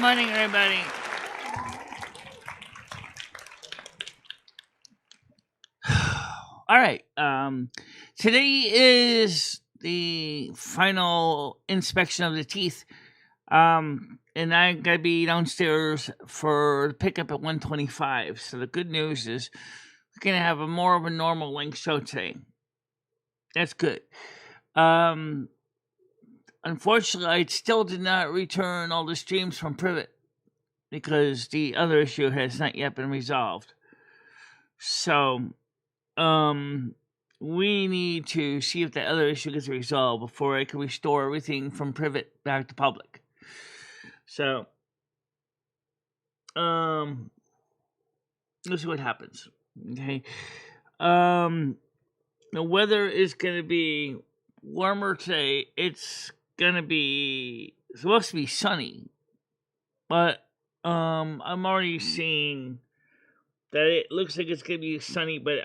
morning, everybody. All right. Today is the final inspection of the teeth. And I'm gonna be downstairs for pickup at 1:25. So the good news is we're gonna have a more of a normal length show today. That's good. Unfortunately, I still did not return all the streams from Privet because the other issue has not yet been resolved. So, we need to see if the other issue gets resolved before I can restore everything from Privet back to public. So, let's see what happens. Okay. The weather is going to be warmer today. It's supposed to be sunny, but I'm already seeing that it looks like it's gonna be sunny, but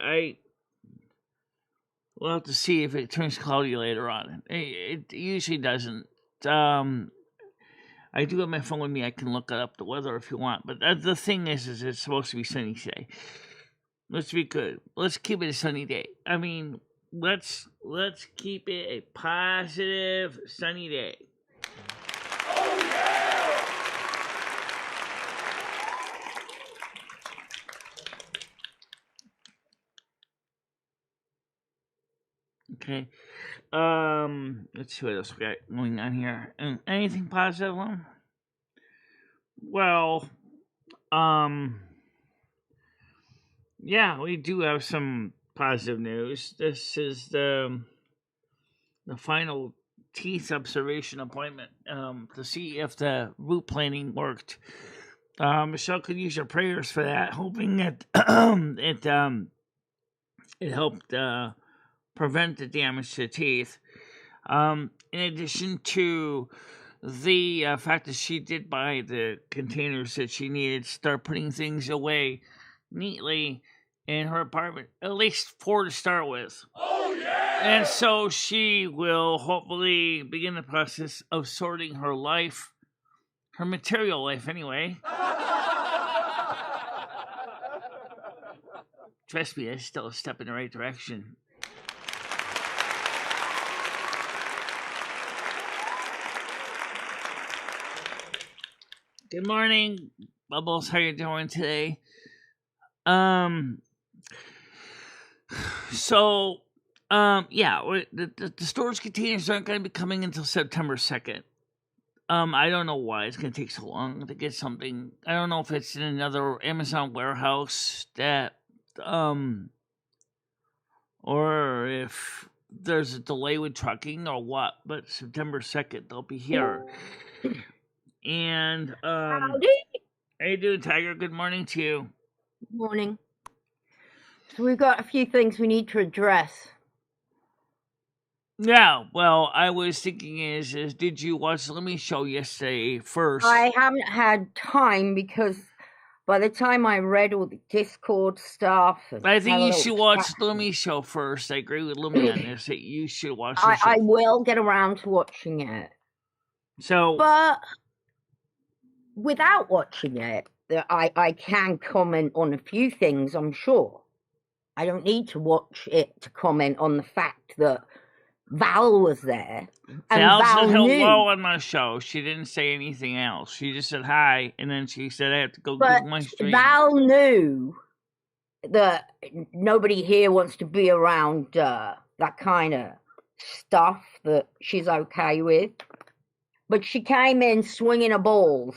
we'll have to see if it turns cloudy later on. It usually doesn't. I do have my phone with me. I can look up the weather if you want, but the thing is it's supposed to be sunny today. Let's be good. Let's keep it a sunny day. I mean, let's keep it a positive sunny day. Oh yeah! Okay. Let's see what else we got going on here. Anything positive, Lum? Well, yeah, we do have some positive news. This is the final teeth observation appointment to see if the root planing worked. Michelle could use your prayers for that, hoping that it helped prevent the damage to the teeth. In addition to the fact that she did buy the containers that she needed to start putting things away neatly in her apartment, at least 4 to start with. Oh yeah! And so she will hopefully begin the process of sorting her life, her material life anyway. Trust me, that's still a step in the right direction. Good morning, Bubbles. How you doing today? So, yeah, the storage containers aren't going to be coming until September 2nd. I don't know why it's going to take so long to get something. I don't know if it's in another Amazon warehouse that, or if there's a delay with trucking or what, but September 2nd, they'll be here. And, Howdy. how you doing, Tiger? Good morning to you. Good morning. So we've got a few things we need to address. Yeah, well, I was thinking is did you watch the Lumi show yesterday first? I haven't had time because by the time I read all the Discord stuff... I think you should watch the Lumi show first. I agree with Lumi on this, that you should watch the show. I will get around to watching it. So... But without watching it, I can comment on a few things, I'm sure. I don't need to watch it to comment on the fact that Val was there. And Val said hello knew. on my show. She didn't say anything else. She just said hi, and then she said I have to go do my stream. Val knew that nobody here wants to be around that kind of stuff that she's okay with. But she came in swinging her balls.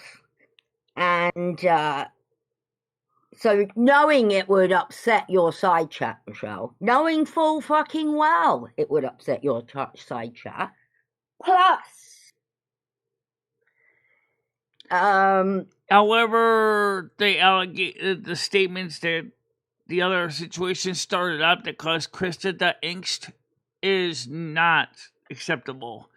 And so knowing it would upset your side chat, Michelle, knowing full fucking well it would upset your side chat, plus, however, the statements that the other situation started up that caused Christa the angst is not acceptable.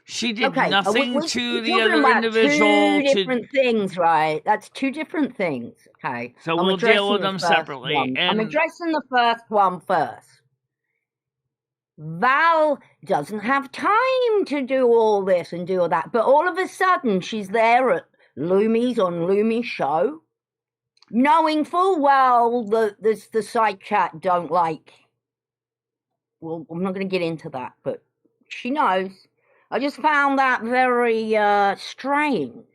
She did nothing to the other individual. Two different things, right? That's two different things. Okay, so we'll deal with them separately. I'm addressing the first one first. Val doesn't have time to do all this and do all that, but all of a sudden she's there at Lumi's on Lumi's show, knowing full well that the side chat don't like. Well, I'm not going to get into that, but she knows. I just found that very strange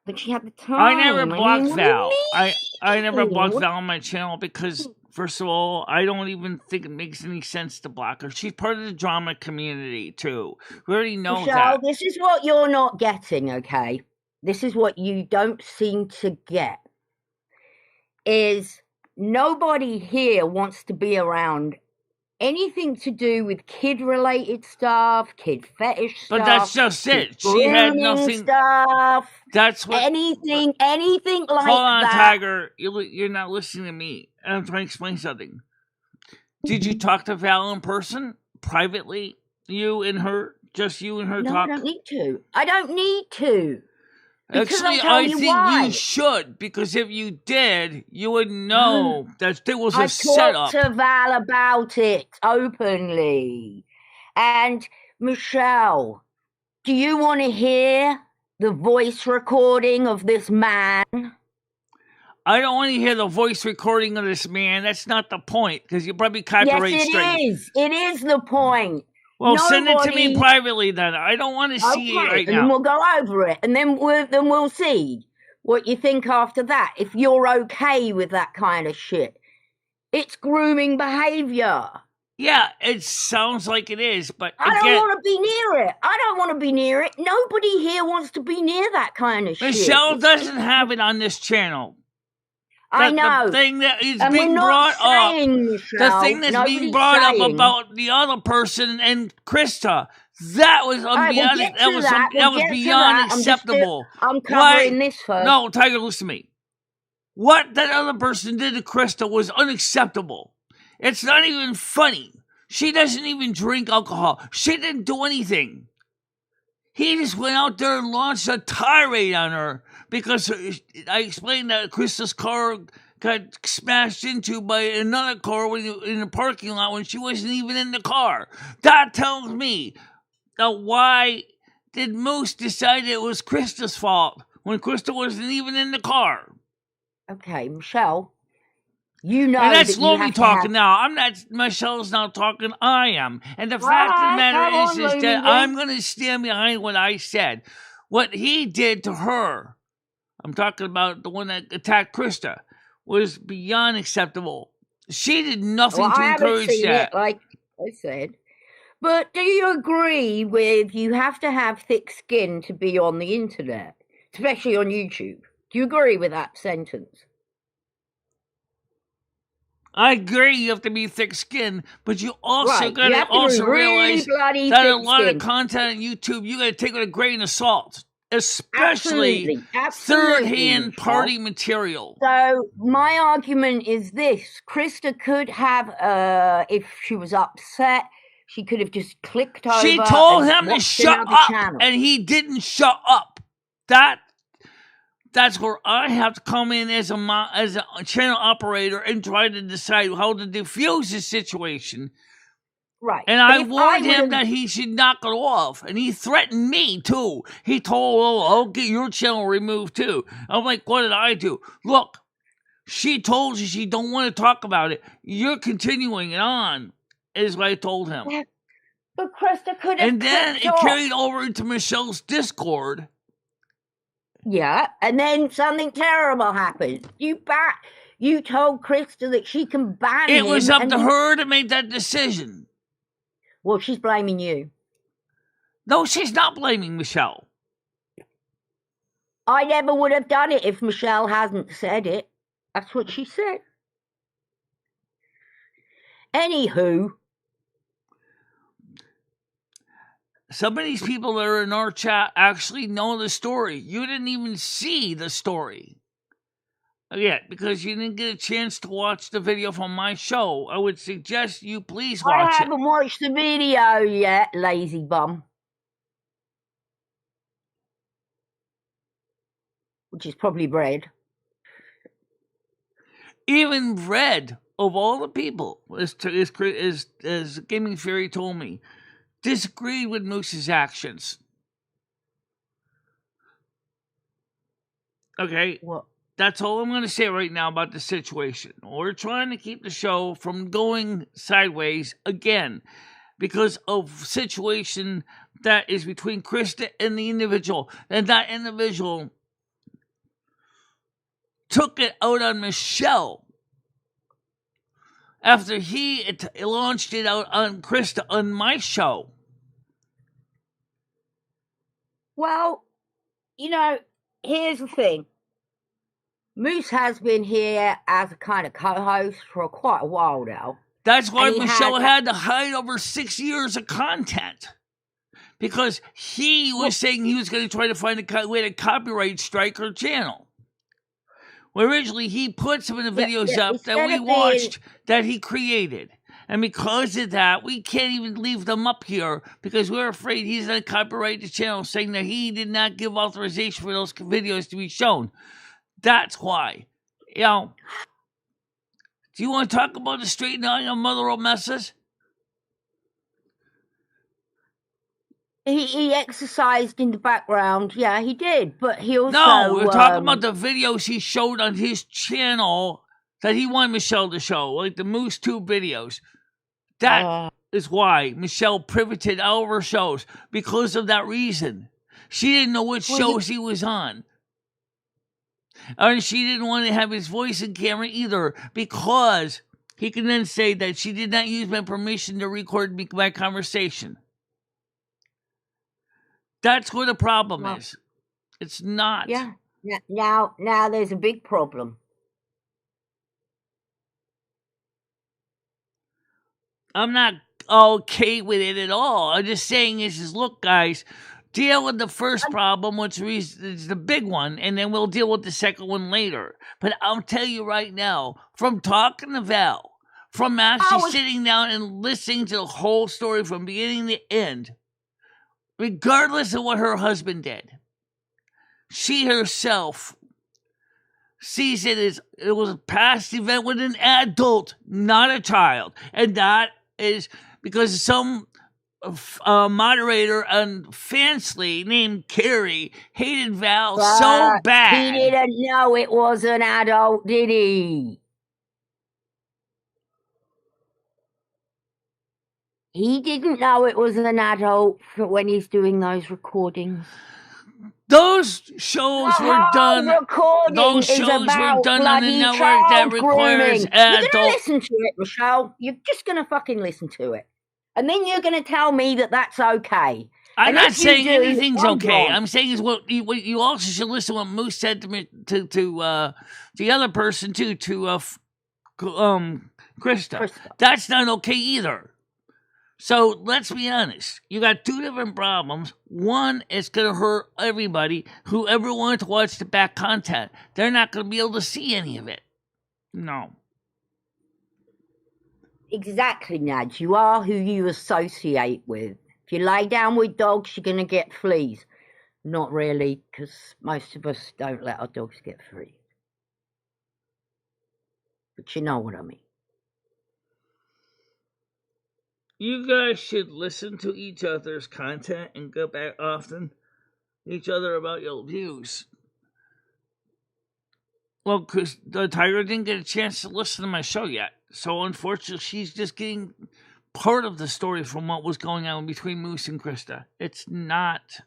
that she had the time. I never blocked what Val. do you I never mean? blocked Val on my channel because, first of all, I don't even think it makes any sense to block her. She's part of the drama community, too. We already know Michelle, that. this is what you're not getting, okay? This is what you don't seem to get. Is nobody here wants to be around anything to do with kid-related stuff, kid fetish stuff. But that's just it. She had nothing. Stuff. That's what. Anything like that. Hold on, Tiger. You're not listening to me. I'm trying to explain something. Did you talk to Val in person, privately? You and her? Just you and her No, talk? I don't need to. I don't need to. Because Actually, I think you should, because if you did, you would know that there was a setup. I talked to Val about it openly. And Michelle, do you want to hear the voice recording of this man? I don't want to hear the voice recording of this man. That's not the point, because you probably copyright Yes, straight. It is the point. Well, send it to me privately then. I don't want to see it right now. And we'll go over it, and then we'll see what you think after that. If you're okay with that kind of shit, it's grooming behavior. Yeah, it sounds like it is, but I don't want to be near it. I don't want to be near it. Nobody here wants to be near that kind of shit. Michelle doesn't have it on this channel. I know. The thing that is being brought up, the thing that's being brought up about the other person and Christa, that was beyond, that was beyond acceptable. I'm covering this first. No, Tiger, listen to me. What that other person did to Christa was unacceptable. It's not even funny. She doesn't even drink alcohol. She didn't do anything. He just went out there and launched a tirade on her because I explained that Christa's car got smashed into by another car in the parking lot when she wasn't even in the car. That tells me that why did Moose decide it was Christa's fault when Christa wasn't even in the car? Okay, Michelle, you know, and that's Lumi talking now. I'm not. Michelle's not talking. I am. And the fact of the matter is that I'm going to stand behind what I said. What he did to her, I'm talking about the one that attacked Christa, was beyond acceptable. She did nothing to encourage that. Like I said. But do you agree with you have to have thick skin to be on the internet, especially on YouTube? Do you agree with that sentence? I agree you have to be thick-skinned, but you also got to also realize that a lot of content on YouTube, you got to take with a grain of salt, especially third-hand party material. So my argument is this. Christa could have, if she was upset, she could have just clicked over. She told him to shut up, and he didn't shut up. That's where I have to come in as a channel operator and try to decide how to diffuse the situation. Right. And I warned him that he should knock it off. And he threatened me, too. He told, I'll get your channel removed, too. I'm like, what did I do? Look, she told you she don't want to talk about it. You're continuing it on, is what I told him. But Christa could have. And then it carried over into Michelle's Discord. Yeah, and then something terrible happened. You told Christa that she can ban him. It was up to her to make that decision. Well, she's blaming you. No, she's not blaming Michelle. I never would have done it if Michelle hasn't said it. That's what she said. Anywho. Some of these people that are in our chat actually know the story. You didn't even see the story yet because you didn't get a chance to watch the video from my show. I would suggest you please watch it. I haven't watched the video yet, lazy bum. Which is probably Red. Even Red, of all the people, as Gaming Fury told me, disagreed with Moose's actions. Okay? What? That's all I'm going to say right now about the situation. We're trying to keep the show from going sideways again because of situation that is between Christa and the individual. And that individual took it out on Michele after he launched it out on Christa on my show. Well, here's the thing. Moose has been here as a kind of co-host for quite a while now. That's why And he Michele had to hide over 6 years of content. Because he was saying he was going to try to find a way to copyright strike her channel. Well, originally, he put some of the videos up that we watched that he created. And because of that, we can't even leave them up here because we're afraid he's going to copyright the channel saying that he did not give authorization for those videos to be shown. That's why. You know, do you want to talk about the straightening of mother of messes? He exercised in the background. Yeah, he did. But he also... No, we're talking about the videos he showed on his channel that he wanted Michele to show, like the Moose 2 videos. That is why Michele privated all of her shows, because of that reason. She didn't know which shows he was on. And she didn't want to have his voice in camera either, because he can then say that she did not use my permission to record my conversation. That's where the problem is. It's not. Yeah. Now there's a big problem. I'm not okay with it at all. I'm just saying is look, guys, deal with the first problem, which is the big one, and then we'll deal with the second one later. But I'll tell you right now, from talking to Val, from actually sitting down and listening to the whole story from beginning to end, regardless of what her husband did, she herself sees it as it was a past event with an adult, not a child. And that is because some moderator on Fansly named Carrie hated Val so bad. He didn't know it was an adult, did he? He didn't know it was an adult when he's doing those recordings. Those shows were done. Those shows were done on the network that requires adult. You're gonna listen to it, Michele. You're just gonna fucking listen to it, and then you're gonna tell me that that's okay. I'm not saying anything's okay. I'm saying is what you also should listen to what Moose said to me to the other person too, to Christa. That's not okay either. So let's be honest. You got two different problems. One, it's going to hurt everybody. Whoever wanted to watch the back content, they're not going to be able to see any of it. No. Exactly, Nadge. You are who you associate with. If you lay down with dogs, you're going to get fleas. Not really, because most of us don't let our dogs get fleas. But you know what I mean. You guys should listen to each other's content and go back often each other about your views. Well, because the Tiger didn't get a chance to listen to my show yet. So unfortunately, she's just getting part of the story from what was going on between Moose and Christa. It's not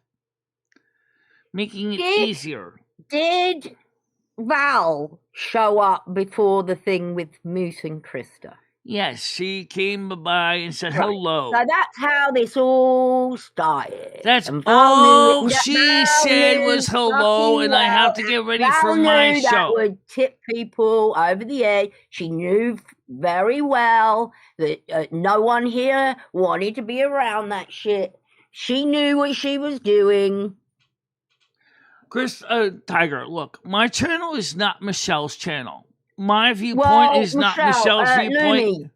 making it easier. Did Val show up before the thing with Moose and Christa? Yes, she came by and said hello. So that's how this all started. That's all she said was hello, and I have to get ready for my show. That would tip people over the edge. She knew very well that no one here wanted to be around that shit. She knew what she was doing. Tiger, look, my channel is not Michelle's channel. My viewpoint is not Michelle's viewpoint. Lumi.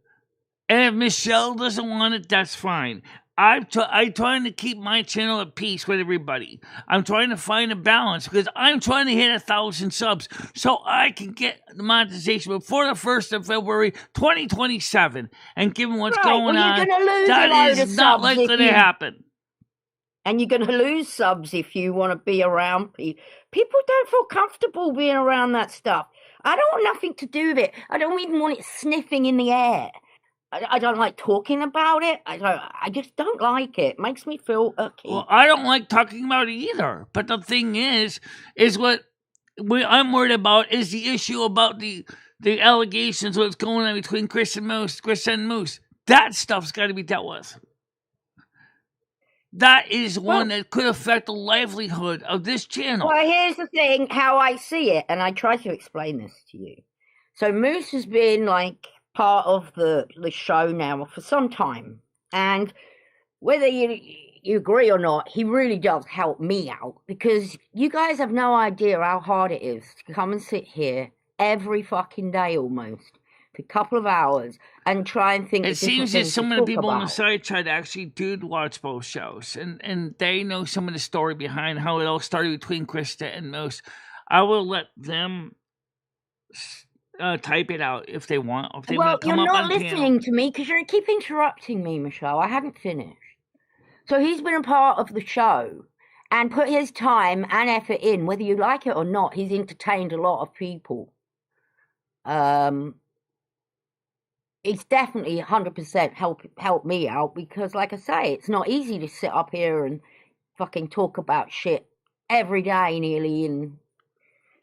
And if Michele doesn't want it, that's fine. I'm trying to keep my channel at peace with everybody. I'm trying to find a balance because I'm trying to hit 1,000 subs so I can get the monetization before the 1st of February 2027. And given what's going on, that is not likely to happen. And you're going to lose subs if you want to be around people. People don't feel comfortable being around that stuff. I don't want nothing to do with it. I don't even want it sniffing in the air. I don't like talking about it. I just don't like it. It makes me feel icky. Well, I don't like talking about it either. But the thing is what I'm worried about is the issue about the allegations, what's going on between Chris and Moose. That stuff's got to be dealt with. That is one that could affect the livelihood of this channel. Well, here's the thing, how I see it, and I try to explain this to you. So Moose has been like part of the show now for some time, and whether you agree or not, he really does help me out, because you guys have no idea how hard it is to come and sit here every fucking day almost for a couple of hours and try and think. It seems that some of the people on the site try to actually watch both shows, and they know some of the story behind how it all started between Christa and Moose. I will let them type it out if they want. If they want to come you're up not on listening panel. to me because you keep interrupting me, Michelle. I hadn't finished. So he's been a part of the show and put his time and effort in, whether you like it or not. He's entertained a lot of people. It's definitely 100% help me out, because, like I say, it's not easy to sit up here and fucking talk about shit every day nearly and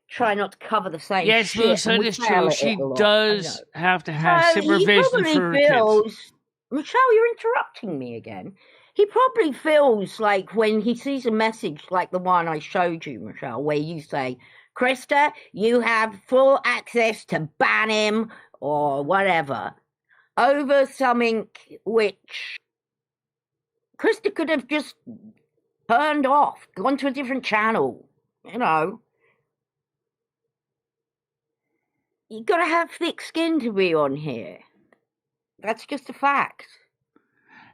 try not to cover the same shit. Yes, Moose, that is true. She does have to have supervision for her kids. Michelle, you're interrupting me again. He probably feels like when he sees a message like the one I showed you, Michelle, where you say, Christa, you have full access to ban him or whatever, over something which Christa could have just turned off, gone to a different channel, you know. You gotta have thick skin to be on here. That's just a fact.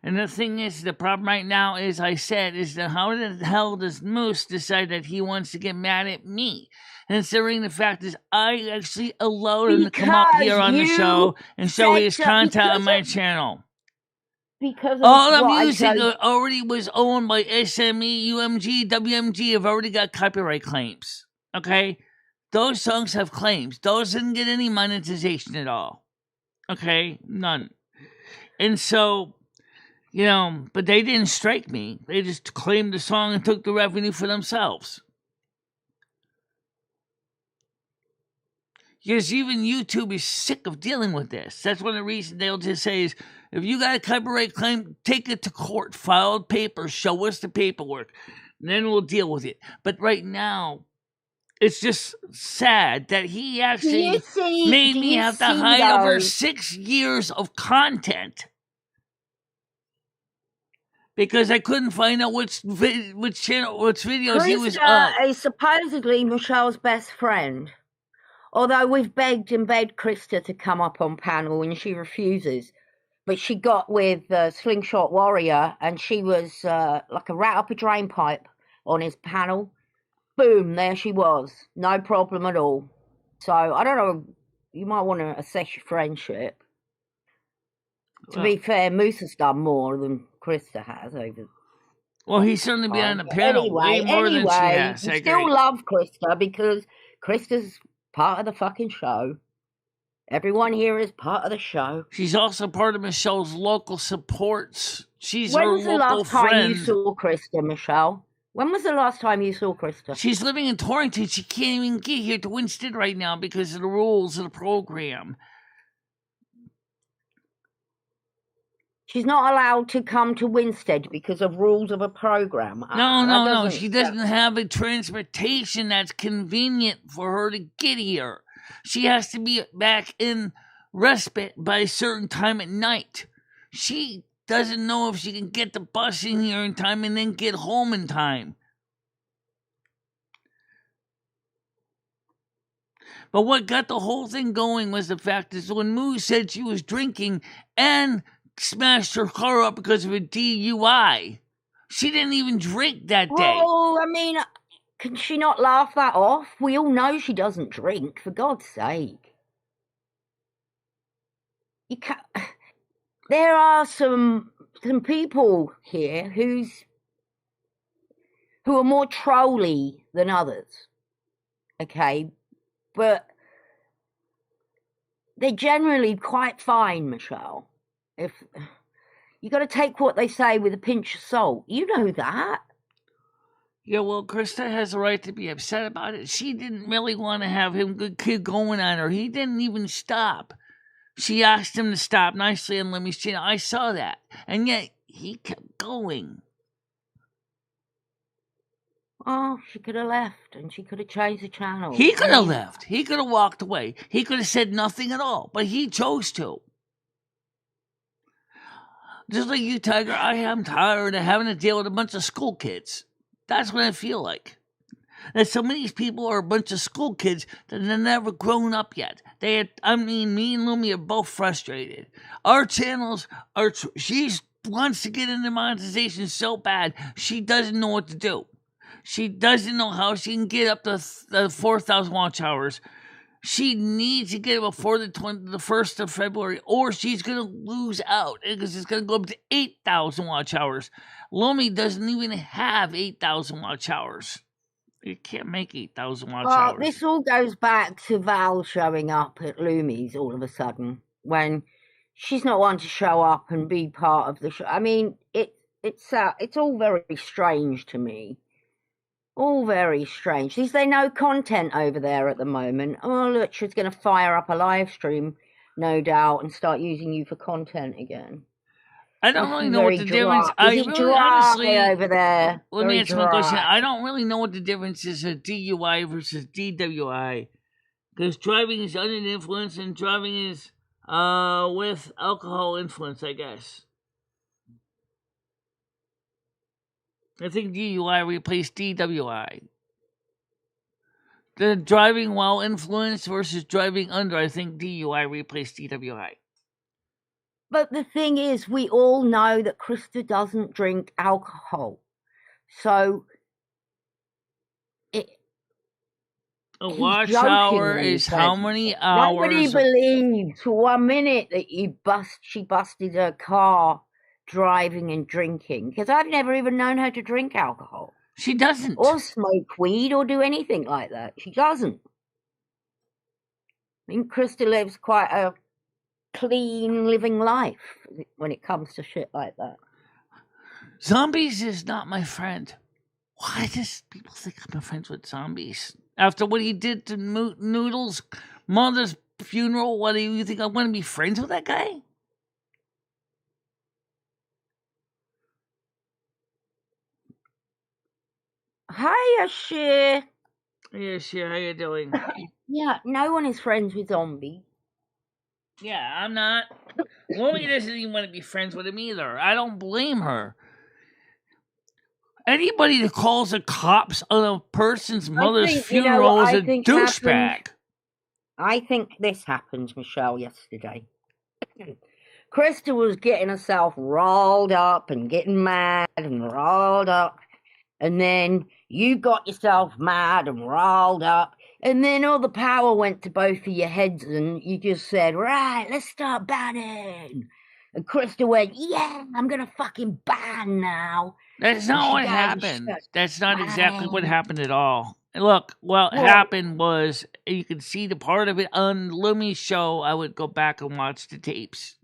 And the thing is, the problem right now is, I said, is that how the hell does Moose decide that he wants to get mad at me? Considering the fact is, I actually allowed him to come up here on the show and show his content on my channel. Because all the music already was owned by SME, UMG, WMG have already got copyright claims. Okay? Those songs have claims. Those didn't get any monetization at all. Okay? None. And so, you know, but they didn't strike me. They just claimed the song and took the revenue for themselves. Because even YouTube is sick of dealing with this. That's one of the reasons they'll just say is, if you got a copyright claim, take it to court, file papers, show us the paperwork, and then we'll deal with it. But right now, it's just sad that he actually made me have to hide over 6 years of content because I couldn't find out which channel, which videos he was up. Christa is supposedly Michelle's best friend. Although we've begged and begged Christa to come up on panel and she refuses. But she got with Slingshot Warrior and she was like a rat up a drain pipe on his panel. Boom, there she was. No problem at all. So, I don't know, you might want to assess your friendship. To be fair, Moose has done more than Christa has over. Well, he's certainly been on the panel way more than she has. I still love Christa because Christa's part of the fucking show. Everyone here is part of the show. She's also part of Michelle's local supports. She's her local friend. When was the last time you saw Christa, Michelle? When was the last time you saw Christa? She's living in Torrington. She can't even get here to Winston right now because of the rules of the program. She's not allowed to come to Winstead because of rules of a program. No. She doesn't have a transportation that's convenient for her to get here. She has to be back in respite by a certain time at night. She doesn't know if she can get the bus in here in time and then get home in time. But what got the whole thing going was the fact that when Moo said she was drinking and smashed her car up because of a DUI. She didn't even drink that day. Oh, I mean, can she not laugh that off? We all know she doesn't drink, for God's sake. You can't... There are some people here whose who are more trolly than others. Okay, but they're generally quite fine, Michelle. If you got to take what they say with a pinch of salt, you know that. Yeah, well, Christa has a right to be upset about it. She didn't really want to have him keep going on her. He didn't even stop. She asked him to stop nicely on Lumi's channel. I saw that. And yet, he kept going. Oh, she could have left and she could have changed the channel. He could have left. He could have walked away. He could have said nothing at all. But he chose to. Just like you, Tiger, I am tired of having to deal with a bunch of school kids. That's what I feel like. That some of these people are a bunch of school kids that have never grown up yet. Me and Lumi are both frustrated. Our channels are. She wants to get into monetization so bad, she doesn't know what to do. She doesn't know how she can get up to 4,000 watch hours. She needs to get it before the 1st of February, or she's going to lose out because it's going to go up to 8,000 watch hours. Lumi doesn't even have 8,000 watch hours. You can't make 8,000 watch hours. This all goes back to Val showing up at Lumi's all of a sudden when she's not one to show up and be part of the show. I mean, it's all very strange to me. All very strange. There's no content over there at the moment. Oh, look, she's going to fire up a live stream, no doubt, and start using you for content again. I don't really know what the difference. I really honestly over there. Let me answer my question. I don't really know what the difference is of DUI versus DWI, because driving is under the influence and driving is with alcohol influence, I guess. I think DUI replaced DWI. The driving while influenced versus driving under, I think DUI replaced DWI. But the thing is, we all know that Christa doesn't drink alcohol. So a watch hour is how many hours? Nobody believed for 1 minute that she busted her car driving and drinking, because I've never even known her to drink alcohol. She doesn't. Or smoke weed or do anything like that. She doesn't. I mean, Christa lives quite a clean living life when it comes to shit like that. Zombies is not my friend. Why does people think I'm friends with zombies? After what he did to Noodle's mother's funeral, what do you think I want to be friends with that guy? Hiya, Sheer. Yeah, Sheer, how you doing? Yeah, no one is friends with zombies. Yeah, I'm not. Lumi doesn't even want to be friends with him either. I don't blame her. Anybody that calls the cops on a person's mother's funeral is a douchebag. I think this happened, Michelle, yesterday. Christa was getting herself riled up and getting mad and riled up. And then you got yourself mad and riled up. And then all the power went to both of your heads and you just said, right, let's start banning. And Christa went, yeah, I'm going to fucking ban now. That's not what happened. That's not exactly what happened at all. Look, what happened was, you can see the part of it on Lumi's show. I would go back and watch the tapes.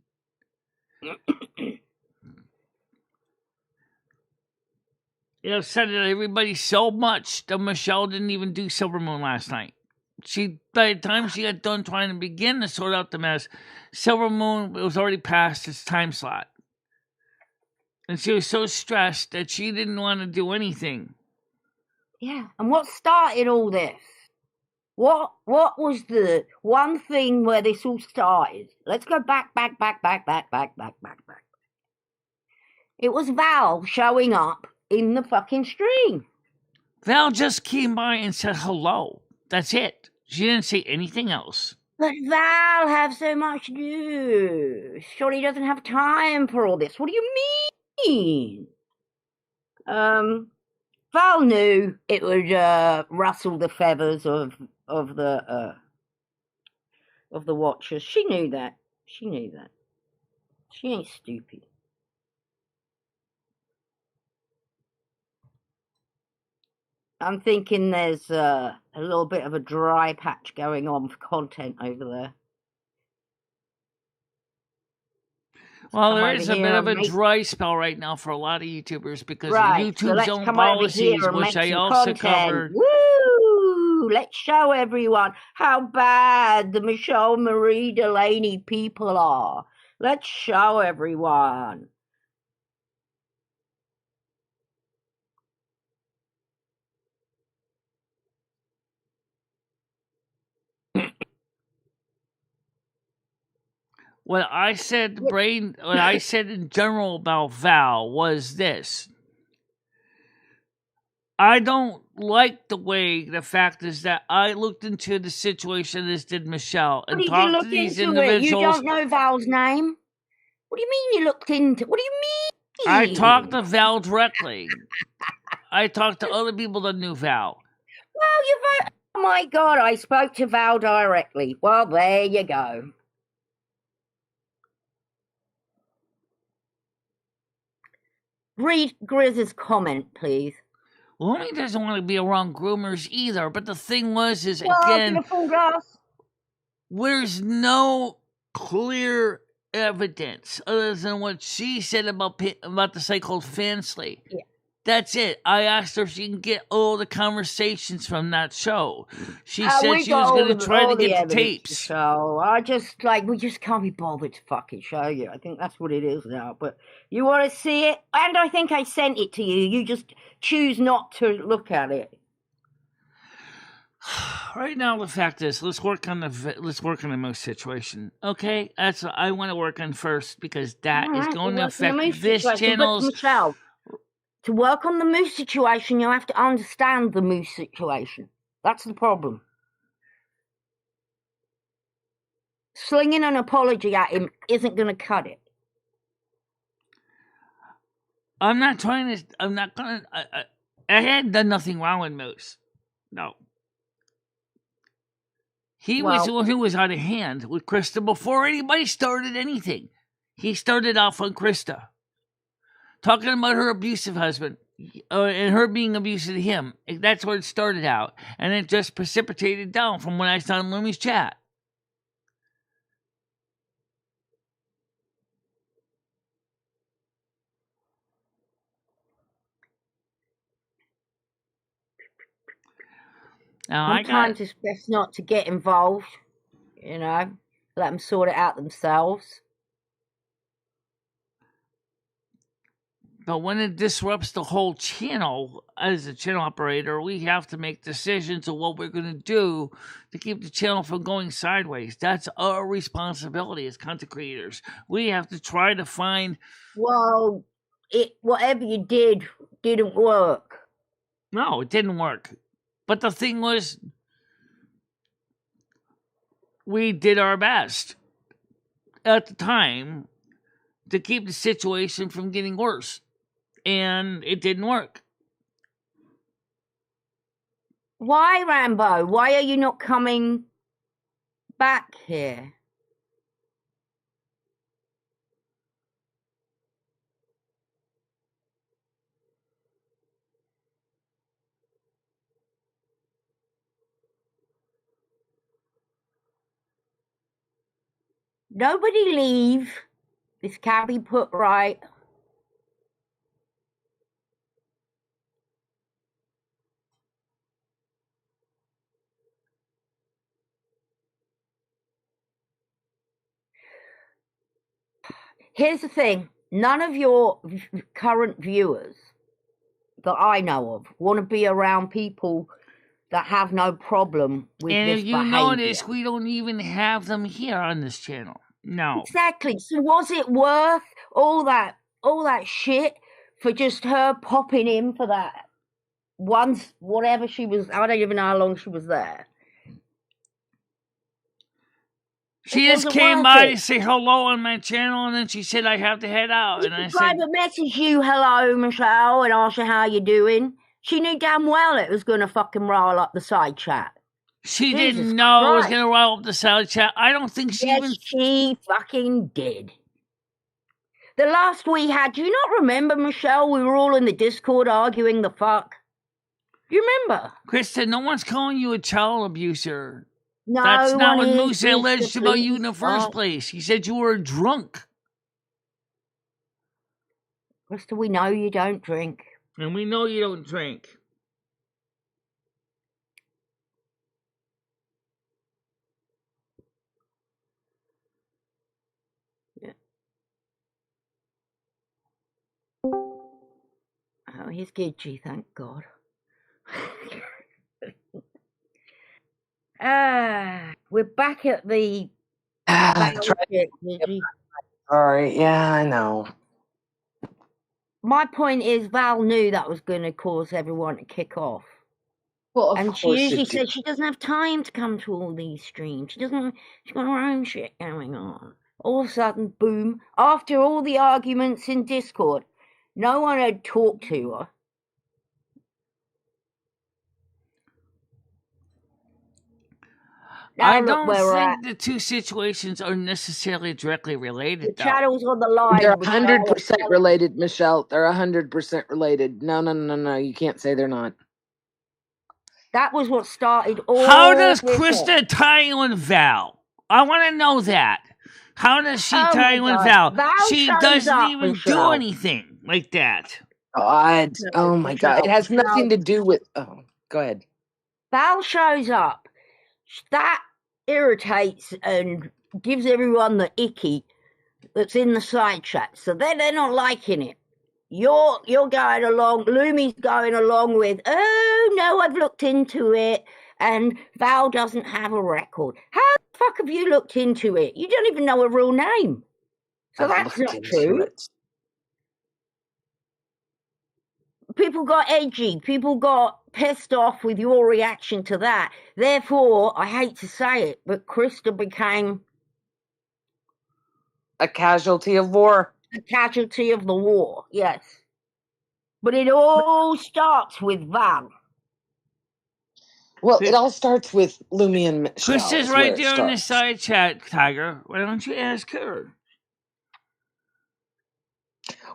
It upset everybody so much that Michelle didn't even do Silver Moon last night. By the time she got done trying to begin to sort out the mess, Silver Moon was already past its time slot. And she was so stressed that she didn't want to do anything. Yeah, and what started all this? What was the one thing where this all started? Let's go back. It was Val showing up in the fucking stream. Val just came by and said hello. That's it. She didn't say anything else. But Val have so much to do. Surely he doesn't have time for all this. What do you mean? Val knew it would rustle the feathers of the watchers. She knew that. She ain't stupid. I'm thinking there's a little bit of a dry patch going on for content over there. Well, there is a bit of a dry spell right now for a lot of YouTubers because of Right, so YouTube's let's own come over policies, here and which make I some also content. covered. Woo! Let's show everyone how bad the Michele Marie Dalene people are. Let's show everyone. What I said in general about Val was this. I don't like the fact is that I looked into the situation as did Michelle and What did you talked to look these into it? You individuals. don't know Val's name? What do you mean you looked into? What do you mean? I talked to Val directly. I talked to other people that knew Val. Well, oh my God, I spoke to Val directly. Well, there you go. Read Grizz's comment, please. Lumi doesn't want to be around groomers either, but the thing was, is Well, again, get a full glass. there's no clear evidence other than what she said about the site called Fansly. Yeah. That's it. I asked her if she can get all the conversations from that show. She said she was going to try to get the tapes. So we just can't be bothered to fucking show you. I think that's what it is now. But you want to see it, and I think I sent it to you. You just choose not to look at it. Right now, the fact is, let's work on the moose situation. Okay, that's what I want to work on first because that is going to affect this channel's. Michelle, to work on the moose situation, you have to understand the moose situation. That's the problem. Slinging an apology at him isn't going to cut it. I'm not going to. I had done nothing wrong with Moose. No. He was the one who was out of hand with Christa before anybody started anything. He started off on Christa, talking about her abusive husband and her being abusive to him. That's where it started out, and it just precipitated down from when I saw in Lumi's chat. Now, sometimes it's best not to get involved. You know, let them sort it out themselves. But when it disrupts the whole channel, as a channel operator, we have to make decisions of what we're going to do to keep the channel from going sideways. That's our responsibility as content creators. We have to try to find... Well, whatever you did didn't work. No, it didn't work. But the thing was, we did our best at the time to keep the situation from getting worse. And it didn't work. Why, Rambo? Why are you not coming back here? Nobody leave. This can't be put right. Here's the thing. None of your current viewers that I know of want to be around people that have no problem with and this if you behavior. notice, we don't even have them here on this channel. No. Exactly. So was it worth all that shit for just her popping in for that once, whatever she was, I don't even know how long she was there. She just came by to say hello on my channel, and then she said I have to head out. And I said, private message you, hello, Michelle, and ask you how you're doing. She knew damn well it was going to fucking roll up the side chat. She didn't know it was going to roll up the side chat. I don't think she even... she fucking did. The last we had, do you not remember, Michelle? We were all in the Discord arguing the fuck. Do you remember? Christa, no one's calling you a child abuser. No That's not one what is, Moose alleged Mr. about you in the Please first stop. place. He said you were drunk. Christa, we know you don't drink. And we know you don't drink. Yeah. Oh, he's Gidgy, thank God. We're back at the battleship, Gidgy. Sorry, yeah, I know. My point is, Val knew that was going to cause everyone to kick off. Well, of And she course usually it did. says she doesn't have time to come to all these streams. She's got her own shit going on. All of a sudden, boom, after all the arguments in Discord, no one had talked to her. Now I look don't where we're at. think the two situations are necessarily directly related, The though. channels on the live. They're Michelle, 100% related, Michelle. They're 100% related. No. You can't say they're not. that was what started all How does this Christa tie in with Val? I want to know that. How does she Oh tie my in with God. Val? Val She shows doesn't up, even do Michelle. anything like that. God. No, Oh my God. It Michelle, has nothing Michelle. to do with. Oh, go ahead. Val shows up. That irritates and gives everyone the icky that's in the side chat. So they're not liking it. You're going along, Lumi's going along with, oh no, I've looked into it, and Val doesn't have a record. How the fuck have you looked into it? You don't even know her real name. So I've that's looked not into true. it. People got edgy. People got pissed off with your reaction to that. Therefore, I hate to say it, but Christa became A casualty of war. a casualty of the war, yes. But it all starts with Val. Well, it all starts with Lumi and Michelle. Christa's is right where it there in the starts. side chat, Tiger. Why don't you ask her?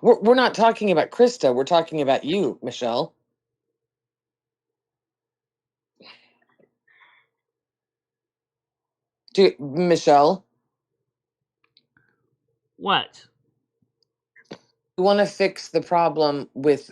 We're not talking about Christa. We're talking about you, Michelle. Michelle, What? you want to fix the problem with.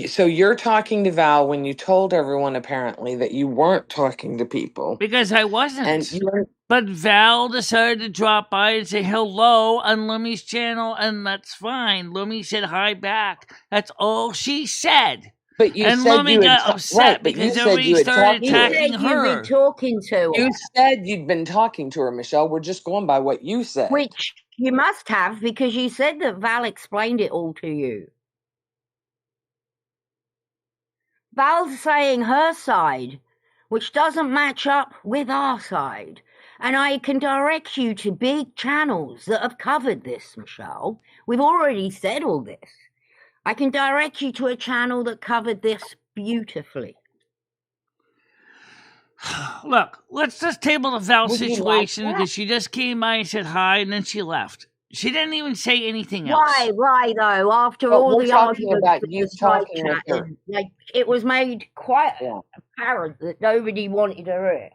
So you're talking to Val when you told everyone apparently that you weren't talking to people, Because I wasn't. and you weren't. But Val decided to drop by and say hello on Lumi's channel, and that's fine. Lumi said hi back. That's all she said. But you And said Lumi you had got upset right, but you because said everybody you had started talked to her. You attacking said you'd her. be talking to her. You said you'd been talking to her, Michelle. We're just going by what you said. Which you must have, because you said that Val explained it all to you. Val's saying her side, which doesn't match up with our side. And I can direct you to big channels that have covered this, Michelle. We've already said all this. I can direct you to a channel that covered this beautifully. Look, let's just table the Val Would you like situation that? because she just came by and said hi and then she left. She didn't even say anything else. Why though? After But all we're the talking arguments about in you the side talking with chat, her. like it was made quite Yeah. apparent that nobody wanted her here.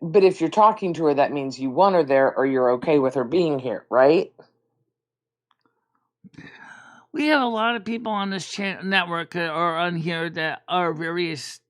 But if you're talking to her, that means you want her there or you're okay with her being here, right? We have a lot of people on this network that are on here that are various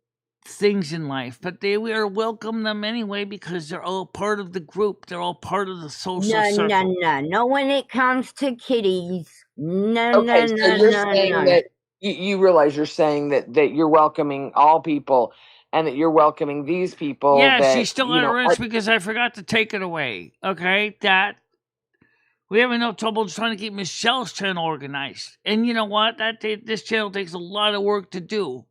things in life, but we are welcome them anyway because they're all part of the group. They're all part of the social circle. No. When it comes to kitties, Okay, so you're saying that you realize you're saying that you're welcoming all people and that you're welcoming these people. Yeah, that, she's still on rinse because I forgot to take it away. Okay, that we having no trouble trying to keep Michelle's channel organized. And you know what? This channel takes a lot of work to do.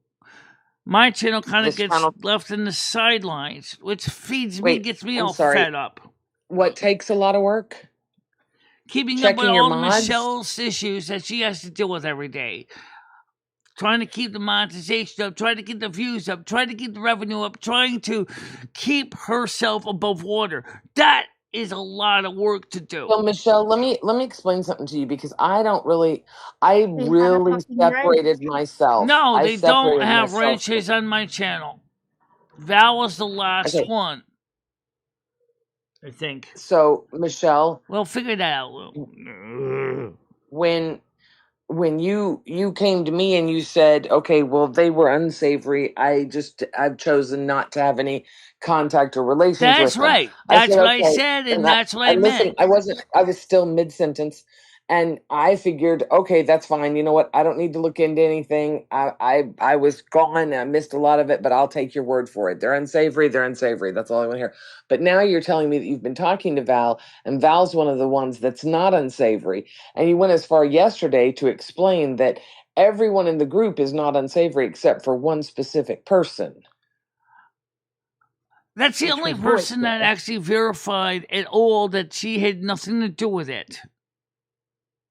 My channel kind of gets left in the sidelines, which gets me all fed up. What takes a lot of work? Keeping up with all Michelle's issues that she has to deal with every day. Trying to keep the monetization up, trying to get the views up, trying to keep the revenue up, trying to keep herself above water. That is a lot of work to do. So Michelle, let me explain something to you because I really He had a fucking separated wrench. myself. No, I they don't separated have myself. wrenches on my channel. Val was the last Okay. one, I think. So Michelle, Well, figure that out. when you came to me and you said, okay, well, they were unsavory, I've chosen not to have any contact or relations That's with them. right. I That's said, what I okay, said, and that's what I and listen, meant. I was still mid-sentence, and I figured, okay, that's fine. You know what? I don't need to look into anything. I was gone. I missed a lot of it, but I'll take your word for it. They're unsavory. They're unsavory. That's all I want to hear. But now you're telling me that you've been talking to Val, and Val's one of the ones that's not unsavory. And you went as far yesterday to explain that everyone in the group is not unsavory except for one specific person. That's the Which only was person voice that actually verified at all that she had nothing to do with it.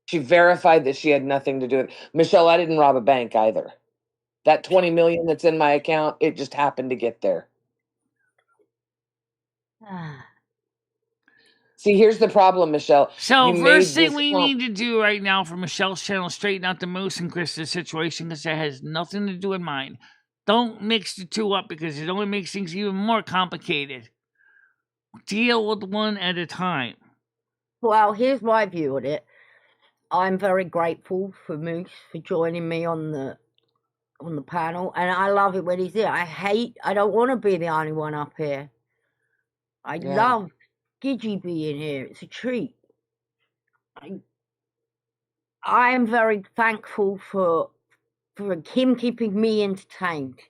She verified that she had nothing to do with it. Michelle, I didn't rob a bank either. That 20 million that's in my account, it just happened to get there. See, here's the problem, Michelle. So You first made thing this we clump. need to do right now for Michelle's channel, straighten out the Moose and Krista situation because that has nothing to do with mine. Don't mix the two up because it only makes things even more complicated. Deal with one at a time. Well, here's my view on it. I'm very grateful for Moose for joining me on the panel, and I love it when he's here. I don't want to be the only one up here. I love Gigi being here. It's a treat. I am very thankful for him keeping me entertained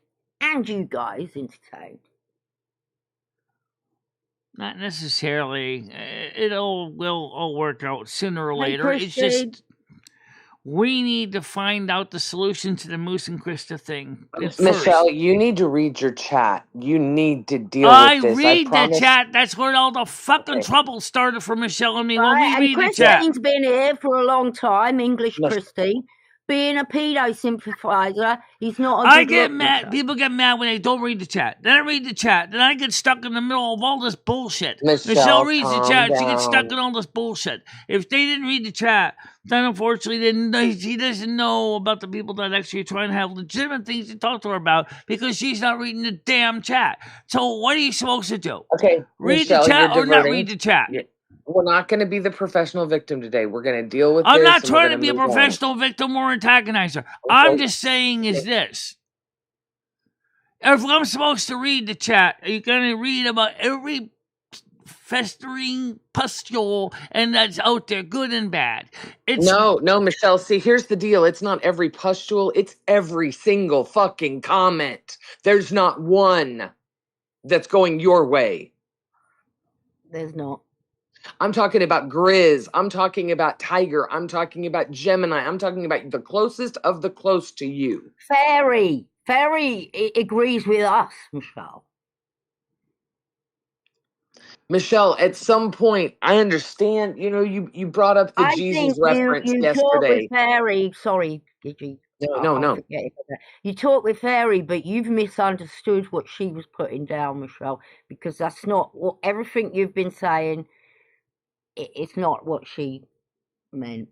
and you guys entertained. Not necessarily. Will all work out sooner or Hey, later. It's Christy. just we need to find out the solution to the Moose and Krista thing. Michelle, First. you need to read your chat. You need to deal I with this. read the promise. chat. That's where all the fucking trouble started for Michelle and me. When Right, we and read the chat. Christine's been here for a long time, English Miss- Christine. Being a pedo sympathizer, he's not a I good get look, mad. Michelle. People get mad when they don't read the chat. Then I read the chat. Then I get stuck in the middle of all this bullshit. Michelle reads the chat. She gets stuck in all this bullshit. If they didn't read the chat, then unfortunately she doesn't know about the people that actually are trying to have legitimate things to talk to her about because she's not reading the damn chat. So what are you supposed to do? Okay, Read Michelle, the chat you're or not diverting. read the chat? We're not going to be the professional victim today. We're going to deal with I'm this. not and we're trying to gonna be a move on. professional victim or antagonizer. I'm just saying is this. If I'm supposed to read the chat, are you going to read about every festering pustule and that's out there, good and bad? No, Michelle. See, here's the deal. It's not every pustule. It's every single fucking comment. There's not one that's going your way. There's not. I'm talking about Grizz. I'm talking about Tiger. I'm talking about Gemini. I'm talking about the closest of the close to you. Fairy agrees with us, Michelle. Michelle, at some point, I understand. You know, you brought up the Jesus reference you yesterday. talk with Fairy. Sorry, Gigi. No. You talk with Fairy, but you've misunderstood what she was putting down, Michelle, because that's not what everything you've been saying. It's not what she meant.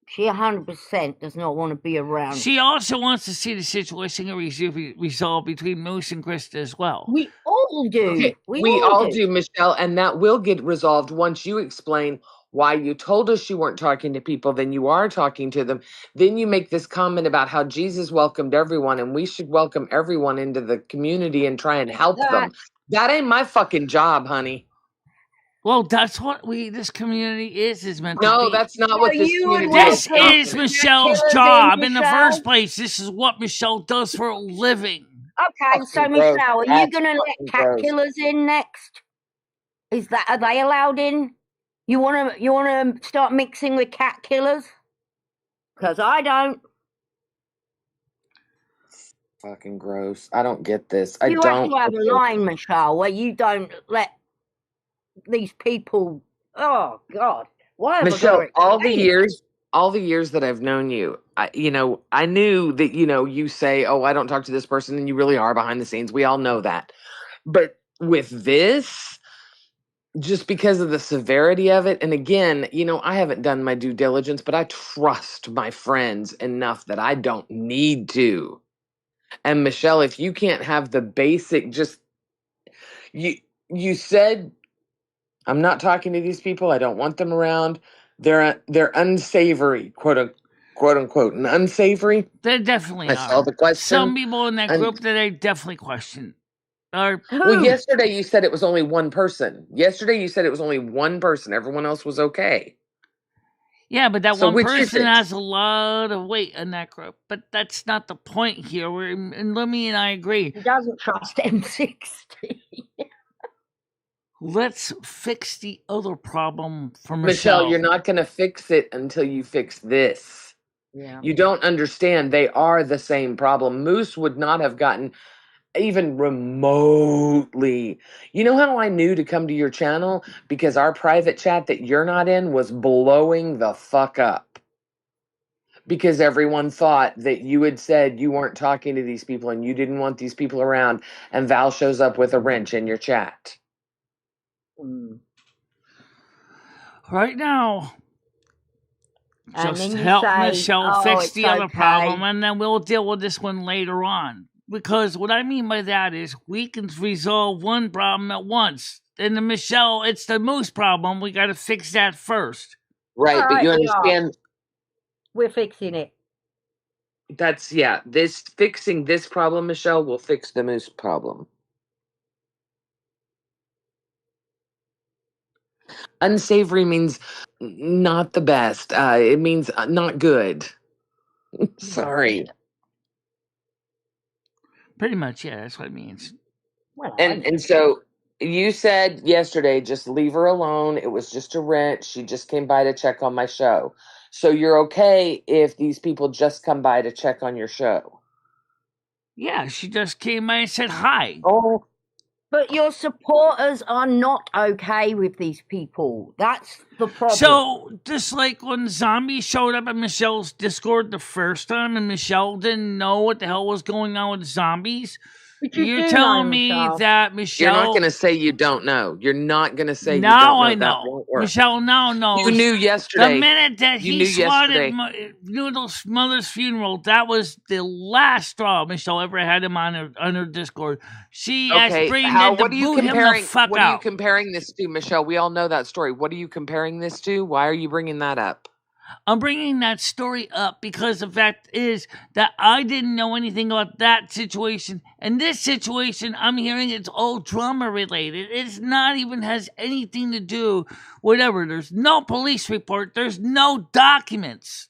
She 100% does not want to be around. She also wants to see the situation resolved between Moose and Krista as well. We all do. Okay, we all do, Michelle, and that will get resolved once you explain why you told us you weren't talking to people, then you are talking to them. Then you make this comment about how Jesus welcomed everyone and we should welcome everyone into the community and try and help them. That ain't my fucking job, honey. Well, that's what this community is meant to be. No, that's not what this community is. This This is Michelle's job in the first place. This is what Michelle does for a living. Okay, so Michelle, are you going to let cat killers in next? Are they allowed in? You want to start mixing with cat killers? Because I don't. Fucking gross. I don't get this. You have to have a line, Michelle, where you don't let these people. Oh God, why have Michelle? All the years that I've known you, I knew that you say, "Oh, I don't talk to this person," and you really are behind the scenes. We all know that. But with this, just because of the severity of it. And again, I haven't done my due diligence, but I trust my friends enough that I don't need to. And Michelle, if you can't have the basic, just you said, I'm not talking to these people. I don't want them around. They're unsavory, quote unquote, and unsavory. They definitely I saw are. the question. Some people in that And- group that I definitely question are. Well, yesterday you said it was only one person. Yesterday you said it was only one person. Everyone else was okay. Yeah, but that So one which is person it? has a lot of weight in that group. But that's not the point here. And Lumi and I agree. He doesn't trust M60. Let's fix the other problem for Michelle, Michelle. you're not going to fix it until you fix this. Yeah. You don't understand. They are the same problem. Moose would not have gotten even remotely. You know how I knew to come to your channel? Because our private chat that you're not in was blowing the fuck up. Because everyone thought that you had said you weren't talking to these people and you didn't want these people around, and Val shows up with a wrench in your chat. Right now, And just then you help say, Michelle "Oh, fix it's the other okay." problem, and then we'll deal with this one later on. Because what I mean by that is we can resolve one problem at once. And the Michelle, it's the Moose problem. We got to fix that first. Right, All but you right, we are. understand We're fixing it. that's, this fixing this problem, Michelle, will fix the Moose problem. Unsavory means not the best. It means not good. Sorry. Pretty much, yeah, that's what it means. Well, I know. And so you said yesterday, just leave her alone. It was just a wrench. She just came by to check on my show. So you're okay if these people just come by to check on your show? Yeah, she just came by and said hi. Oh, But your supporters are not okay with these people. That's the problem. So, just like when zombies showed up at Michelle's Discord the first time and Michelle didn't know what the hell was going on with zombies, But you you're do telling know, me Michelle. that you're Michelle... not going to say you don't know. You're not going to say you don't Now know. I That know. won't work. Michelle now knows. You knew The yesterday. minute that You he knew swatted yesterday. Noodle's mother's funeral, that was the last straw Michelle ever had him on her Discord. She asked Okay, Brandon to what are you boot him the comparing? fuck What are you out. comparing this to, Michelle? We all know that story. What are you comparing this to? Why are you bringing that up? I'm bringing that story up because the fact is that I didn't know anything about that situation. And this situation, I'm hearing it's all drama related. It's not even has anything to do whatever. There's no police report. There's no documents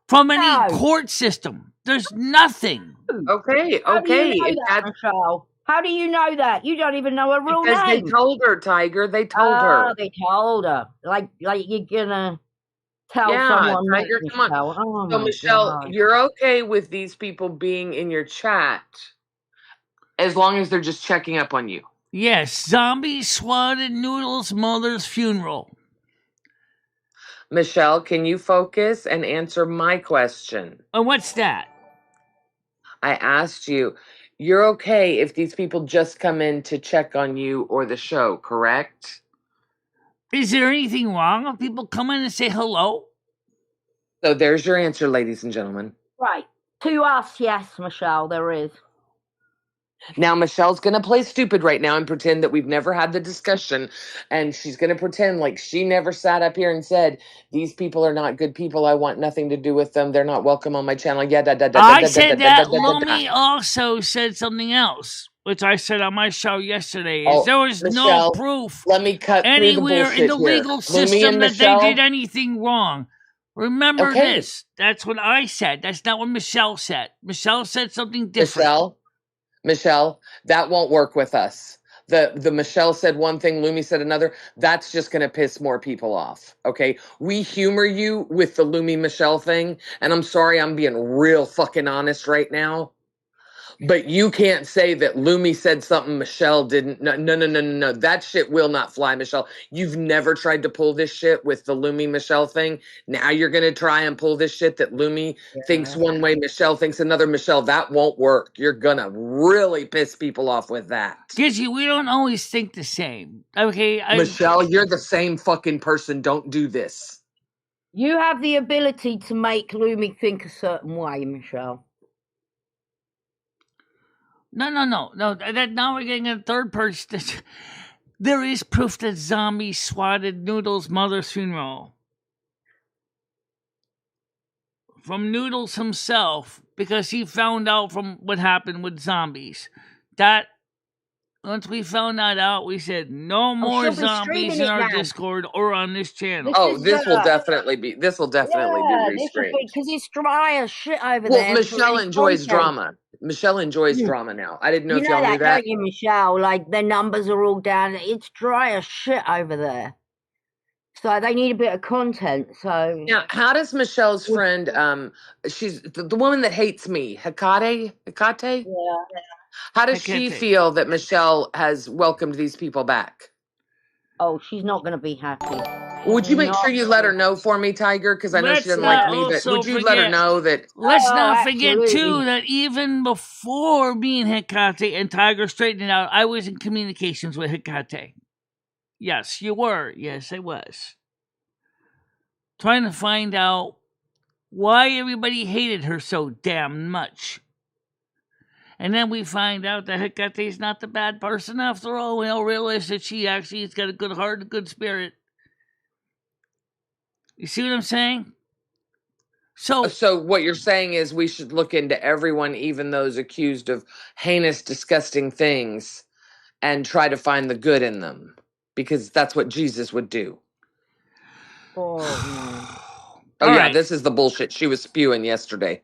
from any No. court system. There's nothing. Okay, How do you okay. know If that, that's Michelle? How do you know that? You don't even know her real because they name. told her, Tiger. They told her. They told her. Like you're gonna tell Yeah, someone that, Tiger, come on. Michelle. Oh So, my Michelle, God. you're okay with these people being in your chat as long as they're just checking up on you. Yes, zombies swatted Noodle's mother's funeral. Michelle, can you focus and answer my question? And what's that? I asked you, you're okay if these people just come in to check on you or the show, correct? Is there anything wrong if people come in and say hello? So there's your answer, ladies and gentlemen. Right. To us, yes, Michelle, there is. Now, Michelle's going to play stupid right now and pretend that we've never had the discussion. And she's going to pretend like she never sat up here and said, these people are not good people. I want nothing to do with them. They're not welcome on my channel. Yeah, I said that. Lumi also said something else, which I said on my show yesterday. Is there was Michelle, no proof let me cut anywhere through the in the bullshit legal here. Lumi system and that Michelle, they did anything wrong. Remember Okay. this. That's what I said. That's not what Michelle said. Michelle said something different. Michelle, that won't work with us. The Michelle said one thing, Lumi said another. That's just going to piss more people off. Okay, we humor you with the Lumi Michelle thing, and I'm sorry, I'm being real fucking honest right now. But you can't say that Lumi said something Michelle didn't. No. That shit will not fly, Michelle. You've never tried to pull this shit with the Lumi Michelle thing. Now you're going to try and pull this shit that Lumi thinks one way, Michelle thinks another. Michelle, that won't work. You're going to really piss people off with that. Gizzy, we don't always think the same. Okay, Michelle, you're the same fucking person. Don't do this. You have the ability to make Lumi think a certain way, Michelle. No. That now we're getting a third person. There is proof that zombies swatted Noodle's mother's funeral. From Noodles himself, because he found out from what happened with zombies. That once we found that out, we said no more zombies in our Discord or on this channel. This will definitely be restreamed. Because it's dry as shit over there. Well, Michelle enjoys drama. Michelle enjoys drama now. I didn't know if y'all knew that. Don't you, Michelle? Like, their numbers are all down. It's dry as shit over there. So they need a bit of content. So now, how does Michelle's friend, she's the woman that hates me, Hecate? Yeah. How does she feel that Michelle has welcomed these people back? Oh, she's not going to be happy. Would you make sure you let her know for me, Tiger? Because I know she doesn't like me. But would you let her know that? Let's not forget too that even before me and Hecate and Tiger straightened it out, I was in communications with Hecate. Yes, you were. Yes, I was. Trying to find out why everybody hated her so damn much. And then we find out that Hecate's not the bad person after all. We all realize that she actually has got a good heart, a good spirit. You see what I'm saying? So what you're saying is we should look into everyone, even those accused of heinous, disgusting things, and try to find the good in them. Because that's what Jesus would do. Right. This is the bullshit she was spewing yesterday.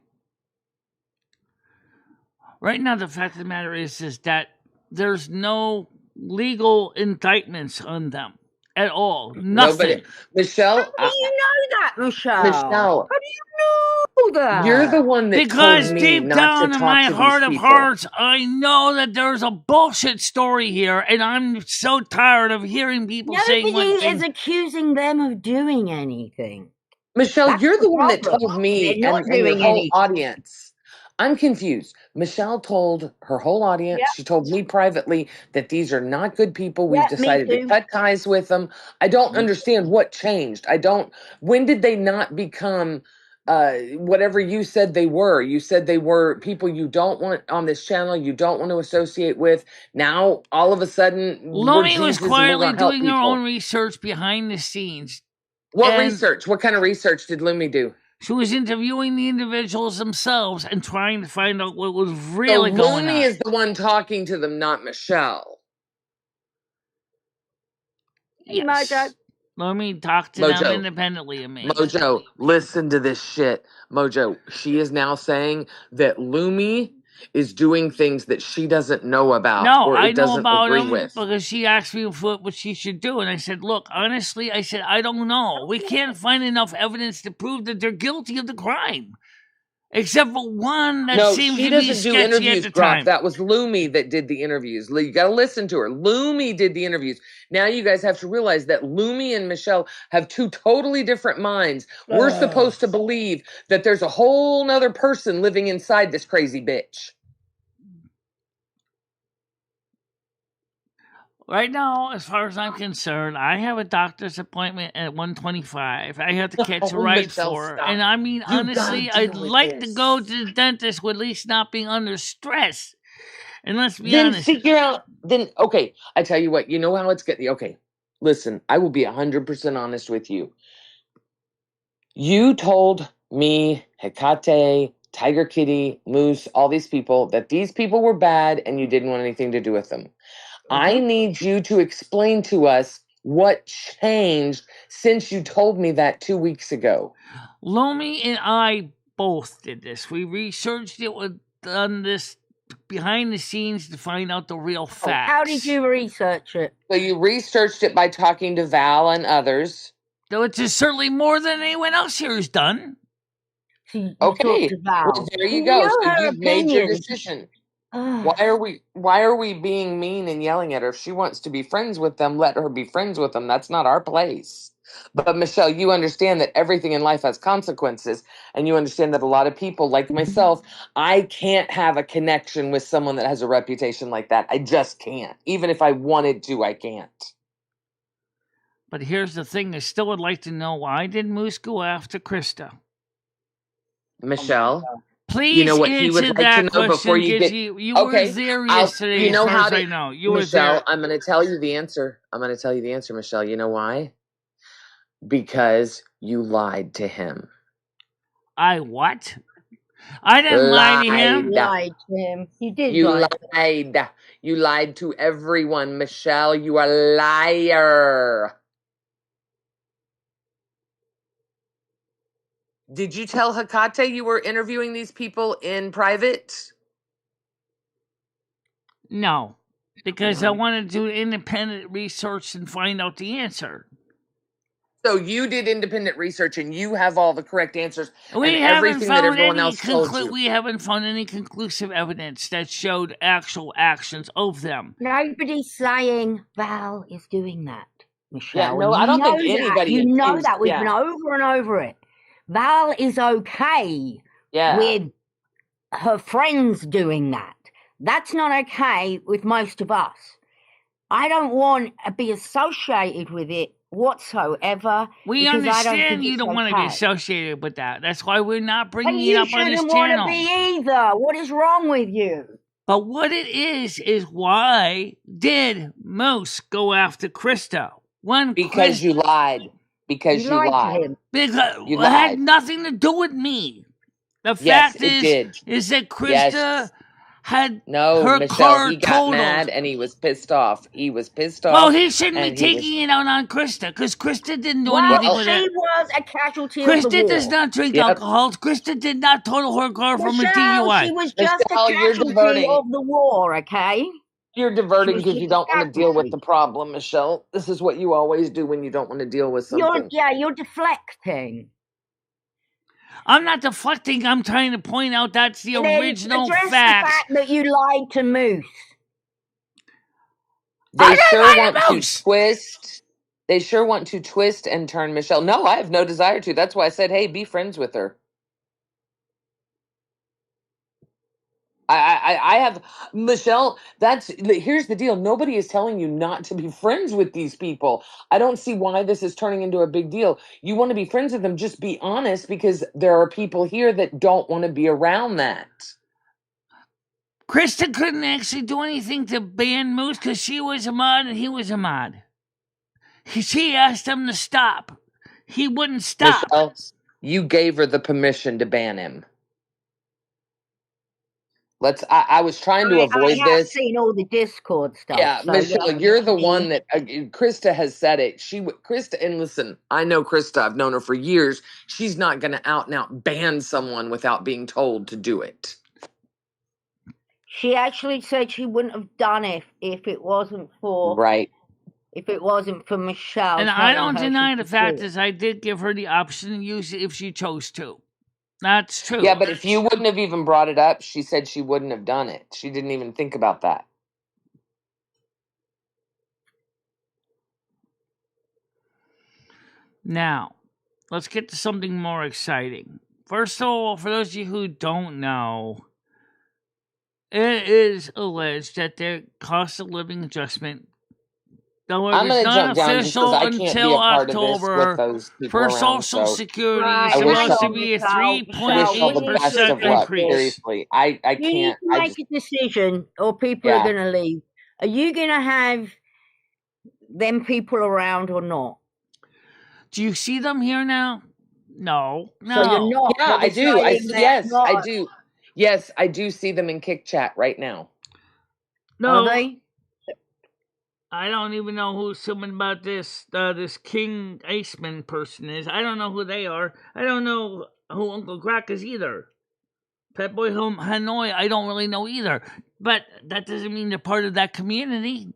Right now, the fact of the matter is that there's no legal indictments on them at all. Nothing. Michelle, how do you know that, Michelle? Michelle, how do you know that? You're the one that because told me deep not down to in talk my to heart these of people. hearts, I know that there's a bullshit story here, and I'm so tired of hearing people saying one thing. Nobody is accusing them of doing anything. Michelle, you're the one that told me and your whole audience. I'm confused. Michelle told her whole audience, she told me privately that these are not good people. We've decided to cut ties with them. I don't understand what changed. When did they not become whatever you said they were? You said they were people you don't want on this channel, you don't want to associate with. Now, all of a sudden, Lumi was quietly doing her own research behind the scenes. What research? What kind of research did Lumi do? She was interviewing the individuals themselves and trying to find out what was really going on. Lumi is the one talking to them, not Michelle. Yes. Mojo. Lumi talked to them independently of me. Mojo, listen to this shit. Mojo, she is now saying that Lumi is doing things that she doesn't know about or I doesn't know about agree them with. Because she asked me what she should do. And I said, look, honestly, I don't know. We can't find enough evidence to prove that they're guilty of the crime. Except for one that seems to be sketchy at the time. That was Lumi that did the interviews. You got to listen to her. Lumi did the interviews. Now you guys have to realize that Lumi and Michelle have two totally different minds. We're supposed to believe that there's a whole nother person living inside this crazy bitch. Right now, as far as I'm concerned, I have a doctor's appointment at 1:25. I have to catch a ride for her. And I mean, honestly, I'd like to go to the dentist with at least not being under stress. And let's be honest. Okay, I tell you what, you know how it's getting. Okay, listen, I will be 100% honest with you. You told me, Hecate, Tiger Kitty, Moose, all these people, that these people were bad and you didn't want anything to do with them. I need you to explain to us what changed since you told me that 2 weeks ago. Lumi and I both did this. We researched it, done this behind the scenes to find out the real facts. How did you research it? So you researched it by talking to Val and others. Though it's certainly more than anyone else here has done. Okay, well, there you go. So you've made your decision. Why are we being mean and yelling at her? If she wants to be friends with them, let her be friends with them. That's not our place. But Michelle, you understand that everything in life has consequences, and you understand that a lot of people like myself, I can't have a connection with someone that has a reputation like that. I just can't. Even if I wanted to, I can't. But here's the thing: I still would like to know, why did Moose go after Christa? Michelle, Please you know what he answer would like to that know before question, you because get. you were Okay, there I'll. yesterday, You as know far how as to. I know. You were Michelle, there. I'm going to tell you the answer. I'm going to tell you the answer, Michelle. You know why? Because you lied to him. I what? I didn't lie to him. Lied to him. You did You lie. lied. You lied to everyone, Michelle. You are a liar. Did you tell Hecate you were interviewing these people in private? No, because I wanted to do independent research and find out the answer. So you did independent research and you have all the correct answers We and haven't everything that found everyone any else told you. we haven't found any conclusive evidence that showed actual actions of them. Nobody's saying Val is doing that, Michelle. Yeah, no, and I you don't know think anybody that. You know accused. that. We've Yeah, been over and over it. Val is okay yeah. with her friends doing that. That's not okay with most of us. I don't want to be associated with it whatsoever. We because I don't understand think you it's don't want to be okay. associated with that. That's why we're not But bringing it you up on this shouldn't want to channel. be either. What is wrong with you? But what it is why did Moose go after Christa? Because you lied. Because you lied to lied. him. Because You it had lied. nothing to do with me. The Yes, fact it did. is that Christa Yes. had No, her Michelle, car he got totaled. mad and he was pissed off. He was pissed off. Well, he shouldn't be and he was. taking it out on Christa, because Christa didn't do Well, anything with she it. was a casualty of the Christa war. does not drink Yep. alcohol. Christa did not total her car from a Michelle, DUI. she was just Michelle, a you're casualty diverting. of the war, okay? You're diverting was because just you a don't want to deal with casualty. the problem, Michelle. This is what you always do when you don't want to deal with something. You're deflecting. I'm not deflecting. I'm trying to point out that's the And then original address facts. the fact that you lied to Moose. They sure want to twist. They sure want to twist and turn Michelle. No, I have no desire to. That's why I said, hey, be friends with her. I have Michelle. Here's the deal. Nobody is telling you not to be friends with these people. I don't see why this is turning into a big deal. You want to be friends with them, just be honest, because there are people here that don't want to be around that. Krista couldn't actually do anything to ban Moose because she was a mod and he was a mod. She asked him to stop. He wouldn't stop. Michelle, you gave her the permission to ban him. I was trying to avoid I have this. seen all the Discord stuff. Yeah, so, Michelle, you're the one that Krista has said it. Krista, and listen, I know Krista. I've known her for years. She's not going to out and out ban someone without being told to do it. She actually said she wouldn't have done it if it wasn't for right. If it wasn't for Michelle. And I don't deny the fact is I did give her the option to use it if she chose to. That's true. Yeah, but if you wouldn't have even brought it up, she said she wouldn't have done it. She didn't even think about that. Now, let's get to something more exciting. First of all, for those of you who don't know, it is alleged that their cost of living adjustment, though it was not official until October, for Social Security is supposed to be a 3.8% increase. Seriously, I can't. You need to make a decision, or people are going to leave. Are you going to have them people around or not? Do you see them here now? No. So you're not. Yeah, I do. I do. Yes, I do see them in Kick Chat right now. No. Are they? I don't even know who's someone about this King Iceman person is. I don't know who they are. I don't know who Uncle Crack is either. Pet Boy Home Hanoi, I don't really know either. But that doesn't mean they're part of that community.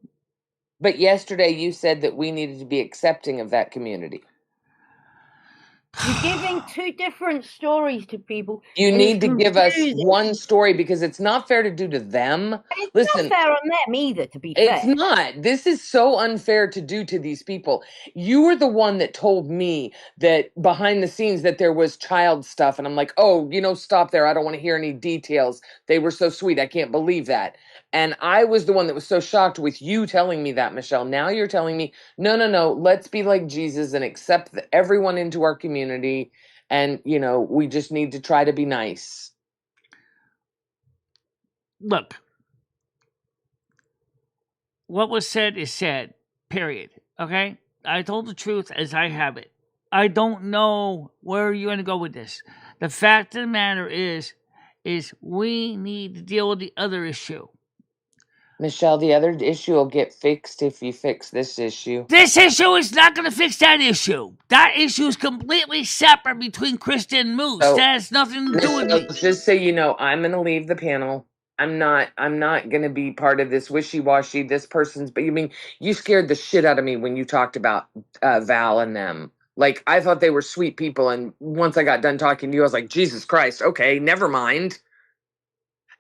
But yesterday you said that we needed to be accepting of that community. You're giving two different stories to people. You and it's need to give us confusing. one story because it's not fair to do to them. And it's Listen, not fair on them either, to be it's fair. not. This is so unfair to do to these people. You were the one that told me that behind the scenes that there was child stuff. And I'm like, oh, stop there. I don't want to hear any details. They were so sweet. I can't believe that. And I was the one that was so shocked with you telling me that, Michelle. Now you're telling me, no, no, no. Let's be like Jesus and accept everyone into our community. And, we just need to try to be nice. Look, what was said is said, period. Okay? I told the truth as I have it. I don't know where you're going to go with this. The fact of the matter is we need to deal with the other issue. Michelle, the other issue will get fixed if you fix this issue. This issue is not going to fix that issue. That issue is completely separate between Christa and Moose. So, that has nothing to do with me. Just so you know, I'm going to leave the panel. I'm not going to be part of this wishy-washy, this person's, but you scared the shit out of me when you talked about Val and them. Like, I thought they were sweet people, and once I got done talking to you, I was like, Jesus Christ, okay, never mind.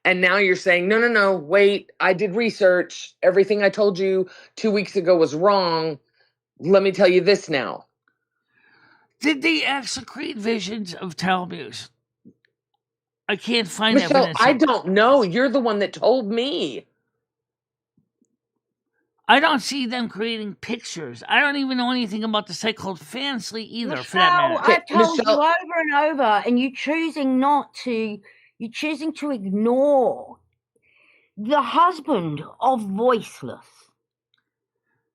And now you're saying, no, no, no, wait, I did research. Everything I told you 2 weeks ago was wrong. Let me tell you this now. Did they execrate visions of Talmud? I can't find Michelle, evidence. I don't know. You're the one that told me. I don't see them creating pictures. I don't even know anything about the site called Fansly either, Michelle, for that matter. I've told you over and over, and you're choosing to ignore the husband of Voiceless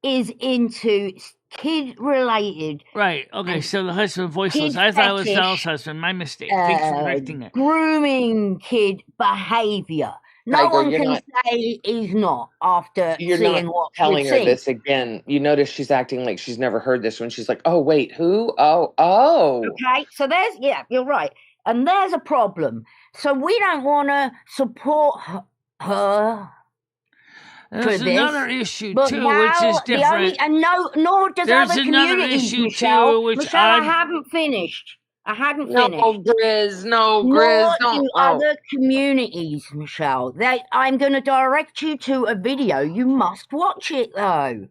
is into kid-related. Right. Okay. So the husband of Voiceless. I thought it was Val's husband. My mistake. Thanks for correcting it. Grooming kid behavior. No one can say he's not after seeing what telling her this again. You notice she's acting like she's never heard this when she's like, oh, wait, who? Oh. Okay, so you're right. And there's a problem. So we don't want to support her. There's another issue too, which is different. Nor does there's other another communities, issue Michelle. too, which Michelle, I haven't finished. No, Grizz, no, Nor Grizz, do other communities, Michelle. I'm going to direct you to a video. You must watch it, though.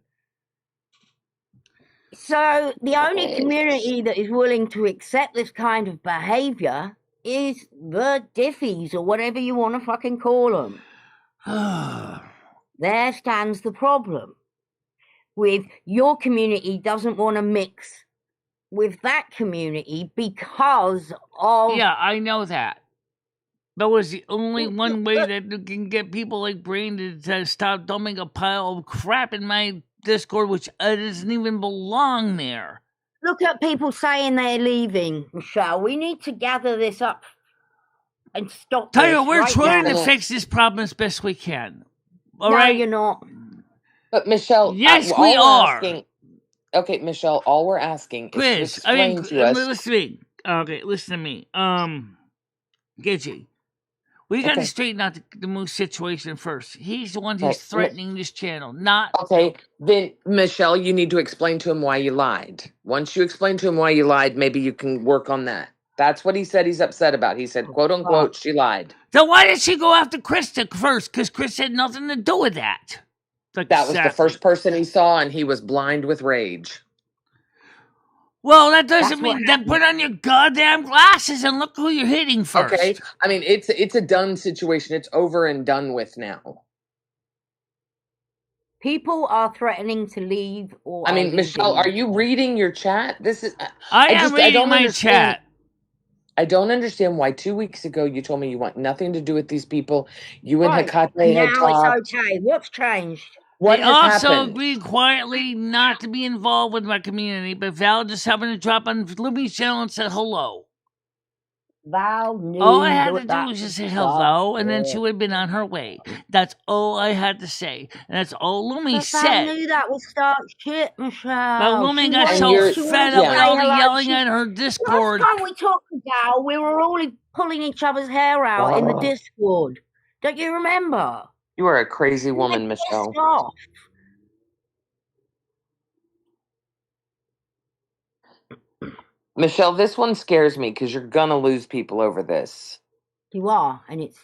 So the only community that is willing to accept this kind of behavior is the Diffies, or whatever you want to fucking call them. There stands the problem. With your community doesn't want to mix with that community because of... Yeah, I know that. That was the only one way that you can get people like Brandon to stop dumping a pile of crap in my Discord, which doesn't even belong there. Look at people saying they're leaving, Michelle. We need to gather this up and stop this. We're trying to fix this problem as best we can. All right? You're not. But Michelle... Yes, we are. Okay, Michelle, all we're asking is to explain to us... Listen to me. Okay, listen to me. Gidgey. We got to straighten out the Moose situation first. He's the one who's threatening this channel, not... Okay, then, Michelle, you need to explain to him why you lied. Once you explain to him why you lied, maybe you can work on that. That's what he said he's upset about. He said, quote unquote, she lied. Then why did she go after Christa first? Because Chris had nothing to do with that. That was the first person he saw, and he was blind with rage. Well, that doesn't mean then put on your goddamn glasses and look who you're hitting first. Okay, I mean, it's a done situation. It's over and done with now. People are threatening to leave. Or I mean, Michelle, are you reading your chat? This is. I am reading my chat. I don't understand why 2 weeks ago you told me you want nothing to do with these people. You and Hecate had talked. Now it's okay. What's changed? What they has also happened? agreed quietly not to be involved with my community, but Val just happened to drop on Lumi's channel and said hello. Val knew. All I had to do was just say hello, and then she would have been on her way. That's all I had to say. And that's all Lumi said. Val knew that would start shit, Michelle. But Lumi got so fed up with all the yelling at her Discord. Last time we talked to Val, we were all pulling each other's hair out in the Discord. Don't you remember? You are a crazy woman, Michelle. Michelle, this one scares me because you're gonna lose people over this. You are, and it's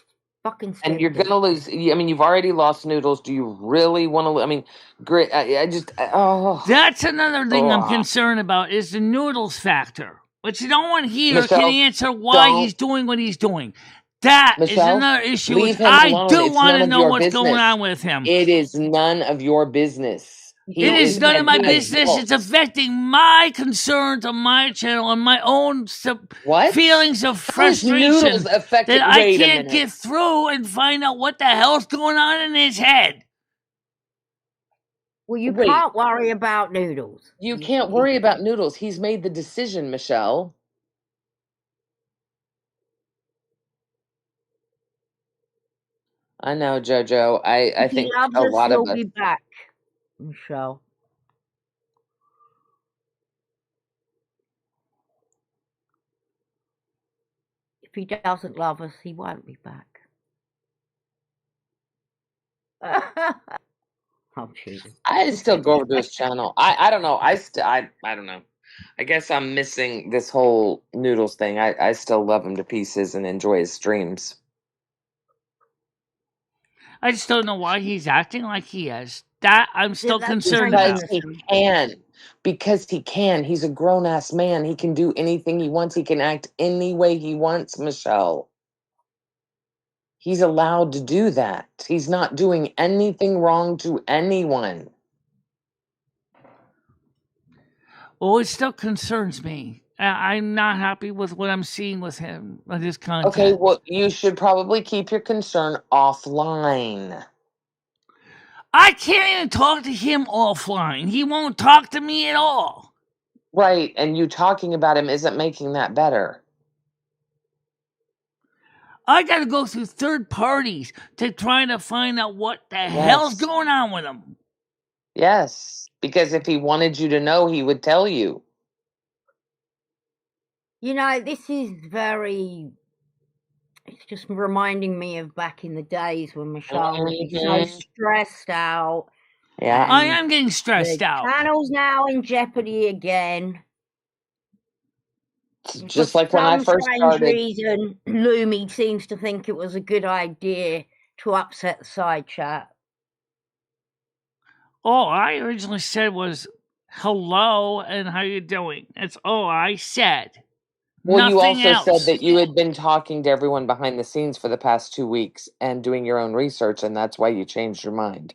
fucking scary. And you're gonna lose. I mean, you've already lost Noodles. Do you really want to? I mean, great. Oh. That's another thing I'm Ugh. concerned about is the Noodles factor. But no one here Michelle, can answer why don't. he's doing what he's doing. That is Michelle, another issue leave which him I alone. do It's want none to of know your what's going business. on with him. It is none of your business. It is none of my an business. adult. It's affecting my concerns on my channel and my own What? feelings of How is frustration Noodles affected? that I Wait a can't minute. get through and find out what the hell's going on in his head. Well, you Wait. can't worry about Noodles. You can't worry about Noodles. He's made the decision, Michelle. I know, JoJo. I If he think loves a us, lot he'll of us. be back, Michelle. If he doesn't love us, he won't be back. Oh, Jesus. I still go over to his channel. I don't know. I don't know. I guess I'm missing this whole Noodles thing. I still love him to pieces and enjoy his streams. I just don't know why he's acting like he is. That I'm still that's concerned very about. Because he can. Because he can. He's a grown ass man. He can do anything he wants. He can act any way he wants, Michelle. He's allowed to do that. He's not doing anything wrong to anyone. Well, it still concerns me. I'm not happy with what I'm seeing with him, with his content. Okay, well, you should probably keep your concern offline. I can't even talk to him offline. He won't talk to me at all. Right, and you talking about him isn't making that better. I got to go through third parties to try to find out what the hell's going on with him. Yes, because if he wanted you to know, he would tell you. You know, this is very... It's just reminding me of back in the days when Michelle would be so stressed out. Yeah. I am getting stressed out. The channel's now in jeopardy again. Just like when I first started. Reason, Lumi seems to think it was a good idea to upset the side chat. All I originally said was hello and how you doing. That's all I said. Well, Nothing you also else. said that you had been talking to everyone behind the scenes for the past 2 weeks and doing your own research, and that's why you changed your mind.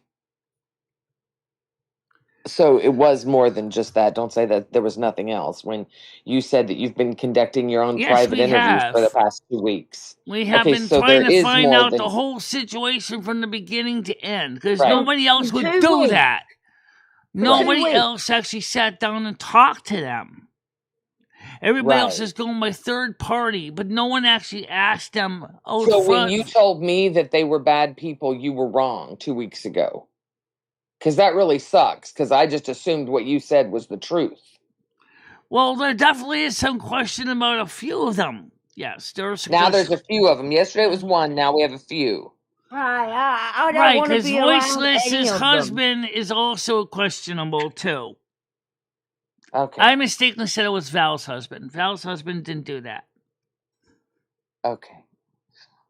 So it was more than just that. Don't say that there was nothing else. When you said that you've been conducting your own private interviews for the past 2 weeks. We have been trying to find out the whole situation from the beginning to end, because nobody else would do that. Nobody else actually sat down and talked to them. Everybody else is going by third party, but no one actually asked them. So when you told me that they were bad people, you were wrong 2 weeks ago. Because that really sucks, because I just assumed what you said was the truth. Well, there definitely is some question about a few of them. Yes, there's. Now there's a few of them. Yesterday it was one, now we have a few. I don't want to be Voiceless's husband is also questionable, too. Okay. I mistakenly said it was Val's husband. Val's husband didn't do that. Okay.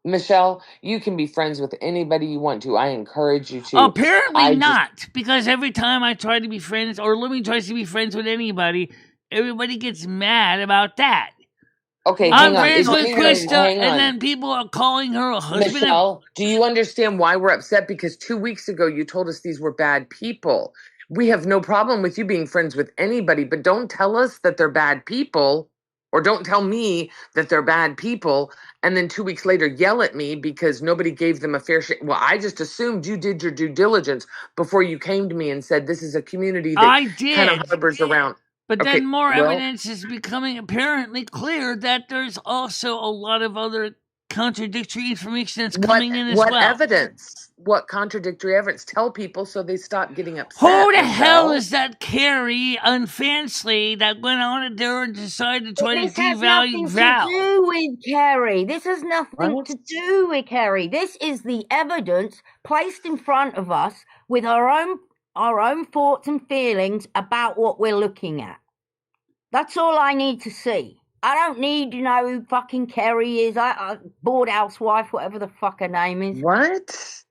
Michelle, you can be friends with anybody you want to. I encourage you to. Apparently not, because every time I try to be friends, or Lumi tries to be friends with anybody, everybody gets mad about that. Okay, I'm hang on. friends with Christa, and then people are calling her a husband. Michelle, do you understand why we're upset? Because 2 weeks ago you told us these were bad people. We have no problem with you being friends with anybody, but don't tell us that they're bad people, or don't tell me that they're bad people, and then 2 weeks later yell at me because nobody gave them a fair shake. Well, I just assumed you did your due diligence before you came to me and said this is a community that kind of harbors around. But then more evidence is becoming apparently clear that there's also a lot of other contradictory information that's coming in as well. What evidence? What contradictory evidence? Tell people so they stop getting upset. Who the hell is that Carrie unfancily that went on there and decided to try to devalue Val? This has nothing to do with Carrie. This has nothing to do with Carrie. This is the evidence placed in front of us with our own thoughts and feelings about what we're looking at. That's all I need to see. I don't need to know who fucking Kerry is. I bored housewife, whatever the fuck her name is. What?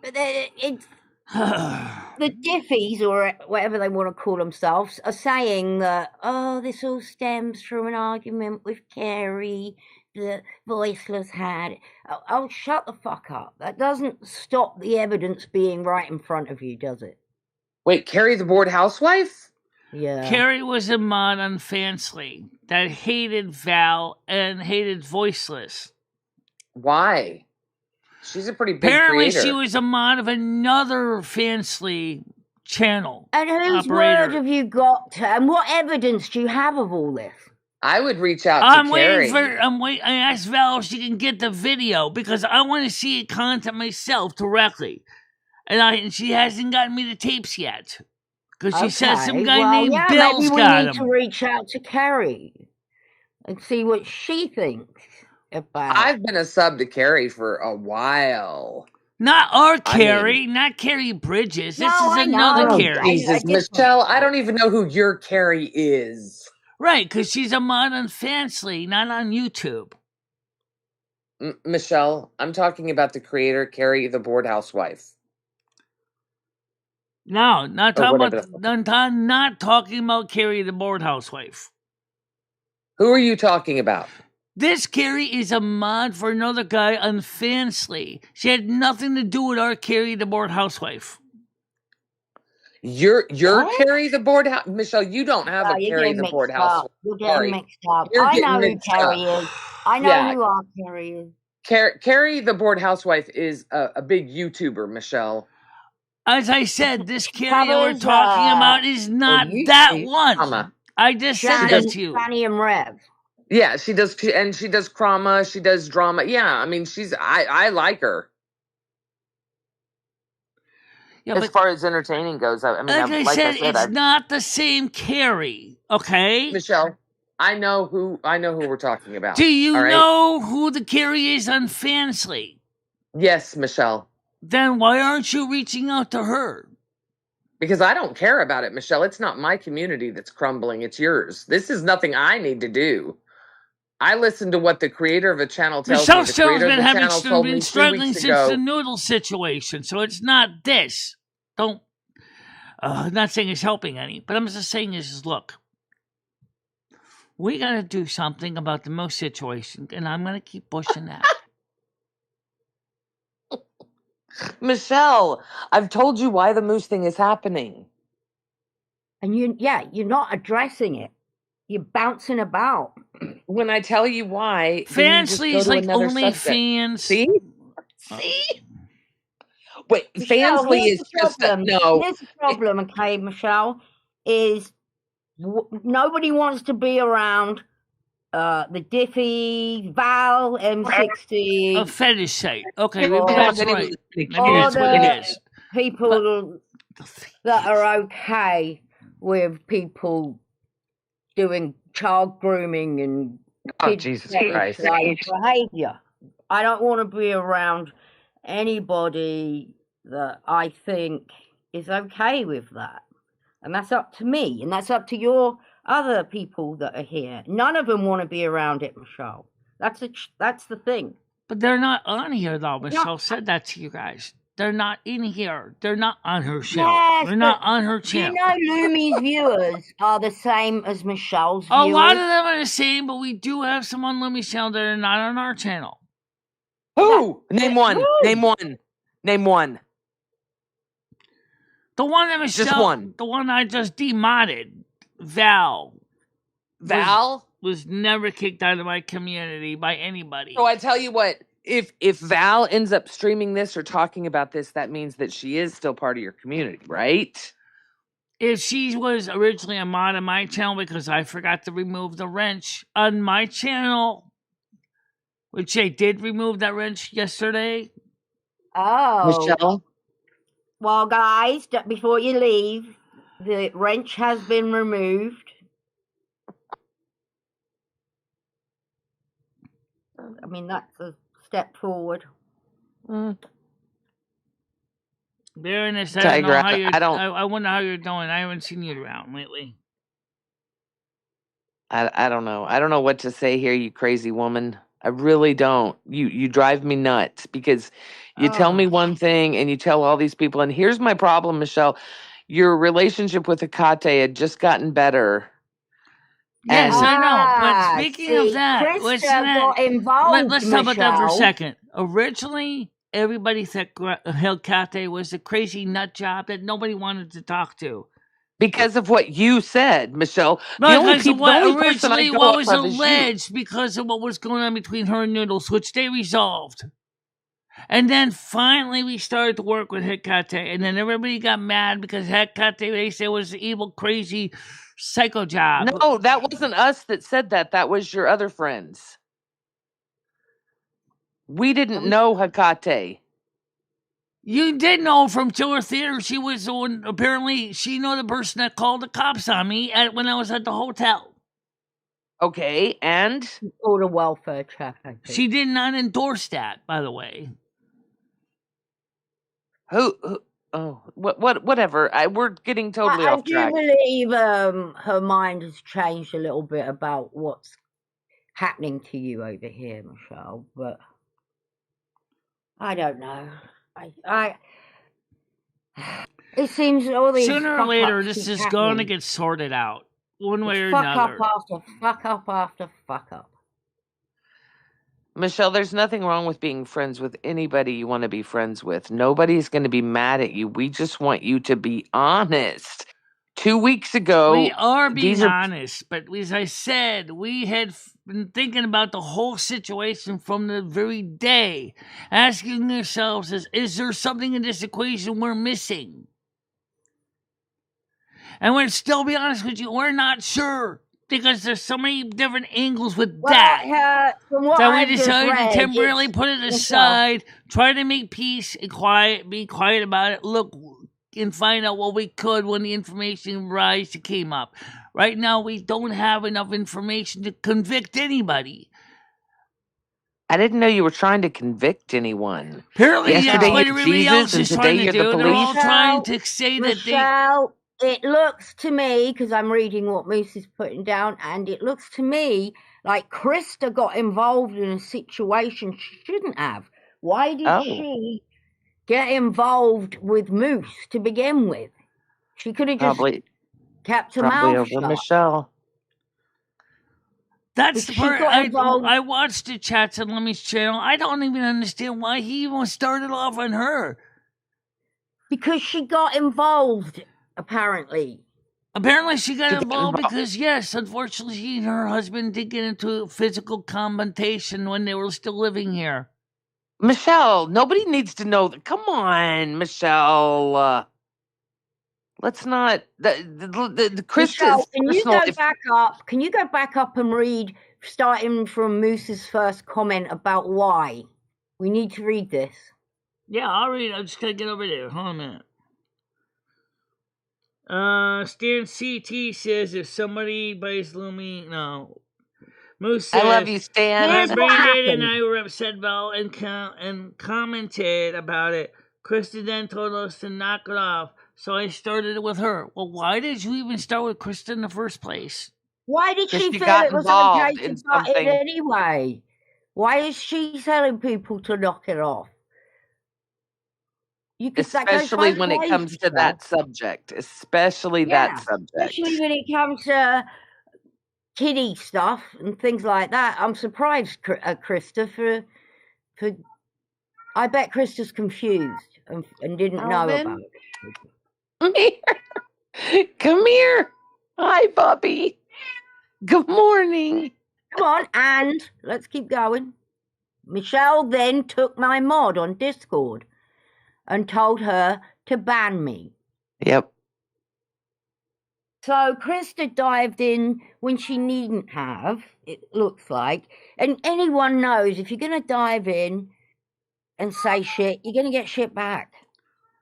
But it's the Diffies, or whatever they want to call themselves, are saying that, oh, this all stems from an argument with Kerry that Voiceless had. Oh, shut the fuck up. That doesn't stop the evidence being right in front of you, does it? Wait, Carrie the bored housewife? Yeah. Carrie was a mod on Fansly that hated Val and hated Voiceless. Why? She's a pretty big Apparently, creator. she was a mod of another Fansly channel. And whose operator. word have you got? And what evidence do you have of all this? I would reach out I'm to waiting Carrie. I asked Val if she can get the video because I want to see it content myself directly. And she hasn't gotten me the tapes yet. Because she says some guy named Bill's maybe we got need to him. reach out to Carrie and see what she thinks about. I've been a sub to Carrie for a while. Not our I Carrie, not Carrie Bridges. This No, is I another know. Carrie. Jesus, Michelle, I don't even know who your Carrie is. Right, because she's a mod on Fansly, not on YouTube. Michelle, I'm talking about the creator, Carrie the bored housewife. No, not Or talking whatever about not talking about Carrie the bored housewife. Who are you talking about? This Carrie is a mod for another guy on Fansly. She had nothing to do with our Carrie the bored housewife. You're What? Carrie the bored house. Michelle, you don't have a you're Carrie getting the bored mixed house. up. You're getting mixed up. You're I getting know who mixed Carrie up. is. I know Yeah. who our Carrie is. Carrie the bored housewife is a big YouTuber, Michelle. As I said, this Carrie we're Covers, talking about is not that YouTube. one. Drama. I just said that to you. Fanny and Rev. Yeah, she does, and she does drama. She does drama. Yeah, I mean, I like her. Yeah, as but far as entertaining goes, I mean, like I said, it's I've- not the same Carrie. Okay, Michelle, I know who we're talking about. do you all right? know who the Carrie is on Fansly? Yes, Michelle. Then why aren't you reaching out to her? Because I don't care about it, Michelle. It's not my community that's crumbling. It's yours. This is nothing I need to do. I listen to what the creator of a channel tells Michelle me. The creator of the channel told me been 2 struggling weeks since ago. the noodle situation, so it's not this. Don't. I'm not saying it's helping any, but I'm just saying is look. We got to do something about the Moose situation, and I'm going to keep pushing that. Michelle, I've told you why the Moose thing is happening. And you're not addressing it. You're bouncing about. When I tell you why, then you just Fansly go is to like another only subject. fans. See? Wait, Michelle, Fansly here's is the just problem. no. Here's the problem, okay, Michelle, is nobody wants to be around the Diffie, Val, M60. A fetish site. Okay, Or- that's Anyone right. that's Maybe that's what the- it is. people that are okay with people doing child grooming and Oh, kid Jesus fetish Christ. like behavior. I don't want to be around anybody that I think is okay with that. And that's up to me. And that's up to your other people that are here. None of them want to be around it, Michelle. That's the thing. But they're not on here, though. Michelle No. said that to you guys. They're not in here. They're not on her show. Yes, They're not but on her Do you channel. know Lumi's viewers are the same as Michelle's A viewers? lot of them are the same, but we do have some on Lumi's channel that are not on our channel. Who? Name one. Who? Name one. Name one. The one that Michelle, Just one. the one I just demodded, Val, Val? was never kicked out of my community by anybody. So I tell you what, if Val ends up streaming this or talking about this, that means that she is still part of your community, right? If she was originally a mod on my channel because I forgot to remove the wrench on my channel, which I did remove that wrench yesterday. Oh. Michelle? Well, guys, before you leave, the wrench has been removed. I mean, that's a step forward. Baroness, I Tiger, don't know how you're. I don't- I wonder how you're doing. I haven't seen you around lately. I don't know. I don't know what to say here, you crazy woman. I really don't. You drive me nuts because you tell me Oh, one thing and you tell all these people. And here's my problem, Michelle. Your relationship with Hecate had just gotten better. Yes, I know. But ah, speaking of see, that, wasn't Krista that? got involved, Let's talk about that for a Michelle. second. Originally, everybody thought Hellcat was a crazy nut job that nobody wanted to talk to. Because of what you said, Michelle. The Because only of people, the what only person I originally go what off was of is you. alleged because of what was going on between her and Noodles, which they resolved. And then finally we started to work with Hecate, and then everybody got mad because Hecate, they said, was an evil, crazy psycho job. No, that wasn't us that said that. That was your other friends. We didn't know Hecate. You did know from Tour Theater she was the one, apparently she knew the person that called the cops on me when I was at the hotel. Okay, and Or the welfare check, I think. She did not endorse that, by the way. who oh, whatever. We're getting totally I off do track. believe her mind has changed a little bit about what's happening to you over here, Michelle. But I don't know. It seems all these Sooner or fuck later, ups this keep is going to happening. get sorted out, one way or Fuck another. up after fuck up after fuck up. Michelle, there's nothing wrong with being friends with anybody you want to be friends with. Nobody's going to be mad at you. We just want you to be honest. 2 weeks ago, We are being these are honest, but as I said, we had been thinking about the whole situation from the very day, asking ourselves, is there something in this equation we're missing? And we'll still be honest with you, we're not sure. Because there's so many different angles with that. From what That we I've just decided read, to temporarily it's- put it aside, try to make peace and be quiet about it, look and find out what we could when the information came up. Right now, we don't have enough information to convict anybody. I didn't know you were trying to convict anyone. Apparently, Yesterday that's what you're everybody Jesus, else and is today trying to you're the do. They're all police. trying to say that they. Michelle, it looks to me, because I'm reading what Moose is putting down, and it looks to me like Christa got involved in a situation she shouldn't have. Why did she get involved with Moose to begin with? She could have just kept her Probably mouth over shut. Michelle. That's But the she part got involved I watched the chats on Lumi's channel. I don't even understand why he even started off on her. because she got involved, apparently. Apparently, she got involved because, yes, unfortunately, she and her husband did get into physical confrontation when they were still living here. Michelle, nobody needs to know that. Come on, Michelle. Let's not. The Christa's Michelle, can you personal go life. back up? Can you go back up and read, starting from Moose's first comment about why? We need to read this. Yeah, I'll read it. I'm just going to get over there. Hold on a minute. Stan CT says if somebody buys Lumi, no. Moose says, I love you, Stan. Brandon and I were upset Val and commented about it. Krista then told us to knock it off, so I started it with her. Well, why did you even start with Krista in the first place? Why did she feel got it was involved okay in to start it something. anyway? Why is she telling people to knock it off? Especially when it comes to that subject. Especially that subject. Especially when it comes to kiddie stuff and things like that. I'm surprised, Krista, for I bet Krista's confused and didn't know about it. Come here. Hi, Bubby. Good morning. Come on, and let's keep going. Michelle then took my mod on Discord and told her to ban me. Yep. So Krista dived in when she needn't have, it looks like. And anyone knows if you're going to dive in and say shit, you're going to get shit back.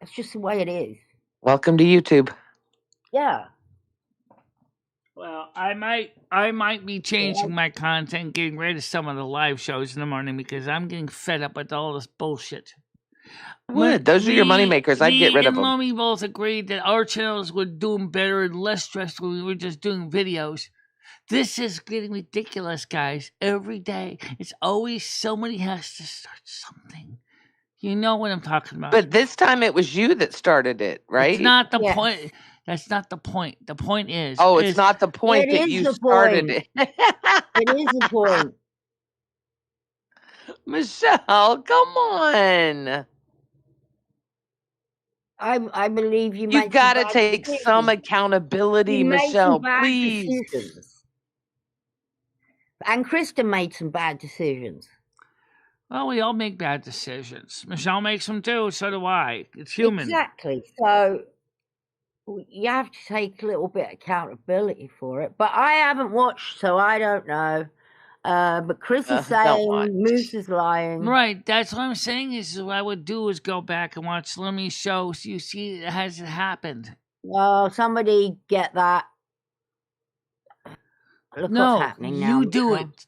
That's just the way it is. Welcome to YouTube. Yeah. Well, I might be changing my content, getting rid of some of the live shows in the morning because I'm getting fed up with all this bullshit. Those are your moneymakers. I'd get rid of them. Me and Lumi both agreed that our channels were doing better and less stressful when we were just doing videos. This is getting ridiculous, guys. Every day, it's always somebody has to start something. You know what I'm talking about. But this time it was you that started it, It's right? not the Yes. point. That's not the point. The point is, Oh, it's not the point It that is you the started point. it. It is the point. Michelle, come on. I believe you You've made some got to bad take some decisions. accountability, You made some Michelle, bad please. decisions. And Christa made some bad decisions. well, we all make bad decisions. Michelle makes them too. So do I. It's human. Exactly. So you have to take a little bit of accountability for it. But I haven't watched, so I don't know. But Chris is Don't watch. saying Moose is lying. Right. That's what I'm saying. Is what I would do is go back and watch Lumi's show so you see it has happened. Well, somebody get that. Look No, what's happening now. you do Michelle. it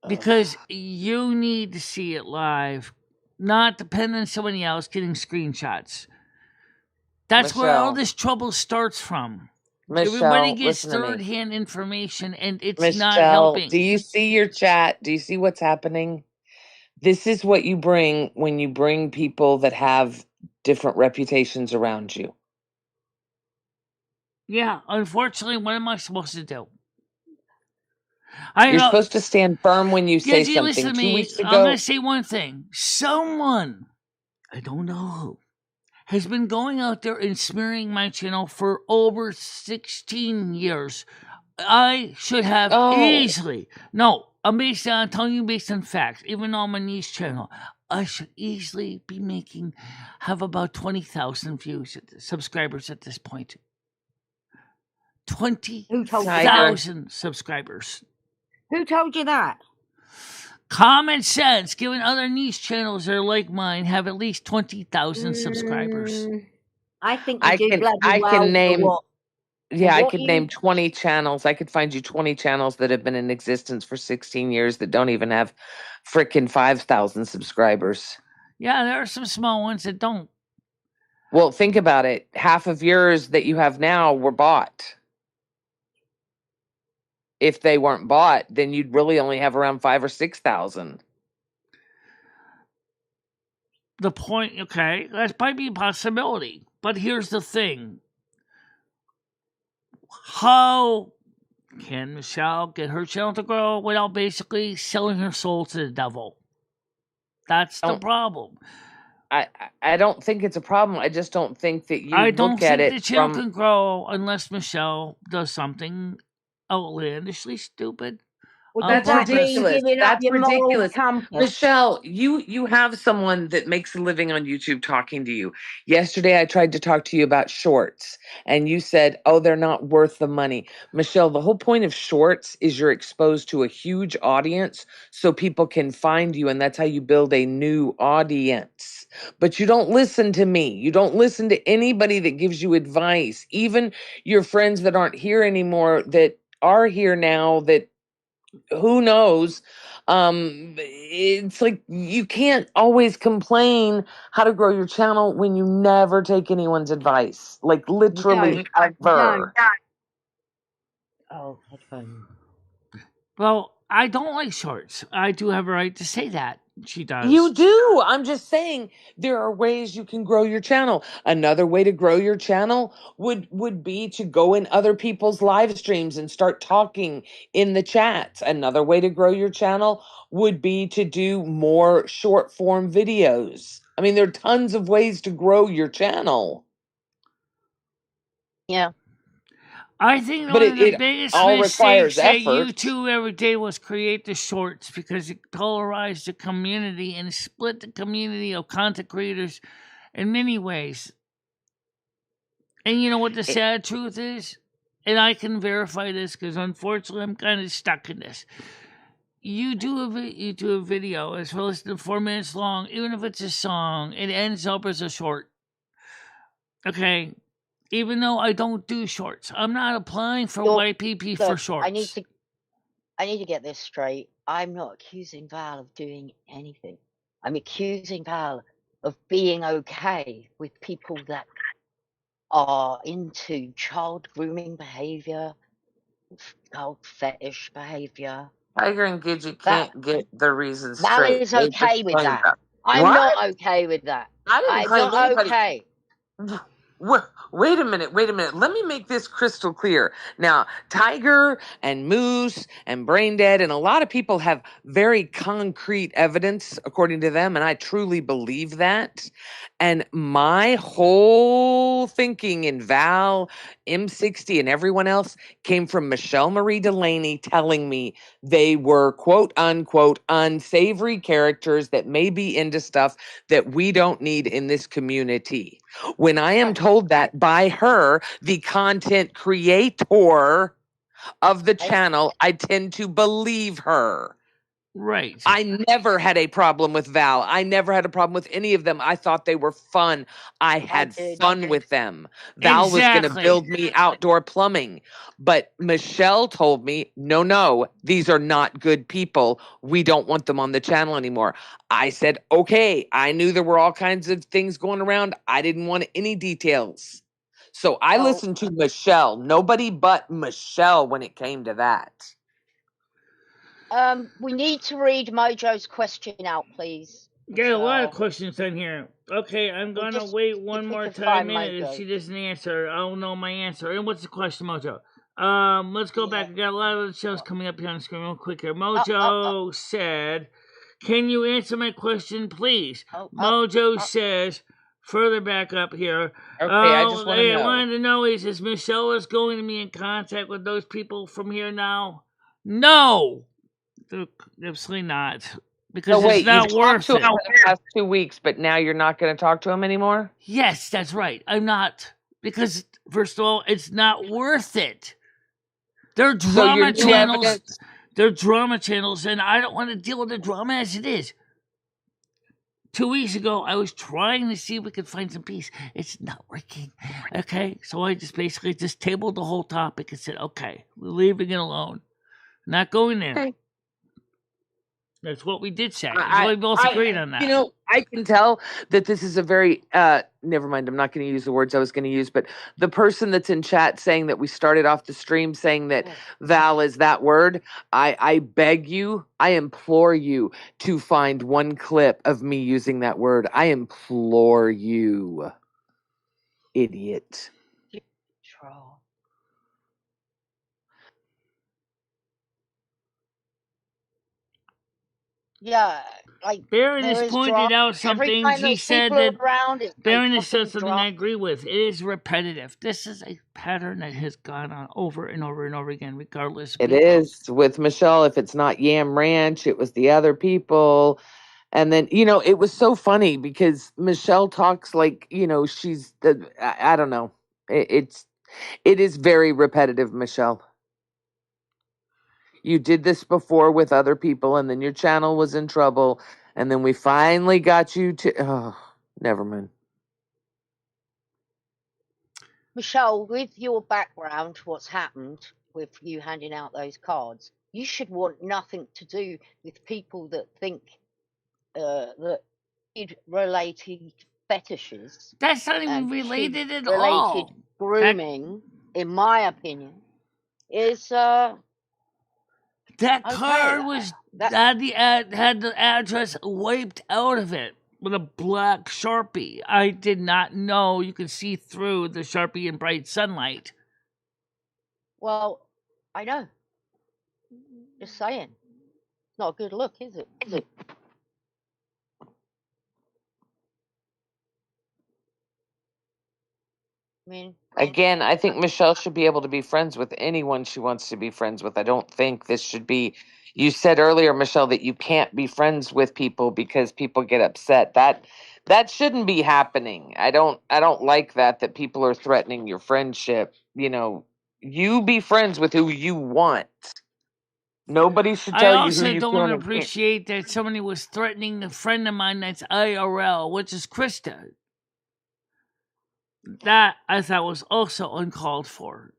because you need to see it live, not depend on somebody else getting screenshots. That's where all Michelle. this trouble starts from. Everybody Michelle, gets listen to me. third-hand information, and it's not Michelle, helping. do you see your chat? Do you see what's happening? This is what you bring when you bring people that have different reputations around you. Yeah, unfortunately, what am I supposed to do? I You're know. supposed to stand firm when you say Gigi, listen something. to 2 me. weeks I'm ago, going to say one thing. Someone, I don't know who, has been going out there and smearing my channel for over 16 years. I should have easily. No, I'm telling you based on facts. Even on my niche channel, I should easily be have about 20,000 subscribers at this point. 20,000 subscribers. Who told you that? Common sense, given other niche channels that are like mine have at least 20,000 subscribers. I think you do bloody I well can name. for what? Yeah, I what could you- name 20 channels. I could find you 20 channels that have been in existence for 16 years that don't even have frickin' 5,000 subscribers. Yeah, there are some small ones that don't. Well, think about it. Half of yours that you have now were bought. If they weren't bought, then you'd really only have around 5 or 6,000. The point, okay, that might be a possibility. But here's the thing. How can Michelle get her channel to grow without basically selling her soul to the devil? That's the problem. I don't think it's a problem. I just don't think that you I don't look at think it the channel from. can grow unless Michelle does something outlandishly stupid. Well, on does that mean purpose. giving up That's your moral ridiculous. compass? Michelle, you have someone that makes a living on YouTube talking to you. Yesterday I tried to talk to you about shorts and you said, "Oh, they're not worth the money." Michelle, the whole point of shorts is you're exposed to a huge audience so people can find you, and that's how you build a new audience. But you don't listen to me. You don't listen to anybody that gives you advice. Even your friends that aren't here anymore that are here now that who knows. It's like you can't always complain how to grow your channel when you never take anyone's advice, like literally ever. Oh, headphones. Well, I don't like shorts. I do have a right to say that. She does. You do. I'm just saying there are ways you can grow your channel. Another way to grow your channel would be to go in other people's live streams and start talking in the chats. Another way to grow your channel would be to do more short form videos. I mean, there are tons of ways to grow your channel. Yeah. I think But one of the it biggest all mistakes requires that effort. YouTube every day was create the shorts because it polarized the community and split the community of content creators in many ways. And you know what the sad truth is? And I can verify this because unfortunately I'm kind of stuck in this. You do a video as well as the 4 minutes long, even if it's a song, it ends up as a short. Okay, even though I don't do shorts, I'm not applying for YPP for shorts. I need to get this straight. I'm not accusing Val of doing anything. I'm accusing Val of being okay with people that are into child grooming behavior, old fetish behaviour. Tiger and Gidget Val, can't get their reasons Val straight. is They just okay with claim that. that. I'm What? not okay with that. I didn't I'm claim not anybody. okay. Wait a minute. Let me make this crystal clear. Now, Tiger and Moose and Braindead and a lot of people have very concrete evidence, according to them, and I truly believe that. And my whole thinking in Val, M60, and everyone else came from Michele Marie Dalene telling me they were quote unquote unsavory characters that may be into stuff that we don't need in this community. When I am told that by her, the content creator of the channel, I tend to believe her. Right. I never had a problem with Val. I never had a problem with any of them. I thought they were fun. I had did. fun with them. Val was going to Exactly. build me outdoor plumbing. But Michele told me, no, these are not good people. We don't want them on the channel anymore. I said, okay. I knew there were all kinds of things going around. I didn't want any details. So I Well, listened to Michele, nobody but Michele when it came to that. we need to read Mojo's question out, please. Got a lot of Michelle. questions on here. Okay, I'm We'll gonna just wait see one if we more can time find minute. If Mojo. she doesn't answer, I'll know my answer. And what's the question, Mojo? Let's go back. Yeah. I got a lot of the shows coming up here on the screen real quick here. Oh, Mojo said, "Can you answer my question, please?" oh, Mojo says, further back up here. Okay, I just want to I know. wanted to know is Michelle is going to be in contact with those people from here now? No, absolutely not. Because So wait, it's not you've worth talked to it. him in the past 2 weeks, but now you're not going to talk to him anymore? Yes, that's right. I'm not. Because, first of all, it's not worth it. They're So your drama new channels. evidence, They're drama channels, and I don't want to deal with the drama as it is. 2 weeks ago, I was trying to see if we could find some peace. It's not working. Okay, so I just basically just tabled the whole topic and said, okay, we're leaving it alone. Not going there. Okay. That's what we did say. We both agreed on that. You know, I can tell that this is a very, never mind, I'm not going to use the words I was going to use, but the person that's in chat saying that we started off the stream saying that Val is that word, I beg you, I implore you to find one clip of me using that word. I implore you, idiot. Troll. Yeah, like Baron there has is pointed drama. out Every something. time He those said people are that around, it's Baron like has said fucking something I drama. agree with. It is repetitive. This is a pattern that has gone on over and over and over again, regardless. It is with Michelle. If it's not Yam Ranch, it was the other people. And then, you know, it was so funny because Michelle talks like, you know, she's the, I don't know. It is very repetitive, Michelle. You did this before with other people, and then your channel was in trouble, and then we finally got you to, oh, never mind. Michelle, with your background, what's happened with you handing out those cards, you should want nothing to do with people that think that related fetishes. That's not even and related at related all. grooming, in my opinion, is That okay. card was had the address wiped out of it with a black Sharpie. I did not know you could see through the Sharpie in bright sunlight. Well, I know. Just saying. It's not a good look, is it? I mean, Again, I think Michelle should be able to be friends with anyone she wants to be friends with. I don't think this should be. You said earlier, Michelle, that you can't be friends with people because people get upset. That shouldn't be happening. I don't like that people are threatening your friendship. You know, you be friends with who you want. Nobody should I tell you who also you don't can and can't. appreciate that somebody was threatening a friend of mine that's IRL, which is Christa. That I thought was also uncalled for.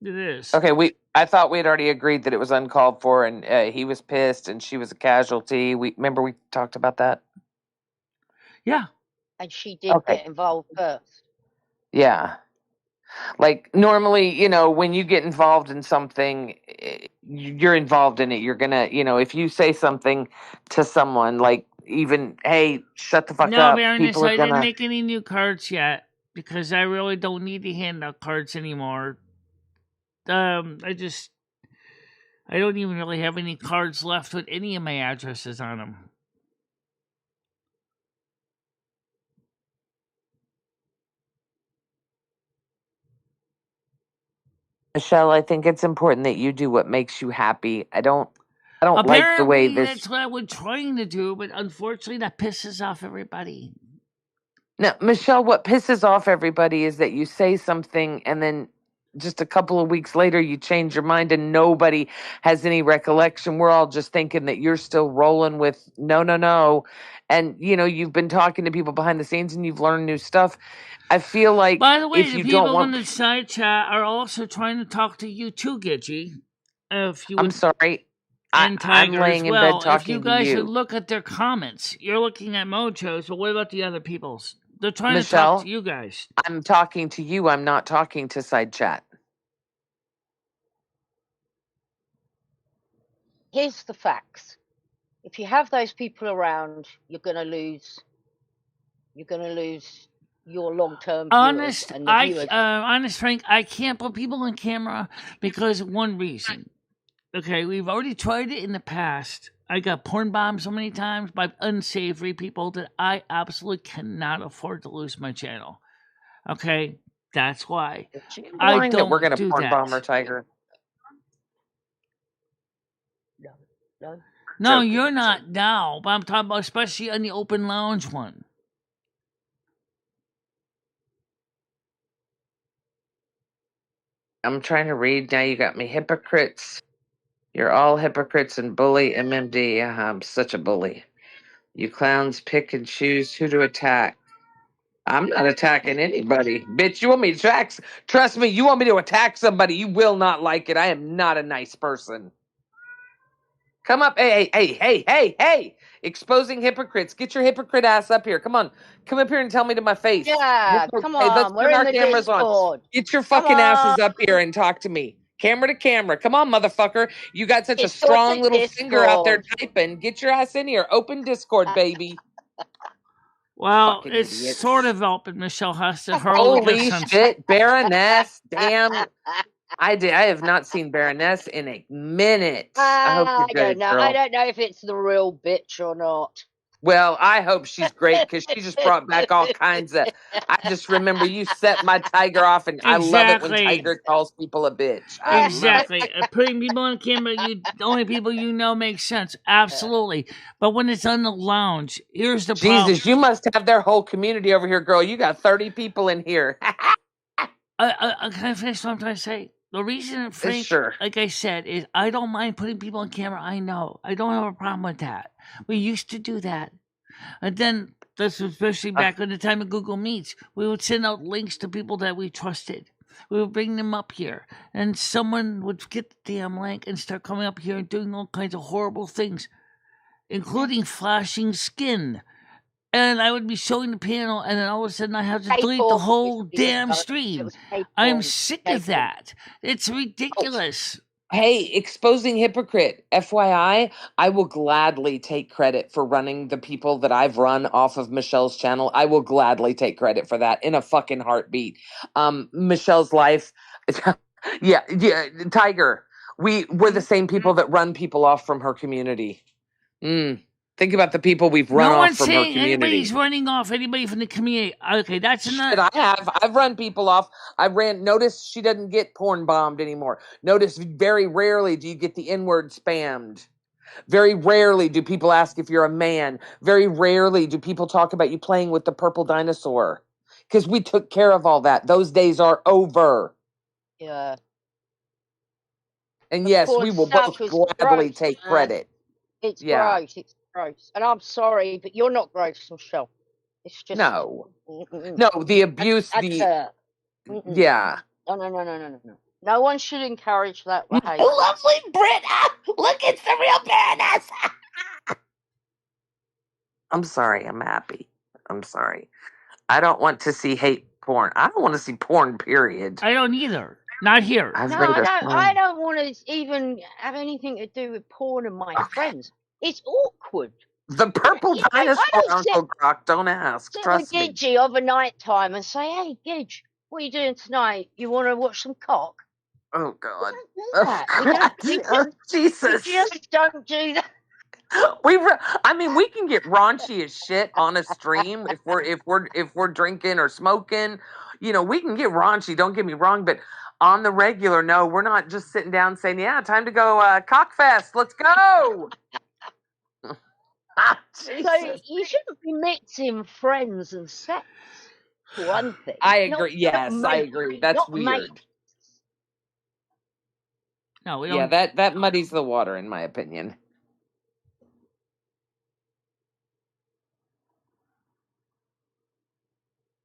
It is. Okay, I thought we had already agreed that it was uncalled for, and he was pissed, and she was a casualty. Remember we talked about that. Yeah. And she did get involved first. Yeah. Like normally, when you get involved in something, you're involved in it. You're gonna, if you say something to someone, like even, hey, shut the fuck No, up, Baroness, people are I didn't gonna. make any new cards yet because I really don't need to hand out cards anymore. I don't even really have any cards left with any of my addresses on them. Michelle, I think it's important that you do what makes you happy. I don't like the way Apparently, this. that's what I was trying to do, but unfortunately, that pisses off everybody. No, Michelle, what pisses off everybody is that you say something and then just a couple of weeks later you change your mind and nobody has any recollection. We're all just thinking that you're still rolling with no. And you've been talking to people behind the scenes and you've learned new stuff. I feel like By the way, if the you don't people on want, the side chat are also trying to talk to you too, Gidgy. If you I'm would, sorry. and I'm Tiger as laying in bed well. If you talking to guys would you. look at their comments, you're looking at Mojo's, but what about the other people's? They're trying to talk Michelle, to you guys. I'm talking to you. I'm not talking to side chat. Here's the facts. If you have those people around, you're going to lose. You're going to lose your long-term viewers and the viewers. Honest Frank, I can't put people on camera because of one reason. Okay, we've already tried it in the past. I got porn bombed so many times by unsavory people that I absolutely cannot afford to lose my channel. Okay, that's why I Lying that we're don't going to do porn bomb that. her, Tiger. No. No, Joking. you're not now, but I'm talking about especially on the open lounge one. I'm trying to read. Now you got me hypocrites. You're all hypocrites and bully MMD. I'm such a bully. You clowns pick and choose who to attack. I'm not attacking anybody. Bitch, you want me to attack? Trust me, you want me to attack somebody, you will not like it. I am not a nice person. Come up. Hey. Exposing hypocrites. Get your hypocrite ass up here. Come on. Come up here and tell me to my face. Yeah, come Hey, let's on. We're turn in our the cameras on. Discord. Get your Come fucking asses on. up here and talk to me. Camera to camera. Come on, motherfucker. You got such a Discord strong to little finger out there Discord. typing. Get your ass in here. Open Discord, baby. Well, Fucking it's idiots. sort of open. Michelle has to hurl Holy shit, Baroness. Damn. I have not seen Baroness in a minute. I hope you're I don't good, know. girl. I don't know if it's the real bitch or not. Well, I hope she's great because she just brought back all kinds of. I just remember you set my Tiger off, and I love it when Exactly. Tiger calls people a bitch. I love it. Exactly. Putting people on camera, the only people you know makes sense. Absolutely. But when it's on the lounge, here's the problem. Jesus, you must have their whole community over here, girl. You got 30 people in here. Can I finish what I'm trying to say? The reason, Frank, Sure. like I said, is I don't mind putting people on camera. I know. I don't have a problem with that. We used to do that. And then, that's especially back in the time of Google Meets, we would send out links to people that we trusted. We would bring them up here, and someone would get the damn link and start coming up here and doing all kinds of horrible things, including flashing skin. And I would be showing the panel, and then all of a sudden I have to delete the whole damn stream. I'm sick of that. It's ridiculous. Hey, exposing hypocrite. FYI, I will gladly take credit for running the people that I've run off of Michelle's channel. I will gladly take credit for that in a fucking heartbeat. Michelle's life. yeah, Tiger. We're the same people that run people off from her community. Think about the people we've run No off one's from her saying community. anybody's running off anybody from the community. Okay, that's Shit, enough. I've run people off. Notice she doesn't get porn bombed anymore. Notice very rarely do you get the N-word spammed. Very rarely do people ask if you're a man. Very rarely do people talk about you playing with the purple dinosaur. Because we took care of all that. Those days are over. Yeah. And The yes, porn we will stuff both is gladly gross, take man. credit. It's Yeah. gross. It's gross. And I'm sorry, but you're not gross, Michelle. It's just No. No, the abuse, yeah. No. No one should encourage that behavior. Lovely Britta! Look, it's the real Baroness! I'm sorry, I'm happy. I'm sorry. I don't want to see hate porn. I don't want to see porn, period. I don't either. Not here. I've No, read I don't want to even have anything to do with porn and my friends. It's awkward. The purple I dinosaur, don't Uncle Croc. Don't ask. sit with Trust me. Gidgey of a night time and say, "Hey, Gidge, what are you doing tonight? You want to watch some cock?" Oh God. We don't do Oh, that. God. Oh, Jesus. We just don't do that. I mean, we can get raunchy as shit on a stream if we're drinking or smoking. You know, we can get raunchy. Don't get me wrong, but on the regular, no, we're not just sitting down saying, "Yeah, time to go cockfest. Let's go." So Jesus. you shouldn't be mixing friends and sex. For one thing, I agree. Yes, I agree. That's not weird. mates. No, we Yeah, don't. that muddies the water, in my opinion.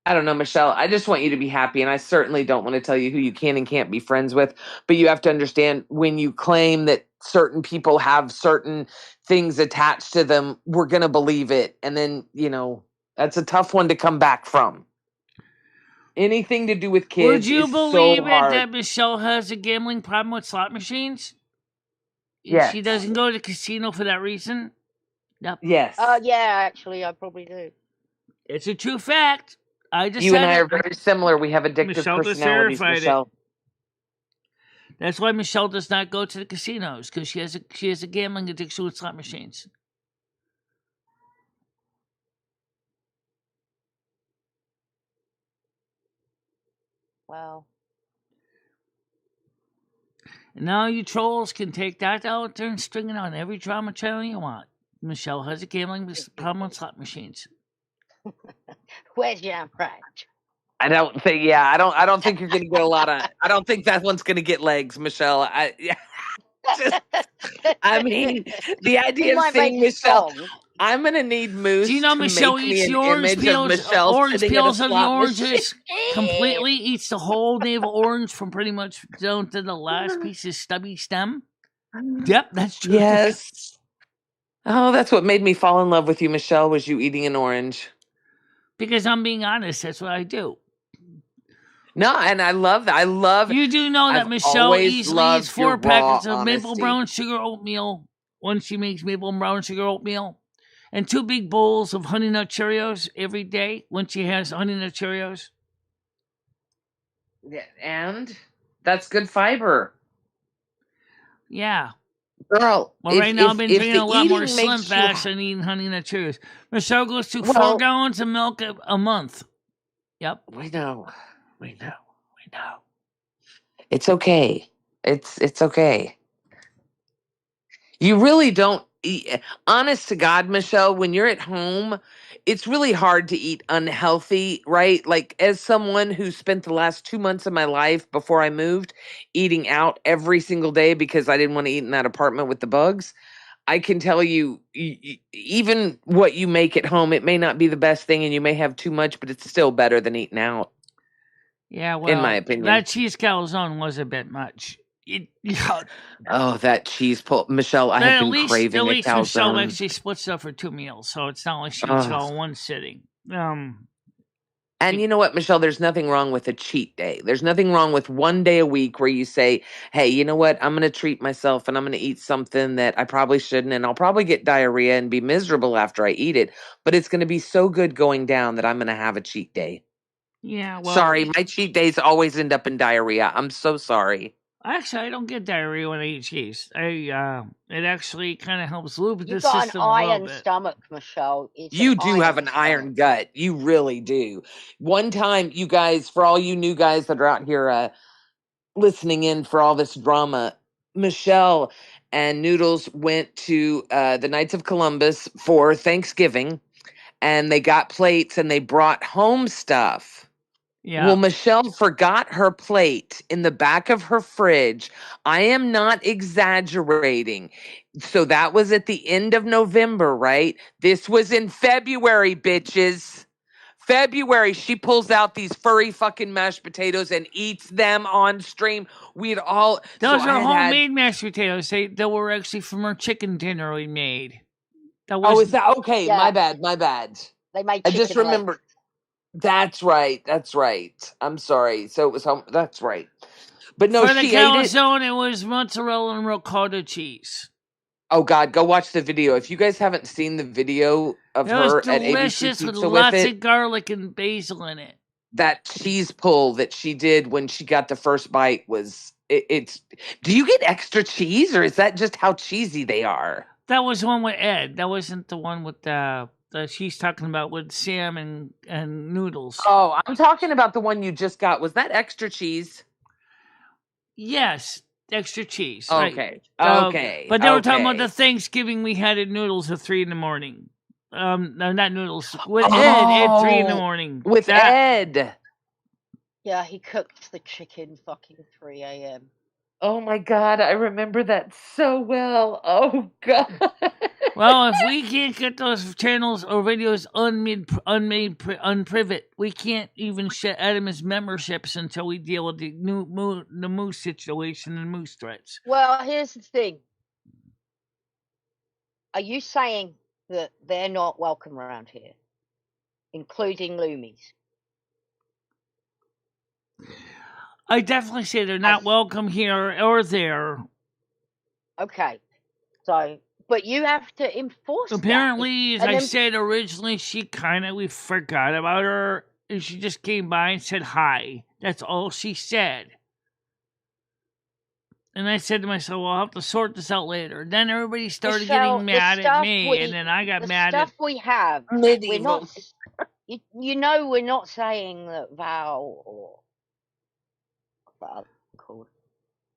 I don't know, Michelle. I just want you to be happy, and I certainly don't want to tell you who you can and can't be friends with. But you have to understand, when you claim that certain people have certain things attached to them, we're going to believe it. And then, you know, that's a tough one to come back from. Anything to do with kids Would you is believe so it hard. that Michelle has a gambling problem with slot machines? Yes. She doesn't go to the casino for that reason. Yep. Yes. Yeah, actually, I probably do. It's a true fact. I just You and said I it. are very similar. We have addictive Michelle just personalities, verified it. Michelle. That's why Michelle does not go to the casinos, because she has a gambling addiction with slot machines. Wow. And now you trolls can take that out there and string it on every drama channel you want. Michelle has a gambling problem with slot machines. Where's your ranch? I don't think. Yeah, I don't think you're going to get a lot of. I don't think that one's going to get legs, Michelle. I mean, the idea of seeing Michelle. I'm going to need Moose Do you know to Michelle make me eats an the orange image peels? of Michelle Orange sitting at a peels of the slot oranges machine. completely. Eats the whole navel orange from pretty much down to the last piece of stubby stem. Yep, that's true. Yes. Oh, that's what made me fall in love with you, Michelle. Was you eating an orange? Because I'm being honest, that's what I do. No, and I love that. I love. You do know that I've Michelle always easily eats loved your 4 packets raw of maple honesty. brown sugar oatmeal when she makes maple brown sugar oatmeal, and 2 big bowls of Honey Nut Cheerios every day when she has Honey Nut Cheerios. Yeah, and that's good fiber. Yeah. Girl, Well, right now I've been drinking the a lot more eating Slim makes you Fast than eating Honey Nut Cheerios. Michelle goes through Well- 4 gallons of milk a month. Yep. We know. It's okay. It's okay. You really don't eat. Honest to God, Michelle, when you're at home, it's really hard to eat unhealthy, right? Like, as someone who spent the last 2 months of my life before I moved eating out every single day because I didn't want to eat in that apartment with the bugs, I can tell you, even what you make at home, it may not be the best thing and you may have too much, but it's still better than eating out. Yeah, well, in my opinion. that cheese calzone was a bit much. Oh, that cheese pull. Michelle, I have been craving at a least Michelle calzone. actually splits it up for 2 meals, so it's not like she eats it all in one sitting. And you know what, Michelle? There's nothing wrong with a cheat day. There's nothing wrong with one day a week where you say, hey, you know what? I'm going to treat myself and I'm going to eat something that I probably shouldn't. And I'll probably get diarrhea and be miserable after I eat it. But it's going to be so good going down that I'm going to have a cheat day. Yeah, well. Sorry, my cheat days always end up in diarrhea. I'm so sorry. Actually, I don't get diarrhea when I eat cheese. It actually kind of helps lube the You've got system an a little iron bit. stomach, Michelle. You do have an iron gut. You really do. One time, you guys, for all you new guys that are out here listening in for all this drama, Michelle and Noodles went to the Knights of Columbus for Thanksgiving, and they got plates and they brought home stuff. Yeah. Well, Michelle forgot her plate in the back of her fridge. I am not exaggerating. So that was at the end of November, right? This was in February, bitches. February, she pulls out these furry fucking mashed potatoes and eats them on stream. We'd all... Those are homemade mashed potatoes. They were actually from her chicken dinner we made. Oh, is that... Okay, yeah. My bad. They made I just remembered. That's right. That's right. I'm sorry. So it was home. That's right. But no, For the she ate it. calzone, it was mozzarella and ricotta cheese. Oh God, go watch the video. If you guys haven't seen the video of It was her at ABC delicious with Pizza with lots it, of garlic and basil in it. that cheese pull that she did when she got the first bite was it's. Do you get extra cheese, or is that just how cheesy they are? That was one with Ed. That wasn't the one with the she's talking about with Sam and noodles. Oh, I'm talking about the one you just got. Was that extra cheese? Yes, extra cheese. Okay. Right. Okay. But they were talking about the Thanksgiving we had at noodles at 3 a.m. No, not noodles. With Ed at 3 a.m. With Ed. Yeah, he cooked the chicken fucking 3 a.m. Oh my God, I remember that so well. Oh God. Well, if we can't get those channels or videos unprivate, we can't even shut Adam as memberships until we deal with the the moose situation and moose threats. Well, here's the thing. Are you saying that they're not welcome around here, including Lumis? I definitely say they're not welcome here or there. Okay, so but you have to enforce. Apparently, as I said originally, we forgot about her, and she just came by and said hi. That's all she said. And I said to myself, well, I'll have to sort this out later. Then everybody started getting mad at me, and then I got mad at... The stuff we have, we're not... You know we're not saying that Val or... called.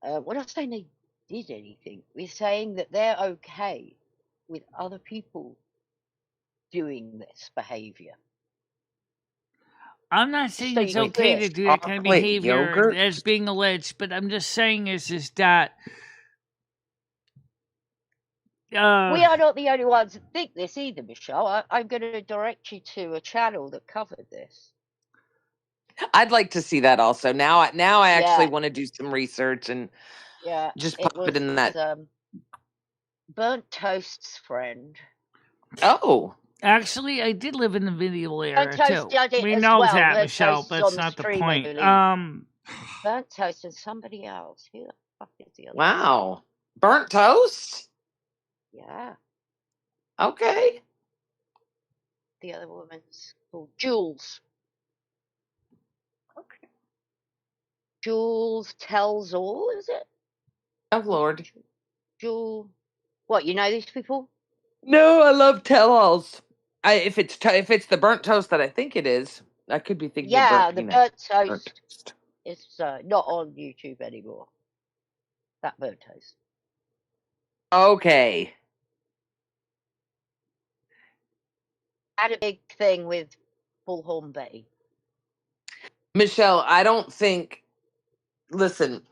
We're not saying they did anything. We're saying that they're okay with other people doing this behavior. I'm not saying it's okay to do that kind of behavior as being alleged, but I'm just saying is that we are not the only ones that think this either, Michelle. I'm going to direct you to a channel that covered this. I'd like to see that also. Now I actually want to do some research and just pop it in that. Burnt Toast's friend. Oh. Actually, I did live in the video era too. We know that, Michelle, but that's not the point. Burnt Toast and somebody else. Who the fuck is the other? Wow. Burnt Toast? Yeah. Okay. The other woman's called Jules. Okay. Jules Tells All, is it? Oh Lord. Jules. What, you know these people? No, I love tell-alls. If it's the burnt toast that I think it is, I could be thinking. Yeah, the burnt toast. It's not on YouTube anymore. That burnt toast. Okay. Had a big thing with Bullhorn Betty. Michelle, I don't think. Listen,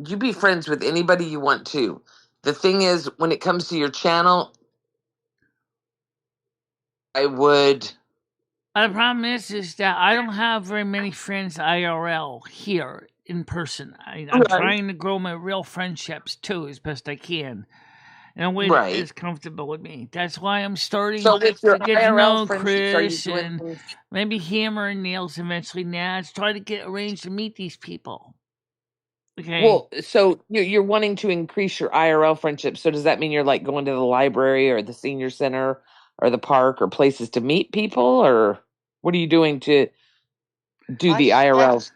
you be friends with anybody you want to. The thing is, when it comes to your channel, I would. The problem is that I don't have very many friends IRL here in person. I'm trying to grow my real friendships too as best I can in a way that is comfortable with me. That's why I'm starting to get to know Chris and maybe Hammer and Nails eventually. Nads try to get arranged to meet these people. Okay. Well, so you're wanting to increase your IRL friendship. So does that mean you're like going to the library or the senior center or the park or places to meet people, or what are you doing to do the IRL?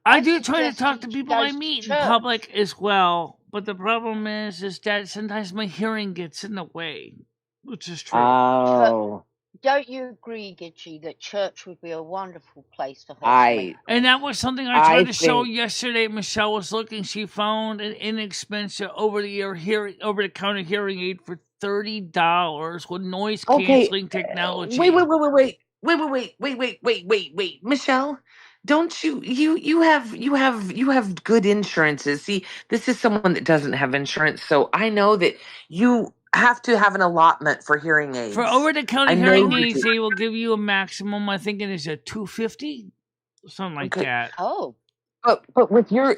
I do try to talk to people I meet in public as well, but the problem is that sometimes my hearing gets in the way, which is true. Oh. Don't you agree, Gidgey, that church would be a wonderful place to host? And that was something I tried to show yesterday. Michelle was looking. She found an inexpensive over-the-counter hearing aid for $30 with noise canceling technology. Wait, Michelle, don't you have good insurances? See, this is someone that doesn't have insurance, so I know that you have to have an allotment for hearing aids. For over-the-counter hearing aids, they will give you a maximum. I think it is a $250, something like that. Oh. But with your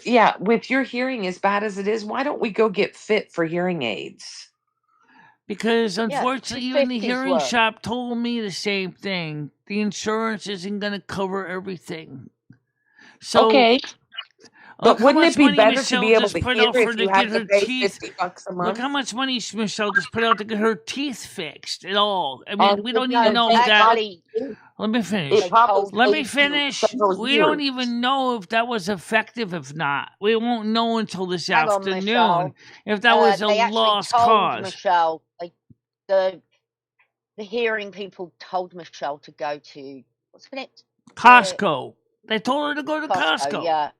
hearing as bad as it is, why don't we go get fit for hearing aids? Because unfortunately, even the hearing shop told me the same thing. The insurance isn't going to cover everything. So, Okay. But look how wouldn't much it be money better to Michelle be able just to put hear out for if to you get had to her pay teeth. $50 a Look month? how much money Michelle just put out to get her teeth fixed at all. I mean, And we it don't even would No, know if take that. actually, Let me it finish. they probably told Let me takes you finish. several We don't years. even know if that was effective. If not, we won't know until this hang on, afternoon Michelle. if that was a They actually lost told cause. Michelle, the hearing people told Michelle to go to, what's it? Costco. They told her to go to Costco, Costco. yeah.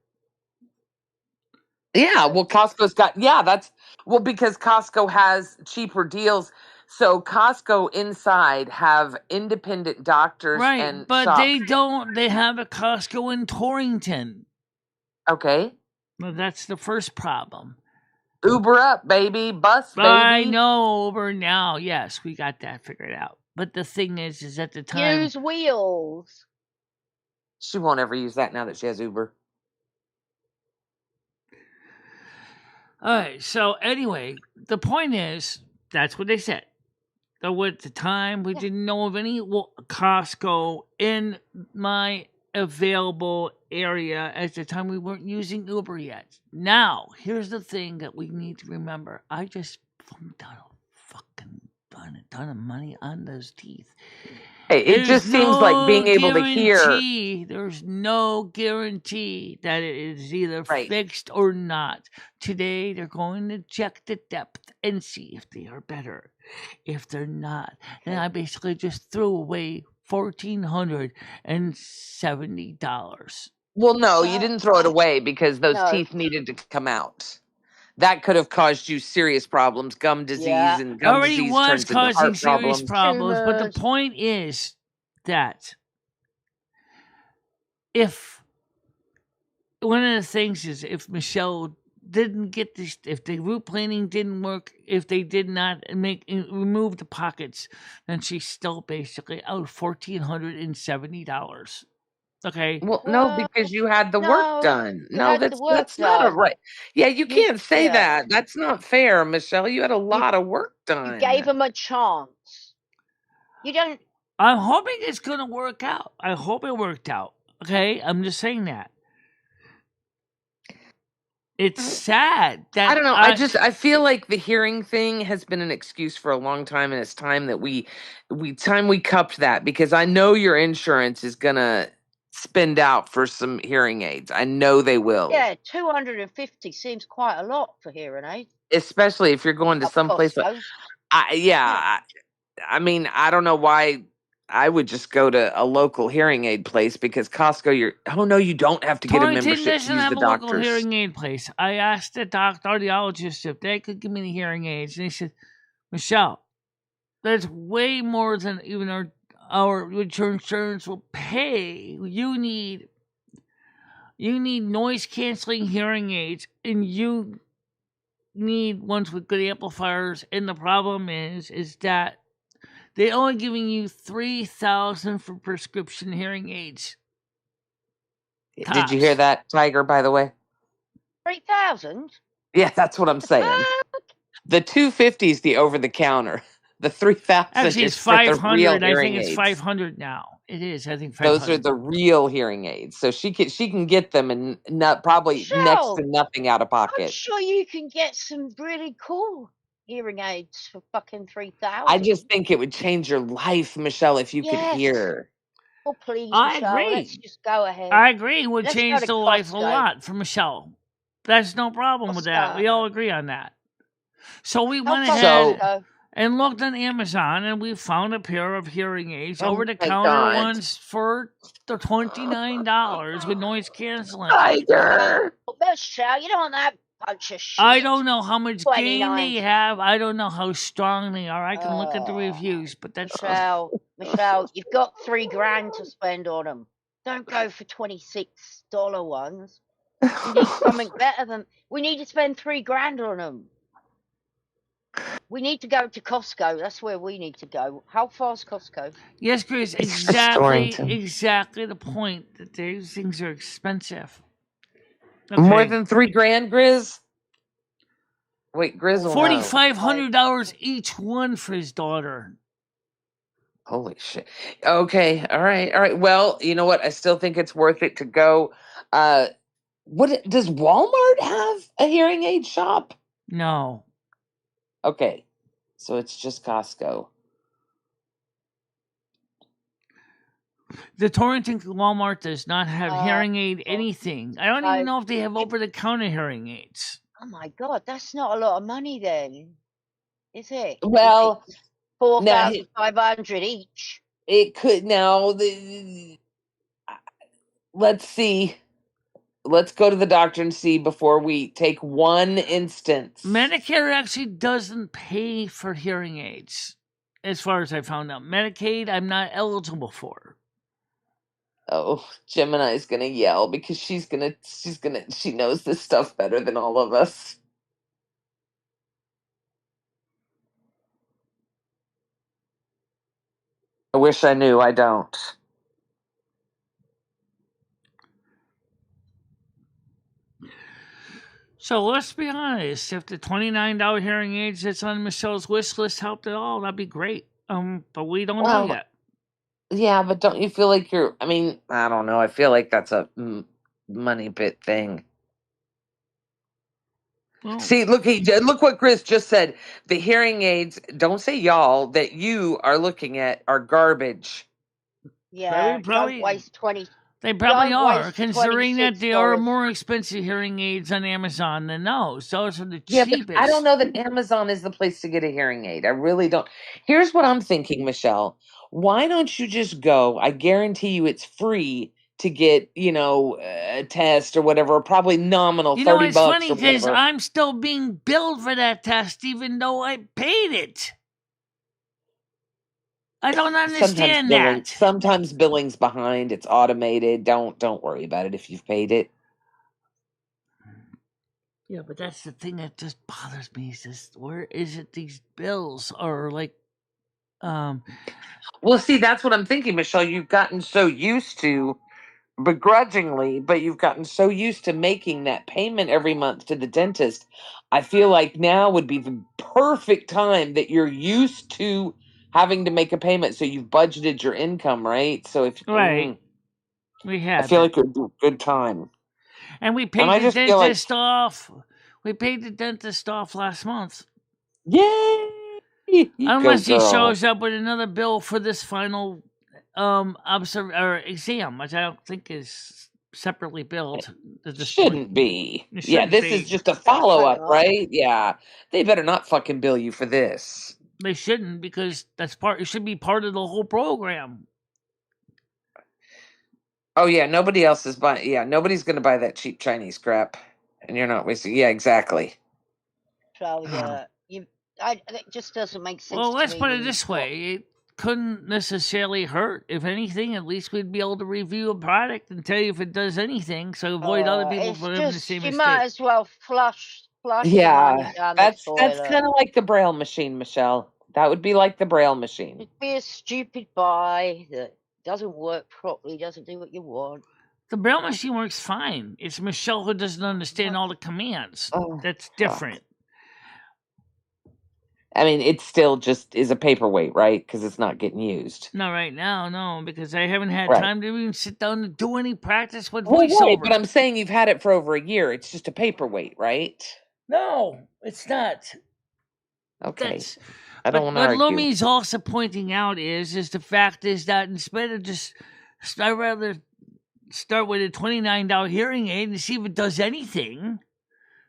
Yeah, well, Costco's got, because Costco has cheaper deals. So Costco inside have independent doctors Right, and but shops. they don't. They have a Costco in Torrington. Okay. Well, that's the first problem. Uber up, baby. Bus, I baby. know over now. Yes, we got that figured out. But the thing is at the time. Use wheels. She won't ever use that now that she has Uber. All right. So anyway, the point is that's what they said. So at the time, we didn't know of any Costco in my available area. At the time, we weren't using Uber yet. Now, here's the thing that we need to remember. I just funked out a fucking ton of money on those teeth. Hey, it just seems like being able to hear. There's no guarantee that it is either Right. fixed or not. Today, they're going to check the depth and see if they are better. If they're not, then I basically just threw away $1,470. Well, no, you didn't throw it away because those No. teeth needed to come out. That could have caused you serious problems, gum disease, Yeah. and gum Already disease was turns into causing heart serious problems. problems, but the Tumors. point is that if one of the things is if Michelle didn't get this, if the root planing didn't work, if they did not remove the pockets, then she's still basically out $1,470. Okay. Well, no, Well, because you had the no, work done. you No, had the that's work not a done. right. Yeah, you can't say Yeah. that. That's not fair, Michelle. You had a lot of work done. You gave them a chance. You don't. I'm hoping it's going to work out. I hope it worked out. Okay. I'm just saying that. It's sad that I don't know. I feel like the hearing thing has been an excuse for a long time, and it's time that we cupped that, because I know your insurance is gonna spend out for some hearing aids. I know they will. Yeah, 250 seems quite a lot for hearing aids. Especially if you're going to At some place like Costco. I mean, I don't know why I would just go to a local hearing aid place, because Costco, no, you don't have to get a Torrington membership doesn't to use have the a local doctors. hearing aid place. I asked the audiologist if they could give me the hearing aids, and they said, Michelle, that's way more than even our insurance will pay. You need noise canceling hearing aids, and you need ones with good amplifiers. And the problem is that they're only giving you $3,000 for prescription hearing aids. Did you hear that, Tiger, by the way? 3,000? Yeah, that's what I'm saying. The 250 is the over the counter. The 3,000 Actually, is it's for the real 500. I hearing think it's aids. 500 now. It is. I think 500. Those are the real hearing aids. So she can get them and probably next Michelle, to nothing out of I'm pocket. sure you can get some really cool hearing aids for fucking 3,000. I just think it would change your life, Michelle, if you could Yes. hear. Oh, please, I Michelle, agree. let's just go ahead. I agree. It would Let's go change to the life a Costco. lot for Michelle. That's no problem with that. We all agree on that. So we went ahead and looked on Amazon, and we found a pair of hearing aids, over-the-counter ones for the $29 with noise canceling. Tiger. Michelle, you don't want that bunch of shit. I don't know how much gain they have. I don't know how strong they are. I can look at the reviews, but that's Michelle, you've got $3,000 to spend on them. Don't go for $26 ones. We need something better than. We need to spend $3,000 on them. We need to go to Costco. That's where we need to go. How far is Costco? Yes, Chris, exactly the point that these things are expensive. Okay. More than $3,000, Grizz? Wait, Grizz will know. $4,500 each one for his daughter. Holy shit. Okay. All right. All right. Well, you know what? I still think it's worth it to go. Does Walmart have a hearing aid shop? No. Okay. So it's just Costco. The Torrington Walmart does not have hearing aid well, anything. I don't even know if they have over-the-counter hearing aids. Oh my God, that's not a lot of money then, is it? Well, Is it now 4,500 each? it could now. Let's see. Let's go to the doctor and see before we take one instance. Medicare actually doesn't pay for hearing aids, as far as I found out. Medicaid, I'm not eligible for. Oh, Gemini's gonna yell because she knows this stuff better than all of us. I wish I knew. I don't. So let's be honest. If the $29 hearing aids that's on Michelle's wish list helped at all, that'd be great. But we don't know yet. Yeah, but don't you feel like you're? I mean, I don't know. I feel like that's a money bit thing. Well, See, look what Chris just said. The hearing aids, don't say y'all, that you are looking at are garbage. Yeah, probably- don't waste 20. they probably Don't are, waste considering that there are $26. more expensive hearing aids on Amazon than those. Those are the Yeah, cheapest. but I don't know that Amazon is the place to get a hearing aid. I really don't. Here's what I'm thinking, Michelle. Why don't you just go? I guarantee you it's free to get, a test or whatever, probably nominal, You know, 30 it's bucks funny or because whatever. I'm still being billed for that test, even though I paid it. I don't understand that. Sometimes billing's behind. It's automated. Don't worry about it if you've paid it. Yeah, but that's the thing that just bothers me. Is this, where is it? These bills are like, Well, see, that's what I'm thinking, Michelle. You've gotten so used to, begrudgingly, but you've gotten so used to making that payment every month to the dentist. I feel like now would be the perfect time that you're used to having to make a payment. So you've budgeted your income, right? So if right, we I have. feel like it would be a good time. And we And paid I the just feel like, dentist off. We paid the dentist off last month. yay! You Unless go, he girl. shows up with another bill for this final exam, which I don't think is separately billed at this point. Shouldn't be. It Yeah, shouldn't this be. is just a follow up, not. right? Yeah. They better not fucking bill you for this. They shouldn't, because that's part. It should be part of the whole program. Oh yeah, nobody else is buying. Yeah, nobody's going to buy that cheap Chinese crap, and you're not wasting. Yeah, exactly. So, it just doesn't make sense. Well, to let's me put when it you've this got- way: it couldn't necessarily hurt. If anything, at least we'd be able to review a product and tell you if it does anything, so avoid other people it's from having the just same you mistake. might as well flush the Yeah, money down that's the toilet. kind of like the Braille machine, Michelle. That would be like the Braille machine. It'd be a stupid buy that doesn't work properly, doesn't do what you want. The Braille machine works fine. It's Michelle who doesn't understand all the commands. Oh, That's fuck. different. I mean, it still just is a paperweight, right? Because it's not getting used. Not right now, no, because I haven't had Right. time to even sit down and do any practice with Well, voiceover. right, but I'm saying you've had it for over a year. It's just a paperweight, right? No, it's not. Okay. That's I don't but want to what argue. Lumi's also pointing out is the fact is that instead of just, I'd rather start with a $29 hearing aid and see if it does anything.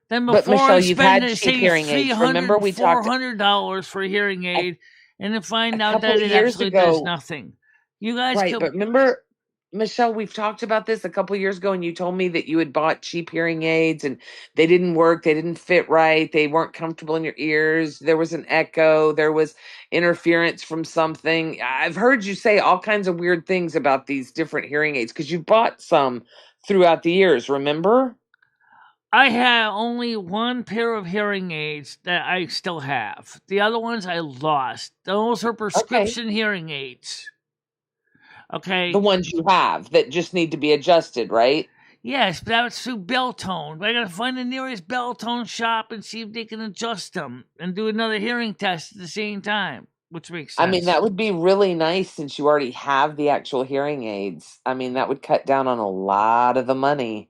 Then But, before Michelle, I you've spend had cheap say hearing aids. Remember we talked $400 for a hearing aid, and then find out couple that of it years actually does ago- nothing. You guys Right, could, but remember, Michelle, we've talked about this a couple of years ago, and you told me that you had bought cheap hearing aids and they didn't work, they didn't fit right, they weren't comfortable in your ears, there was an echo, there was interference from something. I've heard you say all kinds of weird things about these different hearing aids because you bought some throughout the years, remember? I have only one pair of hearing aids that I still have. The other ones I lost. Those are prescription hearing aids. Okay. The ones you have that just need to be adjusted, right? Yes, but that's through Belltone. But I gotta find the nearest Belltone shop and see if they can adjust them and do another hearing test at the same time. which makes I sense. mean, that would be really nice since you already have the actual hearing aids. I mean, that would cut down on a lot of the money.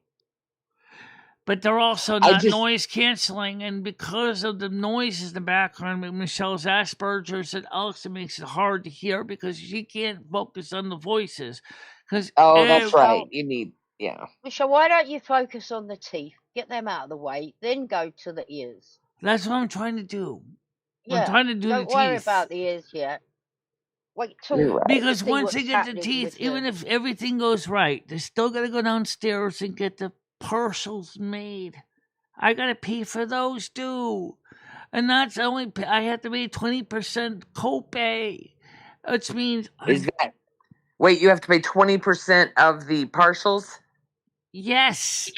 But they're also I not just, noise canceling, and because of the noises in the background with Michelle's Asperger's and Alex, it makes it hard to hear because she can't focus on the voices. Because oh, that's right. Michelle, You need, yeah. Michelle, why don't you focus on the teeth, get them out of the way, then go to the ears? that's what I'm trying to do. I'm Yeah, trying to do the don't worry teeth. about the ears yet. Wait till You're right. Because see once what's they get the happening teeth, with even the. if everything goes right, they still got to go downstairs and get the partials made. I got to pay for those too. And that's only, I have to pay 20% copay, which means, Is that, wait, you have to pay 20% of the partials? yes.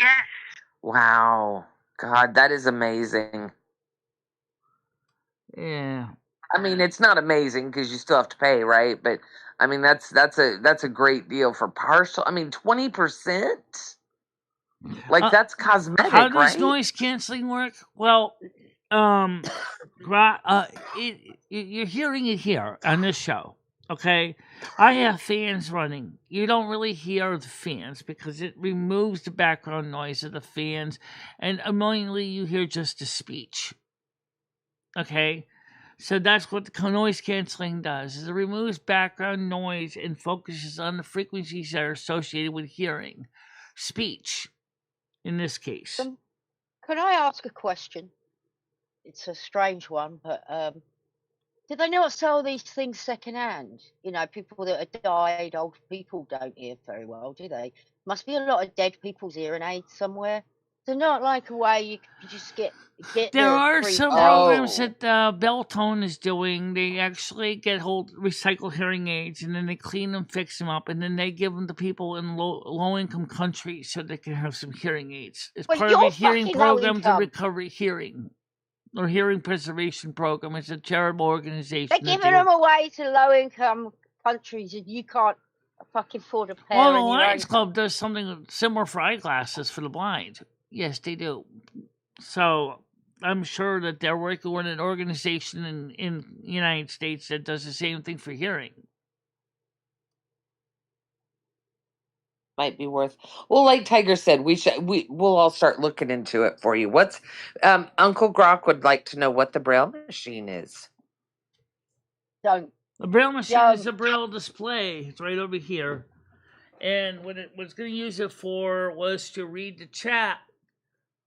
Wow. God, that is amazing. Yeah. I mean, it's not amazing because you still have to pay, right? But I mean, that's a great deal for partial. I mean, 20%? Like that's How cosmetic, does right? noise canceling work? Well, you're hearing it here on this show. Okay, I have fans running. You don't really hear the fans because it removes the background noise of the fans, and annoyingly, you hear just the speech. Okay, so that's what the noise canceling does: is it removes background noise and focuses on the frequencies that are associated with hearing, speech. In this case, Can I ask a question? It's a strange one, but did they not sell these things secondhand? You know, people that have died, old people don't hear very well, do they? Must be a lot of dead people's hearing aids somewhere. They're not like a way you could just get there the are free some pair. programs Oh, that Beltone is doing. They actually get recycled hearing aids, and then they clean them, fix them up, and then they give them to people in low income countries so they can have some hearing aids. It's Well, part of a you're hearing fucking low program to income. recover hearing or hearing preservation program. It's a charitable They're organization. giving them away to low income countries, and you can't fucking afford a pair Well, the in your own Lions Club country. does something similar for eyeglasses for the blind. Yes, they do. So I'm sure that they're working with an organization in the United States that does the same thing for hearing. might be worth. Well, like Tiger said, we'll all start looking into it for you. What's Uncle Grok would like to know what the Braille machine is. Don't. The Braille machine is Don't. a Braille display. It's right over here. And what it was going to use it for was to read the chat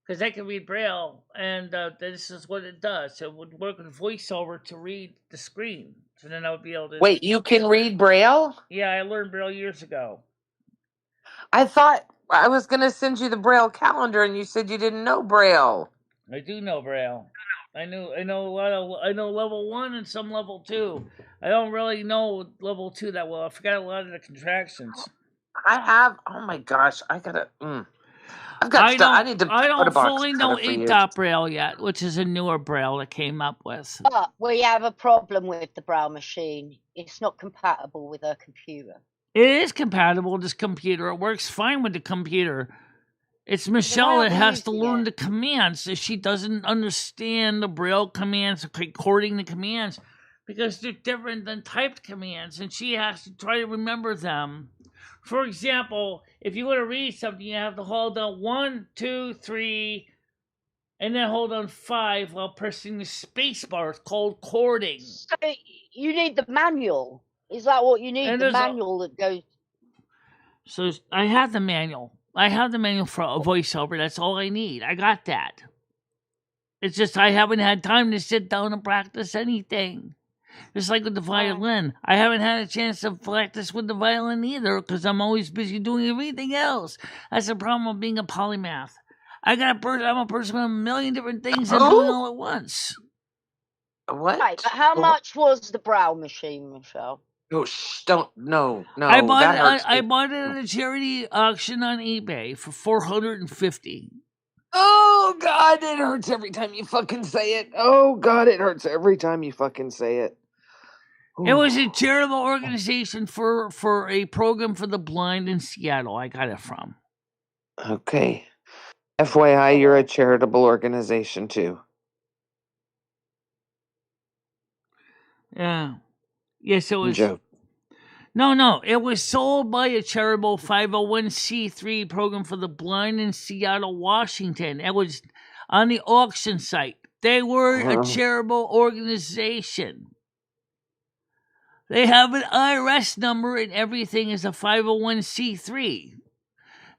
because I can read Braille, and this is what it does. It would work with VoiceOver to read the screen, so then I would be able to. Wait, you can read Braille? Yeah, I learned Braille years ago. I thought I was going to send you the Braille calendar, and you said you didn't know Braille. I do know Braille. I know a lot of. I know level 1 and some level 2. I don't really know level 2 that well. I forgot a lot of the contractions. I have. Oh my gosh, I gotta. I've got stuff. I need to I put a don't box fully together know for 8 you. dot Braille yet, which is a newer Braille that came up with. But we have a problem with the Braille machine. It's not compatible with our computer. It is compatible with this computer. It works fine with the computer. It's Michelle that has to learn the commands. She doesn't understand the Braille commands, recording the commands, because they're different than typed commands, and she has to try to remember them. For example, if you want to read something, you have to hold down 1, 2, 3, and then hold on 5 while pressing the space bar. It's called chording. So you need the manual. Is that what you need? And The manual that goes. So I have the manual. I have the manual for a voiceover. That's all I need. I got that. It's just I haven't had time to sit down and practice anything. Just like with the violin. I haven't had a chance to practice with the violin either because I'm always busy doing everything else. That's the problem of being a polymath. I'm a person with a million different things I'm doing all at once. What? Right, but how much was the Braille machine, Michelle? Oh, don't. No. I bought it at a charity auction on eBay for $450. Oh God, it hurts every time you fucking say it. Oh God, it hurts every time you fucking say it. It was a charitable organization for a program for the blind in Seattle. I got it from. Okay. FYI, you're a charitable organization too. Yeah. Yes, it I'm was. joking. No. It was sold by a charitable 501c3 program for the blind in Seattle, Washington. It was on the auction site. They were a charitable organization. They have an IRS number and everything is a 501c3.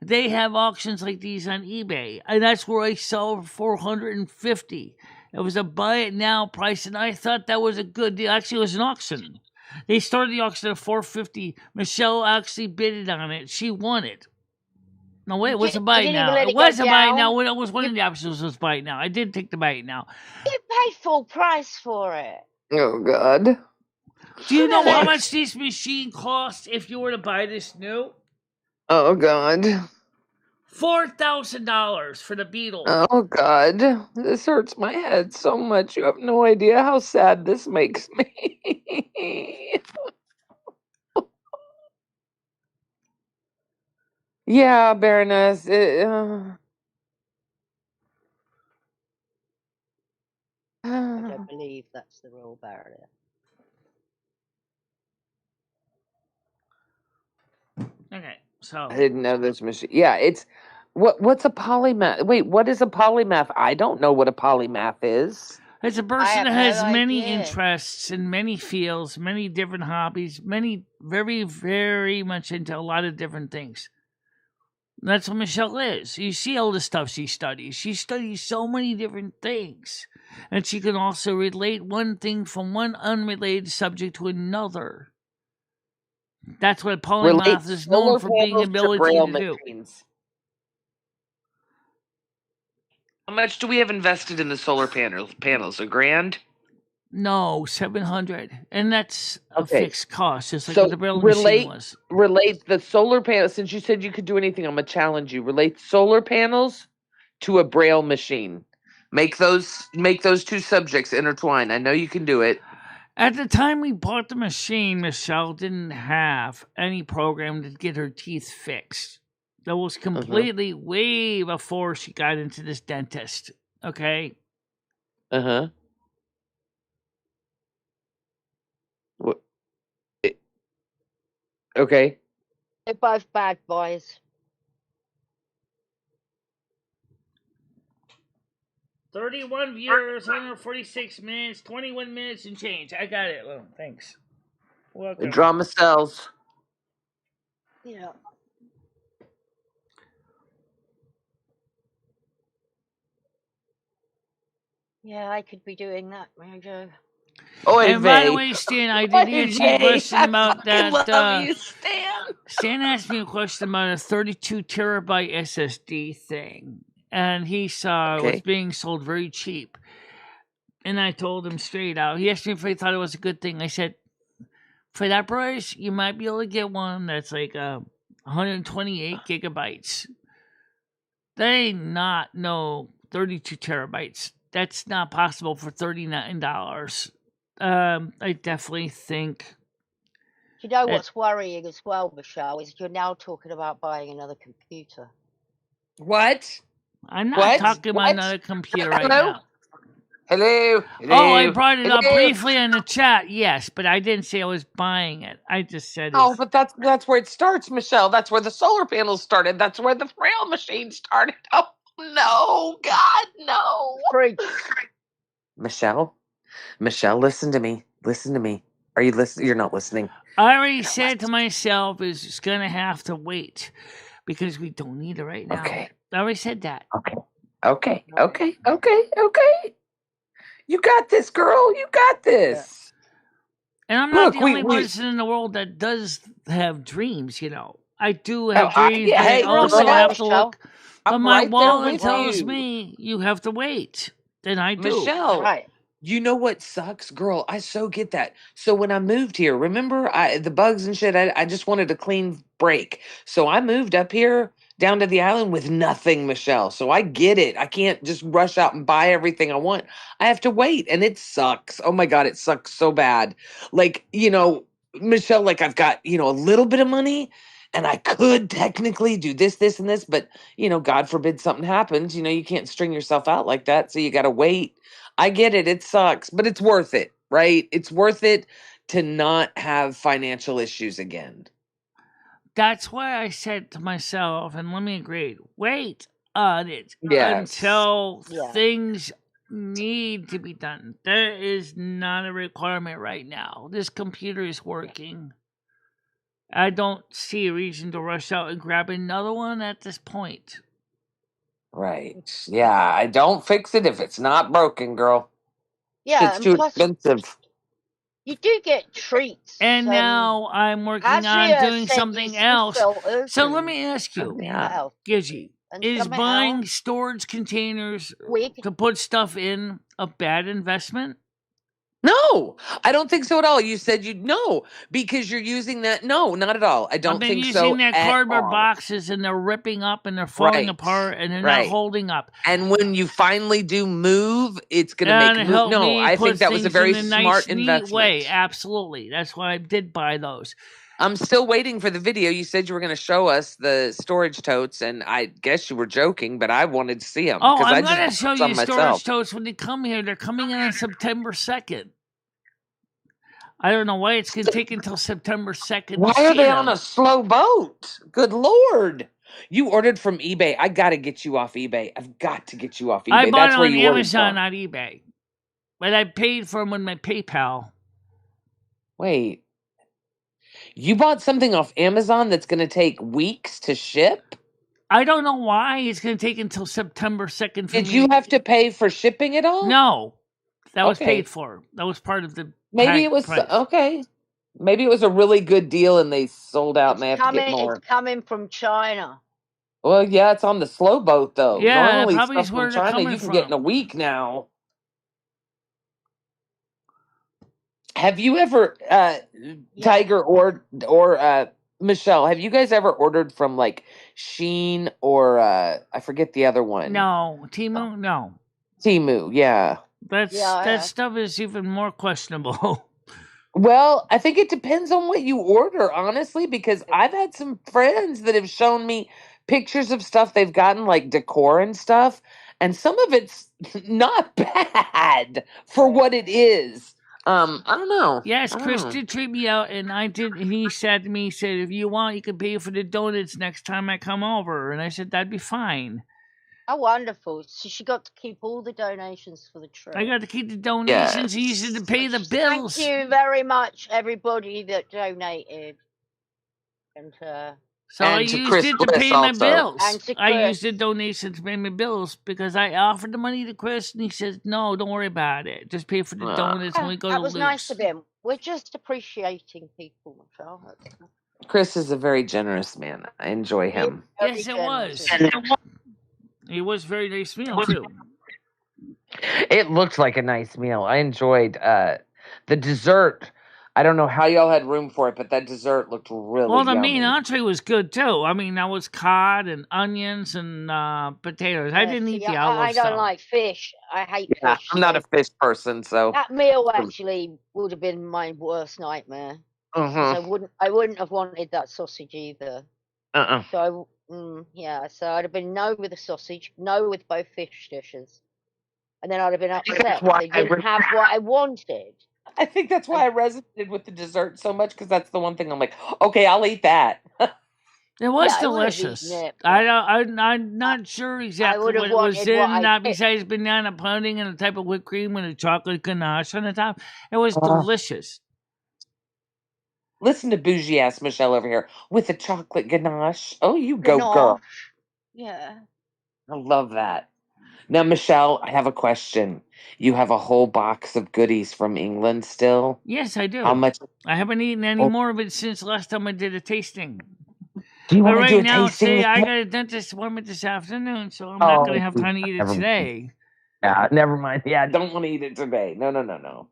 They have auctions like these on eBay, and that's where I sell for $450. It was a buy it now price, and I thought that was a good deal. Actually, it was an auction. They started the auction at $450. Michelle actually bidded on it. She won it. No, wait, it was a buy it didn't even now. let It it go was a buy it now. down. When it was one of the options was buy it now. I did take the buy it now. You paid full price for it. Oh God. Do you know how What? much this machine costs if you were to buy this new? Oh God. $4,000 for the Beetle. Oh God. This hurts my head so much. You have no idea how sad this makes me. Yeah, Baroness. I don't believe that's the real barrier. Okay, so I didn't know this machine. Yeah, it's what's a polymath? Wait, what is a polymath? I don't know what a polymath is. it's a I person have that has no many idea. interests and many fields, many different hobbies, many very, very much into a lot of different things. That's what Michelle is. You see all the stuff she studies. She studies so many different things. And she can also relate one thing from one unrelated subject to another. That's what a Relate polymath is known solar for being panels to ability braille to do. machines. How much do we have invested in the solar panels? $1,000? No, 700, and that's a Okay. fixed cost, just like So what the braille machine was. relate the solar panels. Since you said you could do anything, I'm gonna challenge you. Relate solar panels to a braille machine. Make those two subjects intertwine. I know you can do it. At the time we bought the machine, Michelle didn't have any program to get her teeth fixed. That was completely way before she got into this dentist. Okay. Uh-huh. What? Okay. They're both bad boys. 31 viewers, 146 minutes, 21 minutes and change. I got it. Well, thanks. Welcome. Drama cells. Yeah. Yeah, I could be doing that, Mojo. And by the way, Stan, I did answer your question about that. Love you, Stan. Stan asked me a question about a 32 terabyte SSD thing, and he saw it was being sold very cheap. And I told him straight out. He asked me if I thought it was a good thing. I said, for that price, you might be able to get one that's like 128 gigabytes. That ain't not no 32 terabytes. That's not possible for $39. I definitely think. You know what's worrying as well, Michelle, is you're now talking about buying another computer. What? I'm not talking about another computer right now. Hello. Oh, I brought it up briefly in the chat, yes, but I didn't say I was buying it. I just said Oh, but that's where it starts, Michelle. That's where the solar panels started. That's where the braille machine started. Oh no, God, no. Fridge. Michelle, listen to me. Listen to me. Are you listening? You're not listening. I already said to myself, it's going to have to wait because we don't need it right now. Okay. I already said that. Okay. You got this, girl. You got this. And I'm not the only person in the world that does have dreams, you know. I do have dreams, but I also have to look. But my wallet tells me you have to wait. Then I do. Michelle, you know what sucks? Girl, I so get that. So when I moved here, remember the bugs and shit, I just wanted a clean break. So I moved up here down to the island with nothing, Michelle. So I get it. I can't just rush out and buy everything I want. I have to wait, and it sucks. Oh my God, it sucks so bad. Like, you know, Michelle, like I've got, you know, a little bit of money and I could technically do this, and this, but, you know, God forbid something happens. You know, you can't string yourself out like that. So you got to wait. I get it. It sucks, but it's worth it, right? It's worth it to not have financial issues again. That's why I said to myself, and let me agree, wait on it Yes. until Yeah. things need to be done. There is not a requirement right now. This computer is working. I don't see a reason to rush out and grab another one at this point. Right. Yeah, I don't fix it if it's not broken, girl. Yeah, It's and too plus expensive. you do get treats. And now I'm working on Azria doing sent you something some else. filters So let and me ask you, what Yeah. else? Gizzy, And is something buying else. storage containers Wig. to put stuff in a bad investment? No, I don't think so at all. You said you'd no, because you're using that. No, not at all. I I've don't been think using so their at cardboard all. boxes and they're ripping up and they're falling Right. apart and they're not Right. holding up. And when you finally do move, it's going to And make it move. helped No, me I put think that was a things very in a smart nice, neat investment. way. Absolutely. That's why I did buy those. I'm still waiting for the video. You said you were going to show us the storage totes, and I guess you were joking, but I wanted to see them Oh, because I I'm going to just show bought some you storage myself. totes when they come here. They're coming in on September 2nd. I don't know why it's going to take until September 2nd Why to are see they on them. a slow boat? Good Lord. You ordered from eBay. I got to get you off eBay. I've got to get you off eBay. I bought That's it where on you ordered Amazon, from. not eBay. But I paid for them with my PayPal. Wait. You bought something off Amazon that's going to take weeks to ship? I don't know why it's going to take until September 2nd for Did me. you have to pay for shipping at all? No. That was Okay. paid for. That was part of the Maybe it was price. okay. Maybe it was a really good deal and they sold out and they have to get more. It's coming from China. Well, yeah, it's on the slow boat though. Yeah, that Normally probably is stuff where from they're China coming you can get in a from. week now. Have you ever Tiger or Michelle, have you guys ever ordered from like Sheen or I forget the other one? No. Temu? No. Temu, yeah. That stuff is even more questionable. Well, I think it depends on what you order, honestly, because I've had some friends that have shown me pictures of stuff they've gotten, like decor and stuff, and some of it's not bad for what it is. I don't know. Yes, I don't Chris know. did treat me out, and I did. And he said to me, he said, if you want, you can pay for the donuts next time I come over. And I said, that'd be fine. Oh, wonderful. So she got to keep all the donations for the trip. I got to keep the donations and use it to pay the bills. Thank you very much, everybody that donated. And so I used it to pay my bills. And to I Chris. used the donation to pay my bills because I offered the money to Chris, and he says, no, don't worry about it. Just pay for the donuts when we go to That was Luke's. nice of him. We're just appreciating people, Michelle. Chris is a very generous man. I enjoy him. Yes, it was. It was a very nice meal, too. It looked like a nice meal. I enjoyed the dessert. I don't know how y'all had room for it, but that dessert looked really Well, the yummy. main entree was good, too. I mean, that was cod and onions and potatoes. I didn't eat the olive I stuff. don't like fish. I hate fish. I'm not a fish person, so that meal actually would have been my worst nightmare. I wouldn't have wanted that sausage either. So so I'd have been no with the sausage, no with both fish dishes, and then I'd have been upset they didn't have what I wanted. I think that's why I resonated with the dessert so much, because that's the one thing I'm like, okay, I'll eat that. It was delicious. I'm not sure exactly what it was in, besides banana pudding and a type of whipped cream and a chocolate ganache on the top. It was delicious. Listen to bougie ass Michelle over here with a chocolate ganache. Oh, you go, girl. Yeah. I love that. Now, Michelle, I have a question. You have a whole box of goodies from England still? Yes, I do. How much? I haven't eaten any more of it since last time I did a tasting. Do you but want to right do a now, tasting? I got a dentist appointment this afternoon, so I'm not going to have time to eat it today. Yeah, never mind. Yeah, I don't want to eat it today. No.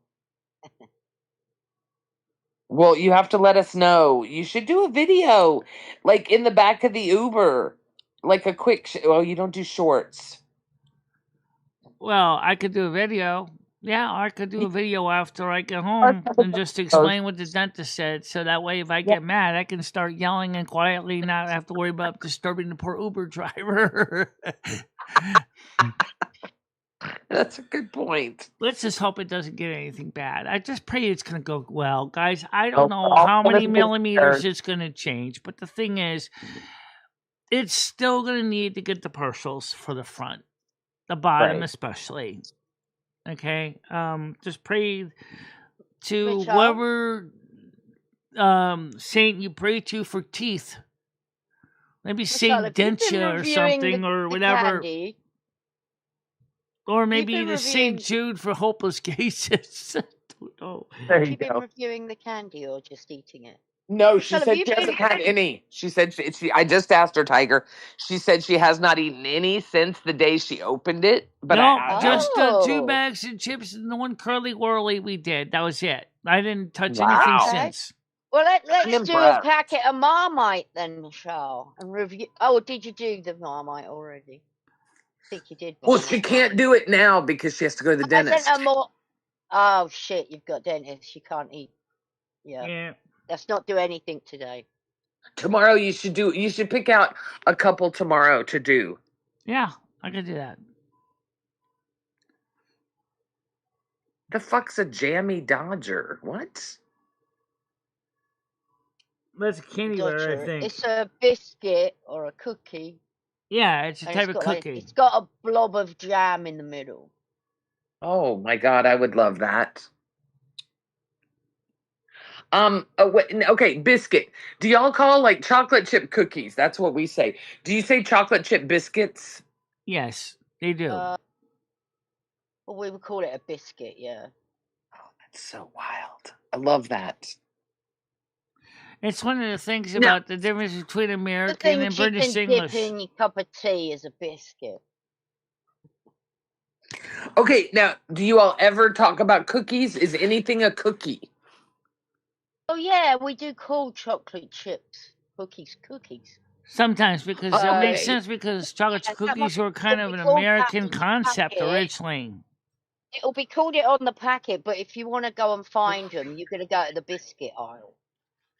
Well, you have to let us know. You should do a video, like in the back of the Uber, like a quick. Well, you don't do shorts. Well, I could do a video. Yeah, I could do a video after I get home and just explain what the dentist said. So that way, if I get mad, I can start yelling and quietly not have to worry about disturbing the poor Uber driver. That's a good point. Let's just hope it doesn't get anything bad. I just pray it's going to go well. Guys, I Oh, don't know all how many benefits millimeters are- it's going to change, but the thing is, it's still going to need to get the partials for the front, the bottom Right. especially. Okay? Just pray to Michelle? whoever saint you pray to for teeth. Maybe Michelle, Saint have you been Dentia or reviewing something or the whatever. candy? Or Have you maybe been the St. reviewing? Jude for hopeless cases. I don't know. There Have you you been go. reviewing the candy or just eating it? No, she Michelle, have said you she hasn't been? had any. She said she. I just asked her, Tiger. She said she has not eaten any since the day she opened it. But No, I just the 2 Oh, bags of chips and the one curly whirly we did. That was it. I didn't touch anything wow, okay. since. Well, I'm let's do a impressed. packet of Marmite then, Michelle, and review. Oh, did you do the Marmite already? I think you did. Well, But she can't do it now because she has to go to the I sent her dentist. more. Oh shit! You've got dentist. You can't eat. Yeah, Yeah. let's not do anything today. Tomorrow you should do. You should pick out a couple tomorrow to do. Yeah, I could do that. The fuck's a jammy Dodger? What? That's a candy bar, I Dodger. think. It's a biscuit or a cookie, Yeah, it's a and type of like cookie. it's got a blob of jam in the middle. Oh my god, I would love that. Oh, wait, okay, biscuit. Do y'all call like chocolate chip cookies? That's what we say. Do you say chocolate chip biscuits? Yes, they do. Well, we would call it a biscuit. Yeah. Oh, that's so wild. I love that. It's one of the things Now, about the difference between The American and things you British can English. dip in your cup of tea is a biscuit. okay, now, do you all ever talk about cookies? Is anything a cookie? Oh yeah, we do call chocolate chips cookies. Sometimes, because it makes Okay. sense because chocolate chip Yeah, cookies were kind of it'll an be called that American on the concept packet. originally. It'll be called it on the packet, but if you want to go and find them, you're going to go to the biscuit aisle.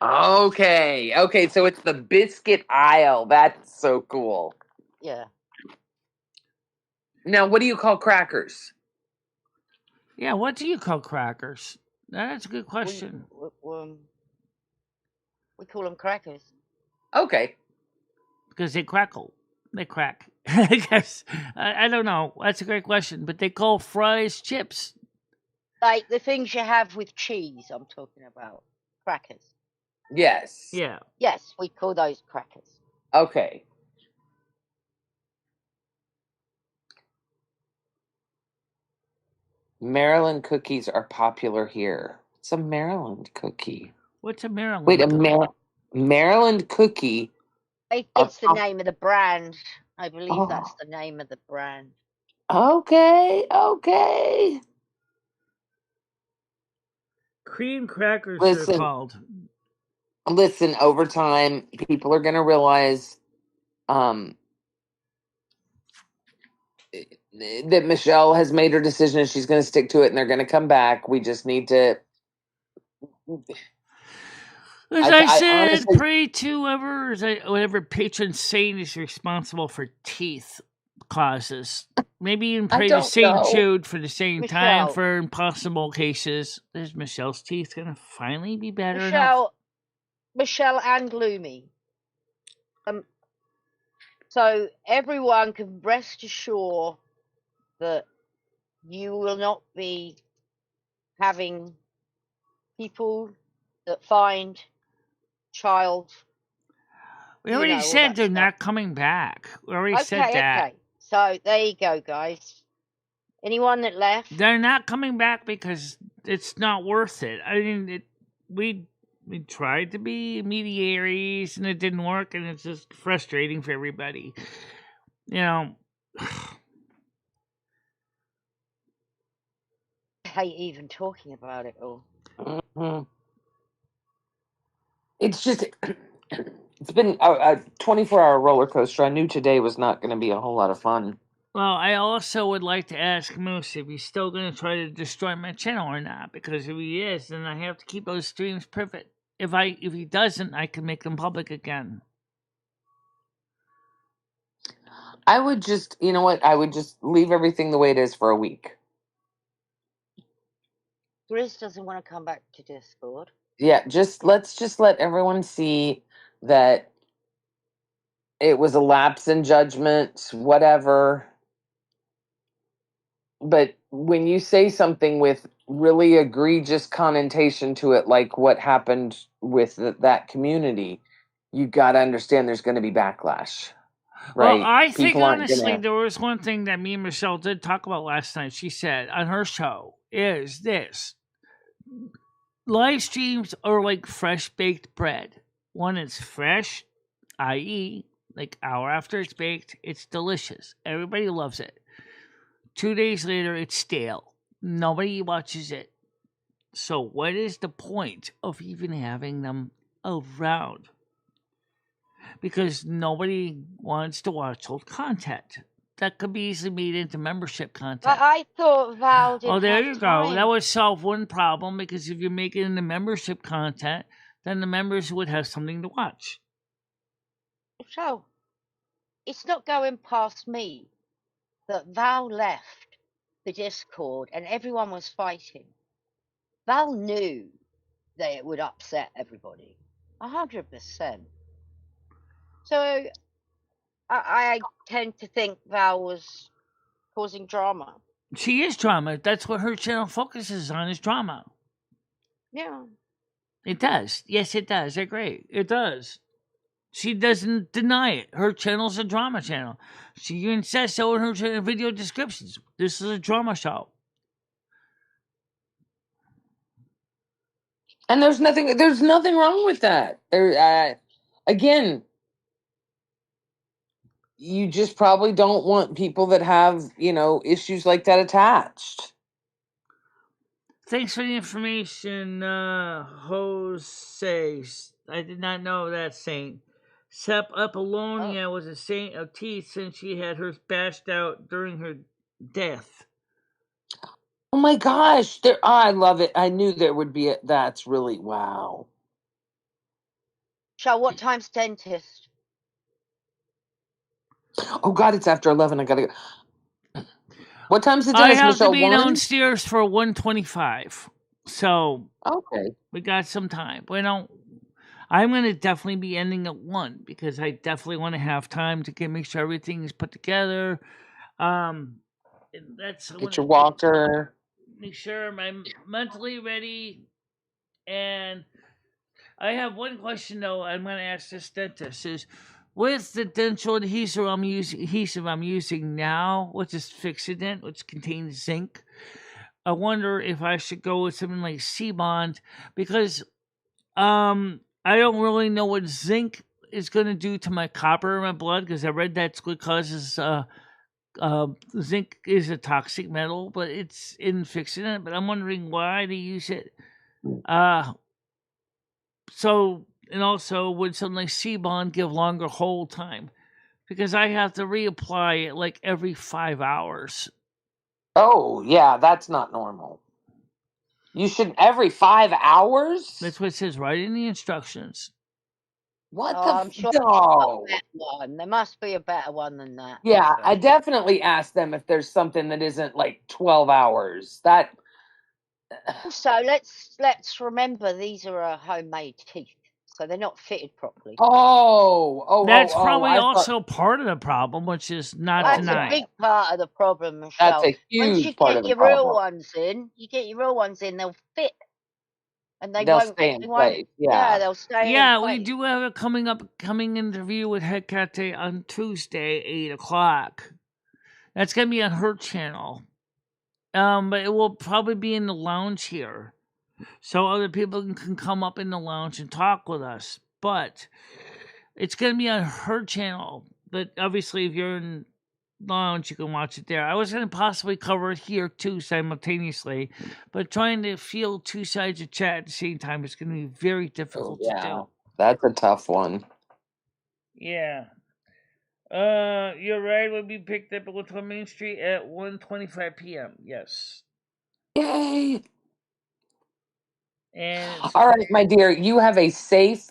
Okay, so it's the biscuit aisle. That's so cool. Yeah. Now, what do you call crackers? Yeah, what do you call crackers? That's a good question. We call them crackers. Okay. Because they crackle. They crack. I guess. I don't know. That's a great question. But they call fries chips. Like the things you have with cheese, I'm talking about. Crackers. Yes. Yeah. Yes, we call those crackers. Okay. Maryland cookies are popular here. It's a Maryland cookie. What's a Maryland Wait, a cookie? Maryland cookie. It's the name of the brand. I believe that's Oh, the name of the brand. okay. Cream crackers, they're Listen, called. over time, people are going to realize that Michelle has made her decision and she's going to stick to it and they're going to come back. We just need to. As I I said, honestly, pray to whatever patron saint is responsible for teeth causes. Maybe even I pray to don't Saint know. Jude for the same time Michelle. for impossible cases. Is Michelle's teeth gonna finally be better enough? Michelle and Lumi. So everyone can rest assured that you will not be having people that find child. We already all said that they're stuff. not coming back. We already said that. Okay. So there you go, guys. Anyone that left? They're not coming back because it's not worth it. I mean, we tried to be mediaries and it didn't work, and it's just frustrating for everybody. You know. I hate even talking about it all. Mhm. It's just, it's been a 24-hour roller coaster. I knew today was not going to be a whole lot of fun. Well, I also would like to ask Moose if he's still going to try to destroy my channel or not. Because if he is, then I have to keep those streams private. If he doesn't, I can make them public again. I would just, you know what? I would just leave everything the way it is for a week. Grizz doesn't want to come back to Discord. Yeah, let's let everyone see that it was a lapse in judgment, whatever. But when you say something with really egregious connotation to it, like what happened with that community, you got to understand there's going to be backlash, Well, right? I think People aren't honestly, gonna. there was one thing that me and Michelle did talk about last night. She said on her show is this: live streams are like fresh baked bread. One is fresh, i.e., like hour after it's baked, it's delicious. Everybody loves it. 2 days later, it's stale. Nobody watches it. So, what is the point of even having them around? Because nobody wants to watch old content that could be easily made into membership content. But I thought Val didn't Oh, there have you time. go. That would solve one problem because if you make it into membership content, then the members would have something to watch. So, it's not going past me that Val left the Discord and everyone was fighting. Val knew that it would upset everybody. 100%. So, I tend to think Val was causing drama. She is drama. That's what her channel focuses on is drama. Yeah. It does. Yes, it does. I agree. It does. She doesn't deny it. Her channel's a drama channel. She even says so in her video descriptions. This is a drama show. And there's nothing wrong with that. Again, you just probably don't want people that have, issues like that attached. Thanks for the information, Jose. I did not know that saint. Sep Apollonia was a saint of teeth since she had hers bashed out during her death. Oh my gosh, I love it. I knew there would be that's really wow. Shall, what time's dentist? Oh God, it's after 11. I gotta go. What time's the I dentist, have Michelle? to be 1? downstairs for 1:25. So Okay. we got some time. Well, I'm going to definitely be ending at 1 because I definitely want to have time to make sure everything is put together. That's Get your walker. Make sure I'm mentally ready. And I have one question though. I'm going to ask this dentist: is with the dental adhesive I'm using now, which is Fixident, which contains zinc. I wonder if I should go with something like C-Bond because I don't really know what zinc is going to do to my copper in my blood because I read that's what causes zinc is a toxic metal, but it's in Fixident. But I'm wondering why they use it. And also, would something like C-Bond give longer hold time? Because I have to reapply it like every 5 hours. Oh, yeah, that's not normal. You should every 5 hours? That's what it says right in the instructions. What I'm sure no. there's a better one. There must be a better one than that. Yeah, So. I definitely asked them if there's something that isn't like 12 hours. That Also, let's remember these are homemade teeth, so they're not fitted properly. That's probably I also part of the problem, which is not That's denied. a big part of the problem, Michelle. That's a Once you huge part get of the your real problem. ones in, they'll fit, and They'll won't stay in they place. won't. Yeah. They'll stay. Yeah, in we place. do have a coming interview with Head Cafe on Tuesday, 8:00. That's gonna be on her channel. But it will probably be in the lounge here, so other people can come up in the lounge and talk with us. But it's gonna be on her channel. But obviously, if you're in lounge, you can watch it there. I was gonna possibly cover it here too simultaneously, but trying to field two sides of chat at the same time is gonna be very difficult to do. That's a tough one. Yeah. Your ride will be picked up at 112 Main Street at 1:25 p.m. Yes. Yay. And all right, my dear, you have a safe,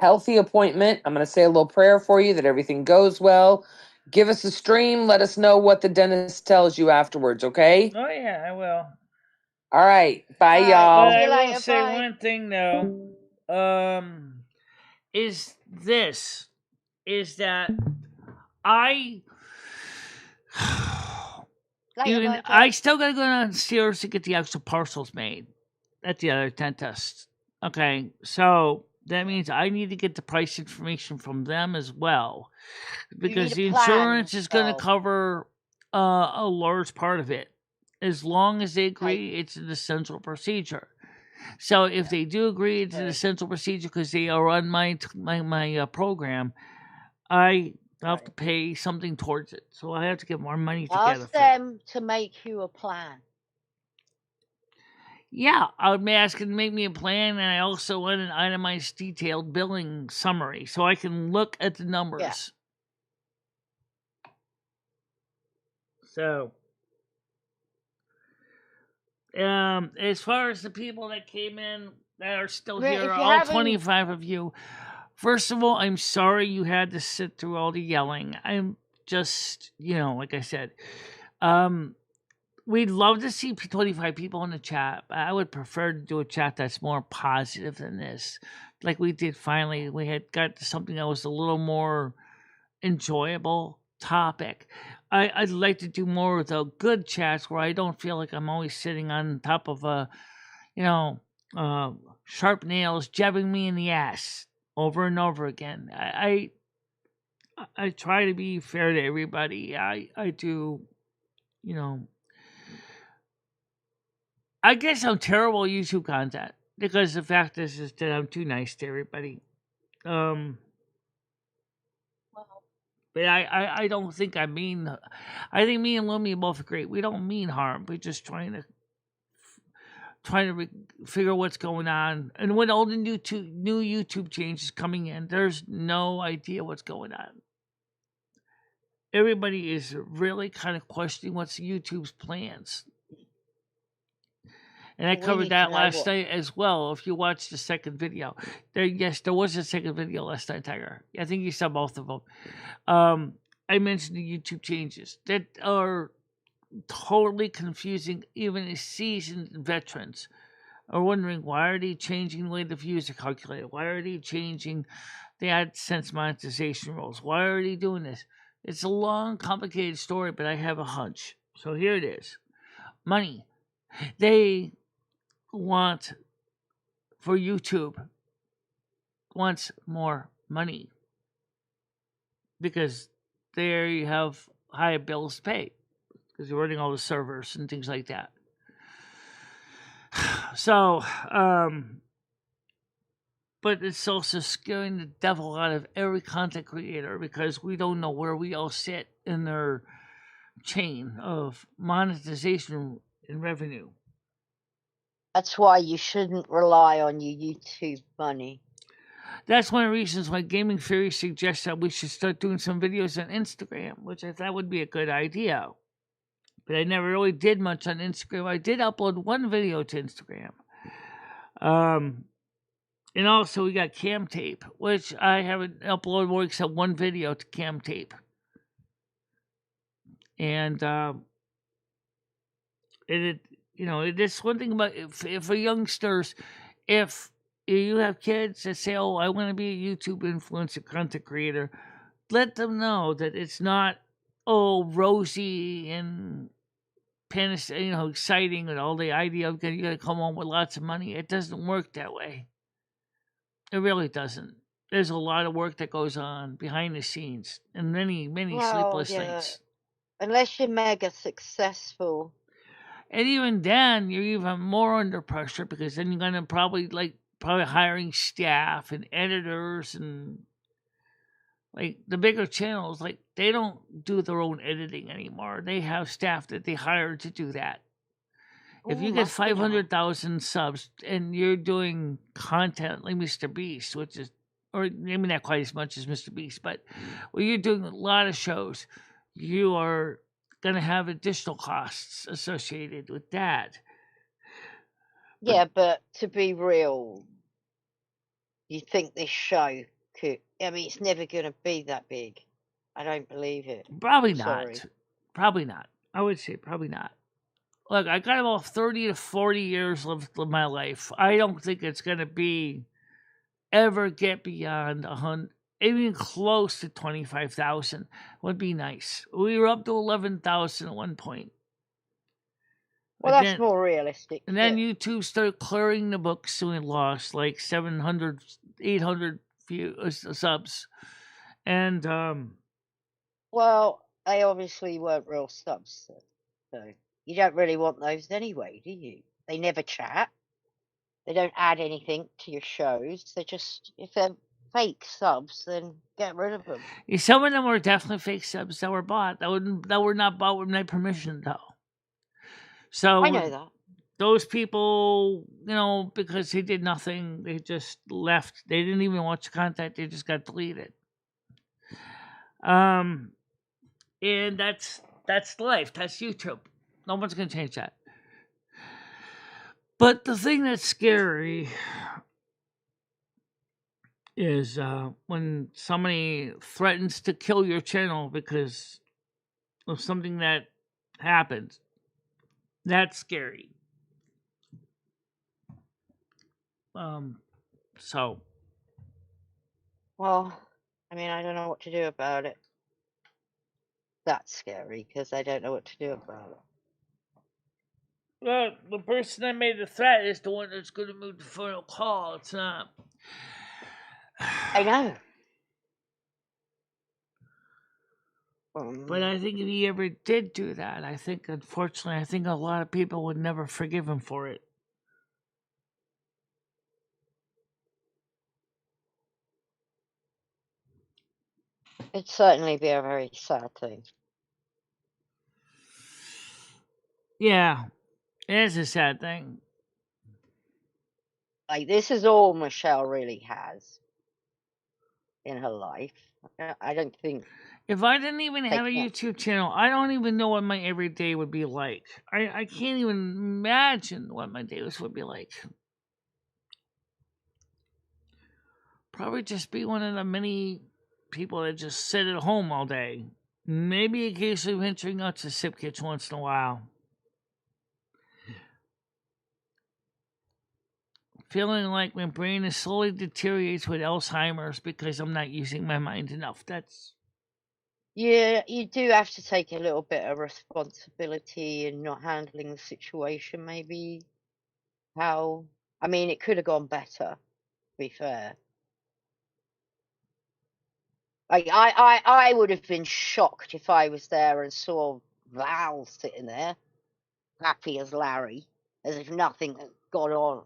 healthy appointment. I'm going to say a little prayer for you that everything goes well. Give us a stream. Let us know what the dentist tells you afterwards, okay? Oh yeah, I will. All right. Bye, All right, y'all. But see I you will later. say Bye. one thing though. Is that I Later, even Mojo. I still gotta go downstairs to get the actual parcels made at the other dentist. Okay, so that means I need to get the price information from them as well, You need because a the plan, insurance is going to Michelle. cover a large part of it. As long as they Okay. agree it's an essential procedure. So if they do agree it's an Right. essential procedure because they are on my program, I'll have to Right. pay something towards it. So I have to get more money together Ask for it. them to make you a plan. Yeah, I would ask them to make me a plan, and I also want an itemized, detailed billing summary so I can look at the numbers. So, as far as the people that came in that are still If here, you're all having 25 of you, first of all, I'm sorry you had to sit through all the yelling. I'm just, like I said, we'd love to see 25 people in the chat. I would prefer to do a chat that's more positive than this. Like we did finally. We had got to something that was a little more enjoyable topic. I'd like to do more of the good chats where I don't feel like I'm always sitting on top of sharp nails jabbing me in the ass over and over again. I try to be fair to everybody. I do, you know. I guess I'm terrible at YouTube content because the fact is that I'm too nice to everybody. But I don't think I mean. I think me and Lumi are both great. We don't mean harm. We're just trying to figure what's going on. And when all the new YouTube changes coming in, there's no idea what's going on. Everybody is really kind of questioning what's YouTube's plans. And I covered that last night as well. If you watched the second video, there was a second video last night, Tiger. I think you saw both of them. I mentioned the YouTube changes that are totally confusing. Even seasoned veterans are wondering, why are they changing the way the views are calculated? Why are they changing the AdSense monetization rules? Why are they doing this? It's a long, complicated story, but I have a hunch. So here it is. Money. They want, for YouTube, wants more money because there you have high bills to pay because you're running all the servers and things like that. So, but it's also scaring the devil out of every content creator because we don't know where we all sit in their chain of monetization and revenue. That's why you shouldn't rely on your YouTube money. That's one of the reasons why Gaming Theory suggests that we should start doing some videos on Instagram, which I thought would be a good idea. But I never really did much on Instagram. I did upload one video to Instagram. And also we got Camtape, which I haven't uploaded more except one video to Camtape. And it is one thing about if for youngsters, if you have kids that say, "Oh, I want to be a YouTube influencer content creator," let them know that it's not rosy and exciting and all the idea of you got to come home with lots of money. It doesn't work that way. It really doesn't. There's a lot of work that goes on behind the scenes and many sleepless nights. Unless you're mega successful. And even then, you're even more under pressure because then you're gonna probably hiring staff and editors and like the bigger channels. Like they don't do their own editing anymore. They have staff that they hire to do that. If you get 500,000 subs and you're doing content like Mr. Beast, which is, or maybe not quite as much as Mr. Beast, but when you're doing a lot of shows, you are going to have additional costs associated with that. Yeah, but to be real, you think this show could, it's never going to be that big. I don't believe it. Probably Sorry. not. Probably not. I would say probably not. Look, I got about 30 to 40 years left of my life. I don't think it's going to be ever get beyond 100, even close to 25,000 would be nice. We were up to 11,000 at one point. Well, But that's more realistic. and then yeah. YouTube started clearing the books, and we lost like 700, 800 subs. And Well, they obviously weren't real subs, so you don't really want those anyway, do you? They never chat. They don't add anything to your shows. They're just, if they're fake subs, then get rid of them. some of them were definitely fake subs that were bought. That were not bought with my permission, though. So I know that. those people, because they did nothing, they just left. They didn't even watch the content. They just got deleted. And that's life. That's YouTube. No one's gonna change that. But the thing that's scary is when somebody threatens to kill your channel because of something that happened. That's scary. So. Well, I mean, I don't know what to do about it. That's scary because I don't know what to do about it. Well, the person that made the threat is the one that's going to move the final call. It's not. I know. But I think if he ever did do that, unfortunately, I think a lot of people would never forgive him for it. It'd certainly be a very sad thing. Yeah, it is a sad thing. Like, this is all Michelle really has in her life. I don't think. If I didn't even have a YouTube channel, I don't even know what my everyday would be like. I can't even imagine what my days would be like. Probably just be one of the many people that just sit at home all day. Maybe occasionally venturing out to Sip Kitchen once in a while. Feeling like my brain is slowly deteriorates with Alzheimer's because I'm not using my mind enough. That's. Yeah, you do have to take a little bit of responsibility in not handling the situation, maybe. I mean, it could have gone better, to be fair. Like, I would have been shocked if I was there and saw Val sitting there, happy as Larry, as if nothing had gone on.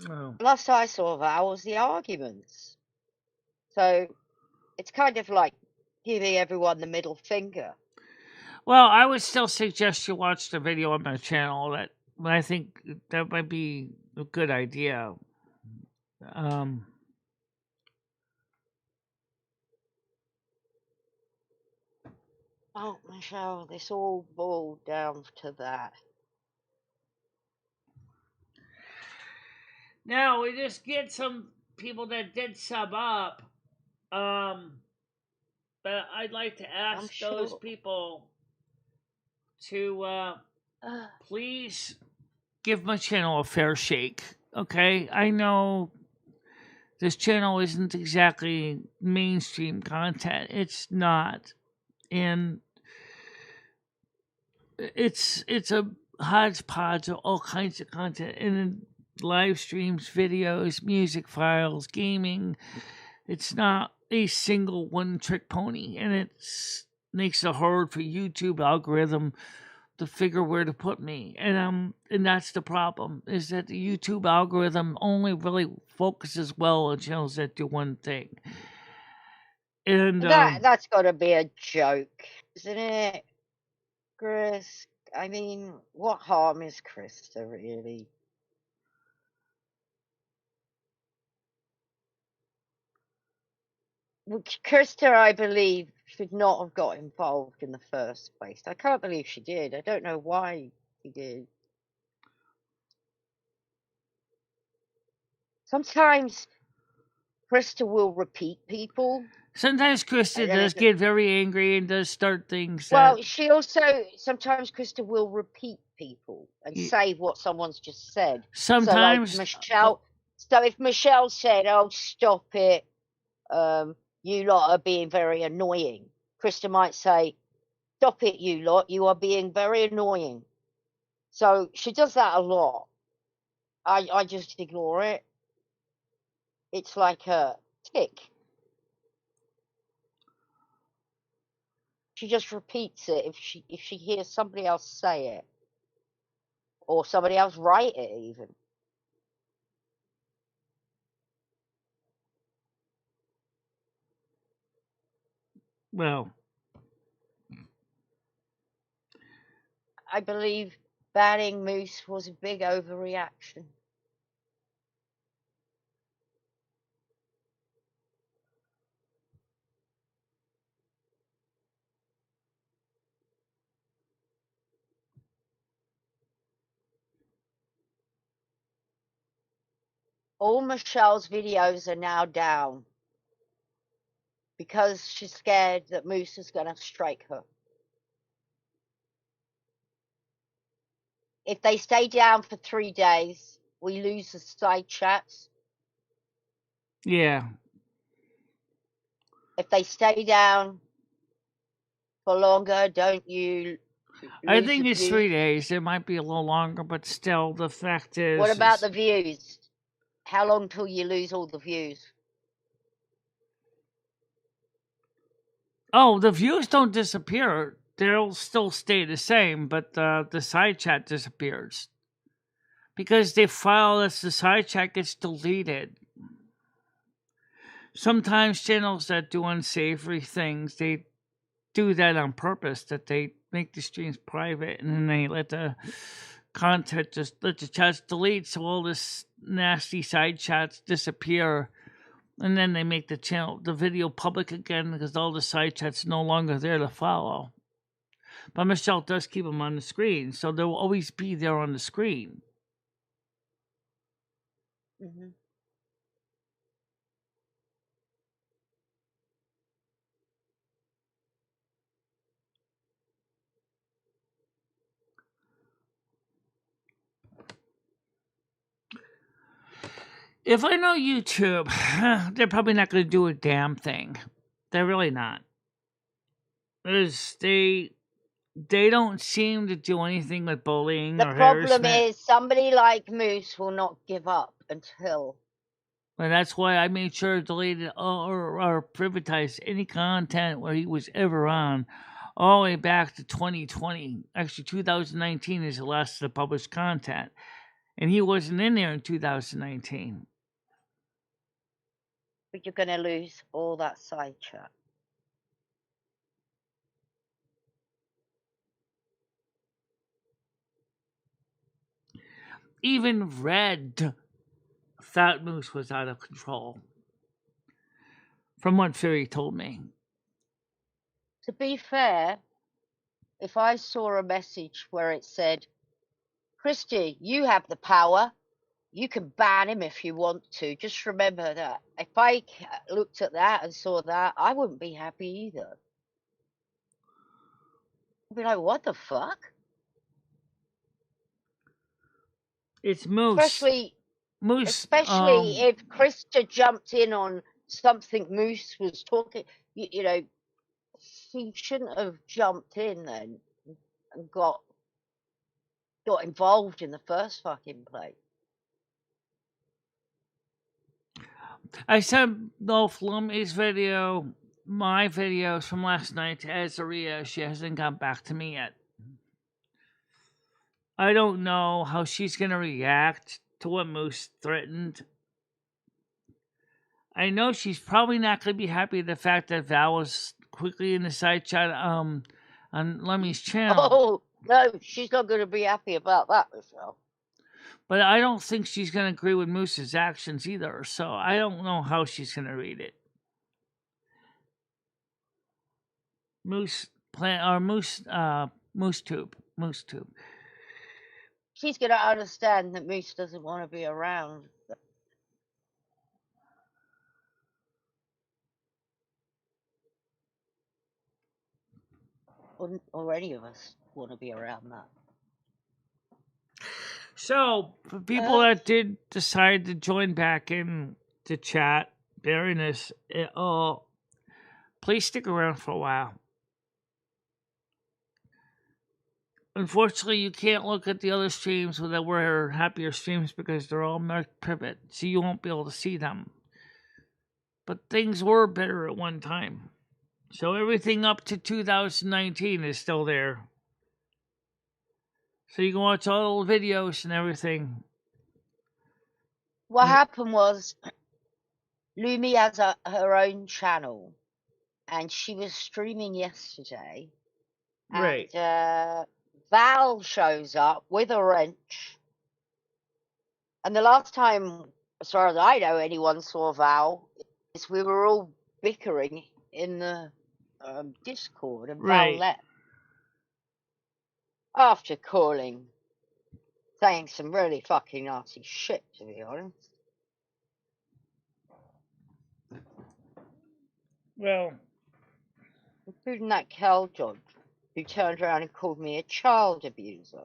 Oh. Last I saw Val was the arguments. So it's kind of like giving everyone the middle finger. Well, I would still suggest you watch the video on my channel. I think that might be a good idea. Oh, Michelle, this all boiled down to that. Now we just get some people that did sub up. But I'd like to ask those people to please give my channel a fair shake. Okay, I know this channel isn't exactly mainstream content. It's not, and it's a hodgepodge of all kinds of content, and live streams, videos, music files, gaming. It's not a single one-trick pony, and it makes it hard for YouTube algorithm to figure where to put me. And that's the problem, is that the YouTube algorithm only really focuses well on channels that do one thing. And that's got to be a joke, isn't it, Chris? I mean, what harm is Christa really? Christa, I believe, should not have got involved in the first place. I can't believe she did. I don't know why she did. Sometimes Christa will repeat people. Sometimes Christa does get very angry and does start things that... Well, she also, sometimes Christa will repeat people and say what someone's just said. Sometimes... So like Michelle, so if Michelle said, oh, stop it, you lot are being very annoying, Christa might say, stop it, you lot, you are being very annoying. So she does that a lot. I just ignore it. It's like a tick. She just repeats it if she hears somebody else say it. Or somebody else write it even. Well, I believe banning Moose was a big overreaction. All Michelle's videos are now down because she's scared that Moose is going to strike her. If they stay down for 3 days, we lose the side chats. yeah. If they stay down for longer, don't you I lose think the it's views? 3 days. It might be a little longer, but still, the fact is... What about the views? How long till you lose all the views? Oh, the views don't disappear. They'll still stay the same, but the side chat disappears. Because the file that's the side chat gets deleted. Sometimes channels that do unsavory things, they do that on purpose, that they make the streams private and then they let the content just let the chats delete, so all this nasty side chats disappear, and then they make the video public again because all the side chats no longer there to follow. But Michelle does keep them on the screen, so they'll always be there on the screen. Mm-hmm. If I know YouTube, they're probably not going to do a damn thing. They're really not. They don't seem to do anything with bullying The or problem harassment. is somebody like Moose will not give up until... And that's why I made sure to delete it or privatize any content where he was ever on, all the way back to 2020. Actually, 2019 is the last of the published content. And he wasn't in there in 2019. But you're going to lose all that side chat. Even Red thought Moose was out of control, from what Fury told me. To be fair, if I saw a message where it said, Christy, you have the power, you can ban him if you want to, just remember that. If I looked at that and saw that, I wouldn't be happy either. I'd be like, what the fuck? It's Moose. Especially if Christa jumped in on something Moose was talking, you know, she shouldn't have jumped in then and got involved in the first fucking place. I sent both Lumi's video, my videos from last night to Azeria. She hasn't got back to me yet. I don't know how she's going to react to what Moose threatened. I know she's probably not going to be happy with the fact that Val was quickly in the side chat on Lumi's channel. Oh, no, she's not going to be happy about that, Michelle. But I don't think she's going to agree with Moose's actions either, so I don't know how she's going to read it. Moose Tube. She's going to understand that Moose doesn't want to be around. or any of us want to be around that. So, for people that did decide to join back in to chat, bearing this, please stick around for a while. Unfortunately, you can't look at the other streams that were happier streams because they're all marked private, so you won't be able to see them. But things were better at one time. So everything up to 2019 is still there. So you can watch all the videos and everything. What happened was, Lumi has her own channel, and she was streaming yesterday. Right. And Val shows up with a wrench. And the last time, as far as I know, anyone saw Val, is we were all bickering in the Discord, and Right. Val left. After saying some really fucking nasty shit, to be honest. Well, Including that Keldon, who turned around and called me a child abuser.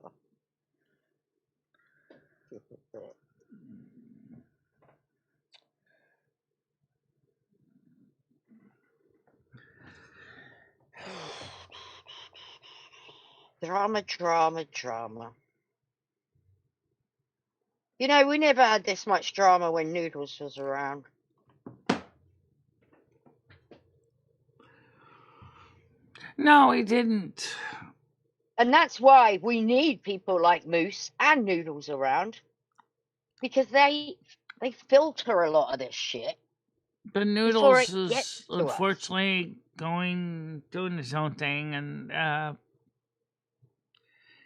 Drama, drama, drama. You know, we never had this much drama when Noodles was around. no, he didn't. And that's why we need people like Moose and Noodles around. Because they filter a lot of this shit. But Before Noodles it gets is to us. unfortunately doing his own thing, and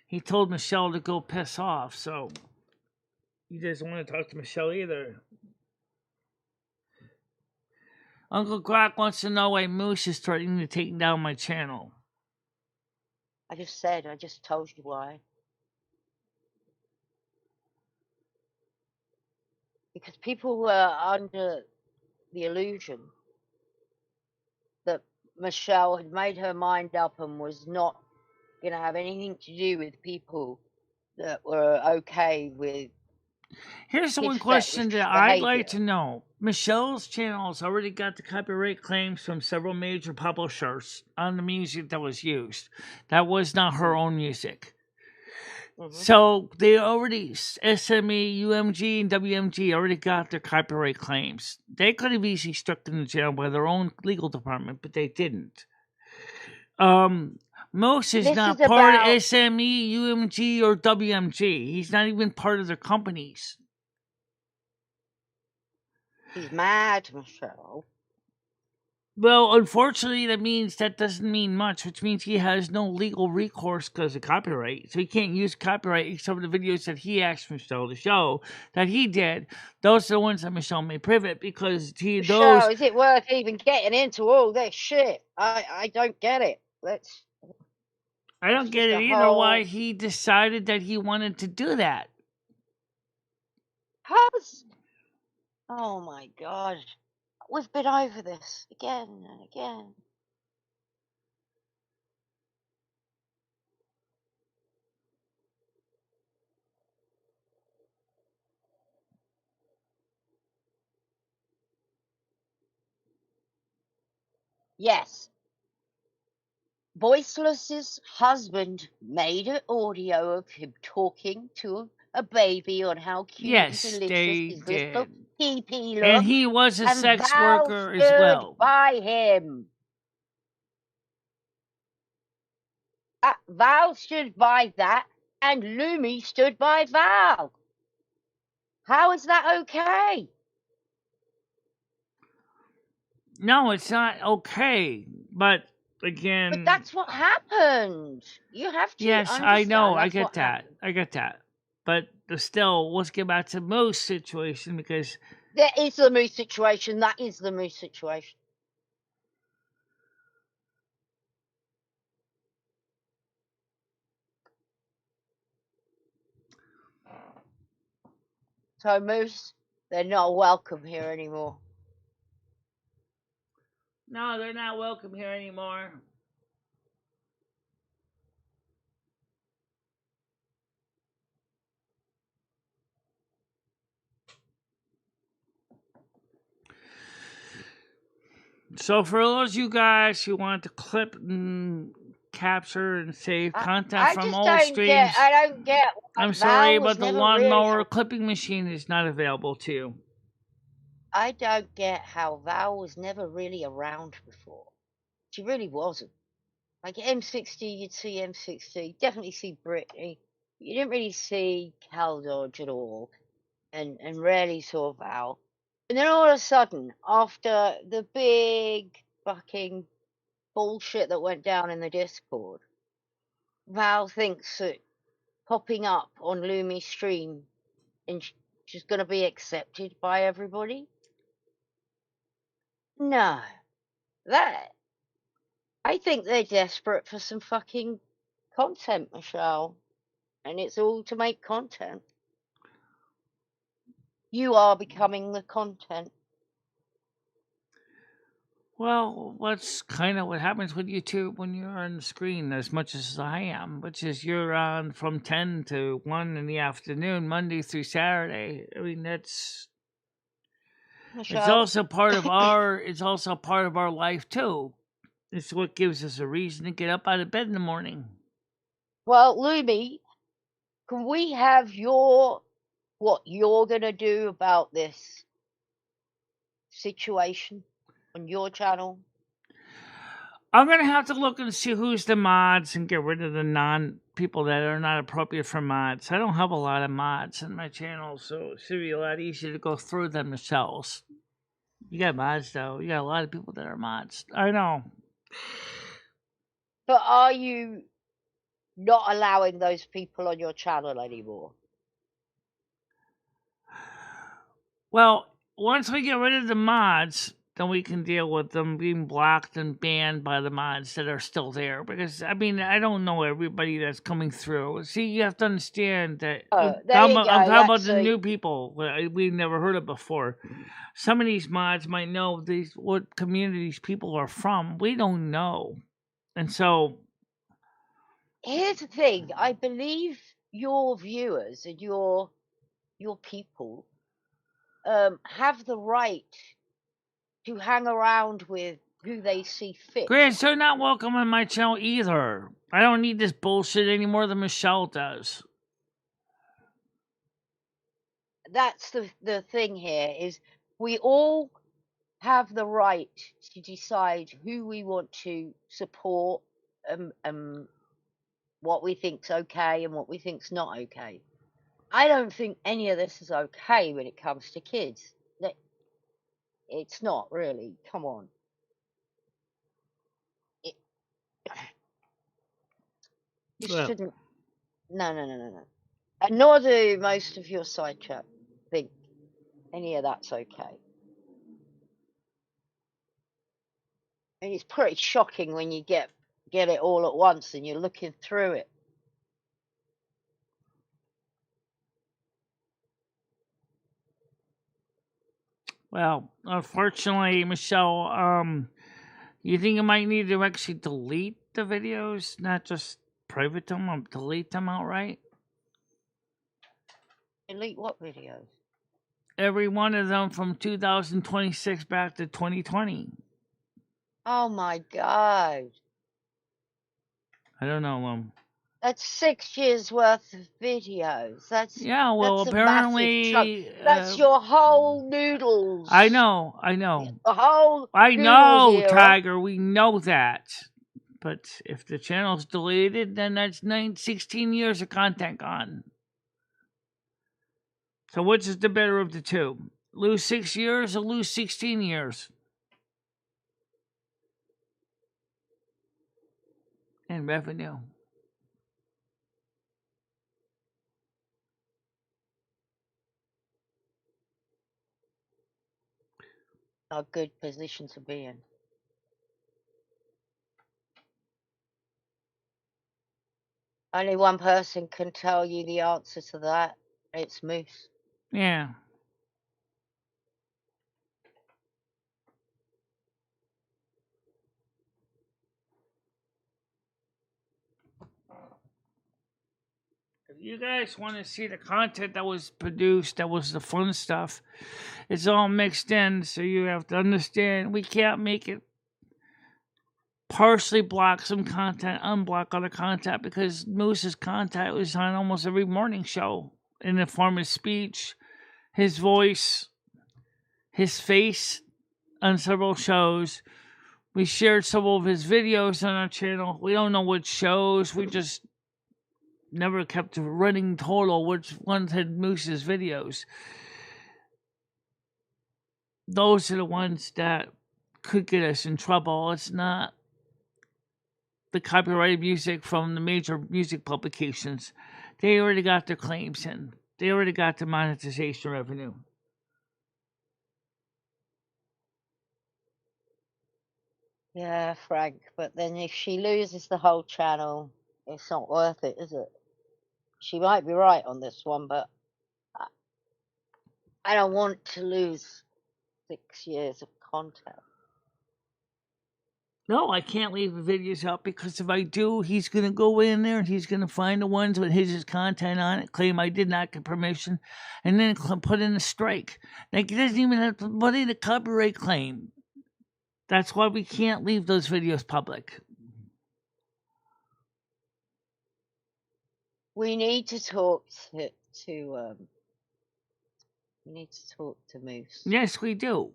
he told Michelle to go piss off, so he doesn't want to talk to Michelle either. Uncle Croc wants to know why Moose is threatening to take down my channel. I just told you why. Because people were under the illusion that Michelle had made her mind up and was not going to have anything to do with people that were okay with. Here's the His one question fetish that I'd behavior. like to know. Michelle's channel's already got the copyright claims from several major publishers on the music that was used. That was not her own music. So they already, SME, UMG, and WMG already got their copyright claims. They could have easily struck them in jail by their own legal department, but they didn't. Moose is This not is part about- of SME, UMG, or WMG. He's not even part of their companies. He's mad, Michelle. Well, unfortunately, that doesn't mean much, which means he has no legal recourse because of copyright. So he can't use copyright except for the videos that he asked Michelle to show that he did. Those are the ones that Michelle made private because Michelle, is it worth even getting into all this shit? I don't get it. I don't get it either why he decided that he wanted to do that. Oh my god. We've been over this again and again. Yes. Voiceless's husband made an audio of him talking to a baby on how cute Yes, and delicious they his little did. pee-pee looked. And he was a and sex Val worker as stood well. by him. Val stood by that, and Lumi stood by Val. How is that okay? No, it's not okay. But again, But that's what happened. You have to yes, understand. I know. I that's get what that. happened. I get that. But still, let's get back to Moose situation because There is the Moose situation. That is the Moose situation. So Moose, they're not welcome here anymore. no, they're not welcome here anymore. So for those of you guys who want to clip and capture and save content I from just old don't streams, get. I don't get. why I'm Val sorry, was but the never really. lawnmower clipping machine is not available to you. I don't get how Val was never really around before. She really wasn't. Like M60, you'd see M60, definitely see Brittany. You didn't really see Cal Dodge at all, and rarely saw Val. And then all of a sudden, after the big fucking bullshit that went down in the Discord, Val thinks that popping up on Lumi stream and she's gonna be accepted by everybody. No, that I think they're desperate for some fucking content, Michelle. And it's all to make content. You are becoming the content. Well, that's kind of what happens with YouTube when you're on the screen as much as I am, which is you're on from 10 to 1 in the afternoon, Monday through Saturday. I mean, it's Michelle. also part of our life too. It's what gives us a reason to get up out of bed in the morning. Well, Lumi, can we have what you're gonna do about this situation on your channel? I'm gonna have to look and see who's the mods and get rid of the people that are not appropriate for mods. I don't have a lot of mods in my channel, so it should be a lot easier to go through them yourselves. You got mods though. You got a lot of people that are mods. I know. But are you not allowing those people on your channel anymore? Well, once we get rid of the mods, then we can deal with them being blocked and banned by the mods that are still there. Because, I mean, I don't know everybody that's coming through. See, you have to understand that Oh, there I'm you go. talking about That's the new people we've never heard of before. Some of these mods might know what communities people are from. We don't know. And so, Here's the thing. I believe your viewers and your people have the right to hang around with who they see fit. Grace, they're not welcome on my channel either. I don't need this bullshit any more than Michelle does. That's the thing here is we all have the right to decide who we want to support, what we think's okay and what we think's not okay. I don't think any of this is okay when it comes to kids. It's not really. Come on. You Well, shouldn't. No. And nor do most of your side chat think any of that's okay. And it's pretty shocking when you get it all at once and you're looking through it. well, unfortunately, Michelle, you think I might need to actually delete the videos, not just private them, or delete them outright? Delete what videos? Every one of them from 2026 back to 2020. Oh my God. I don't know. That's 6 years worth of videos. That's Yeah, well, that's a massive chunk. apparently, That's your whole noodles. I know. The whole I noodles know, era. Tiger. We know that. But if the channel's deleted, then that's 16 years of content gone. So which is the better of the two? Lose 6 years or lose 16 years? In revenue. A good position to be in. Only one person can tell you the answer to that. It's Moose. Yeah. If you guys want to see the content that was produced, that was the fun stuff, it's all mixed in, so you have to understand we can't make it partially block some content, unblock other content, because Moose's content was on almost every morning show in the form of speech, his voice, his face on several shows. We shared some of his videos on our channel. We don't know which shows. We just never kept a running total which ones had Moose's videos. Those are the ones that could get us in trouble. It's not the copyrighted music from the major music publications. They already got their claims in. They already got the monetization revenue. Yeah, Frank, but then if she loses the whole channel, it's not worth it, is it? She might be right on this one, but I don't want to lose 6 years of content. No, I can't leave the videos up, because if I do, he's going to go in there and he's going to find the ones with his content on it, claim I did not get permission, and then put in a strike. Like, he doesn't even have to put in a copyright claim. That's why we can't leave those videos public. We need to talk to we need to talk to Moose. Yes, we do.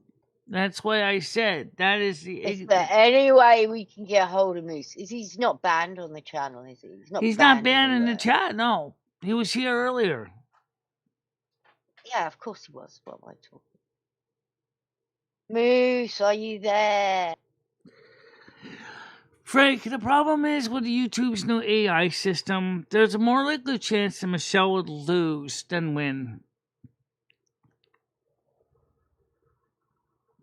That's why I said that is the. Is there any way we can get a hold of Moose? He's not banned on the channel, is he? He's not banned in the chat. No, he was here earlier. Yeah, of course he was. What am I talking? Moose, are you there? Frank, the problem is with YouTube's new AI system, there's a more likely chance that Michelle would lose than win.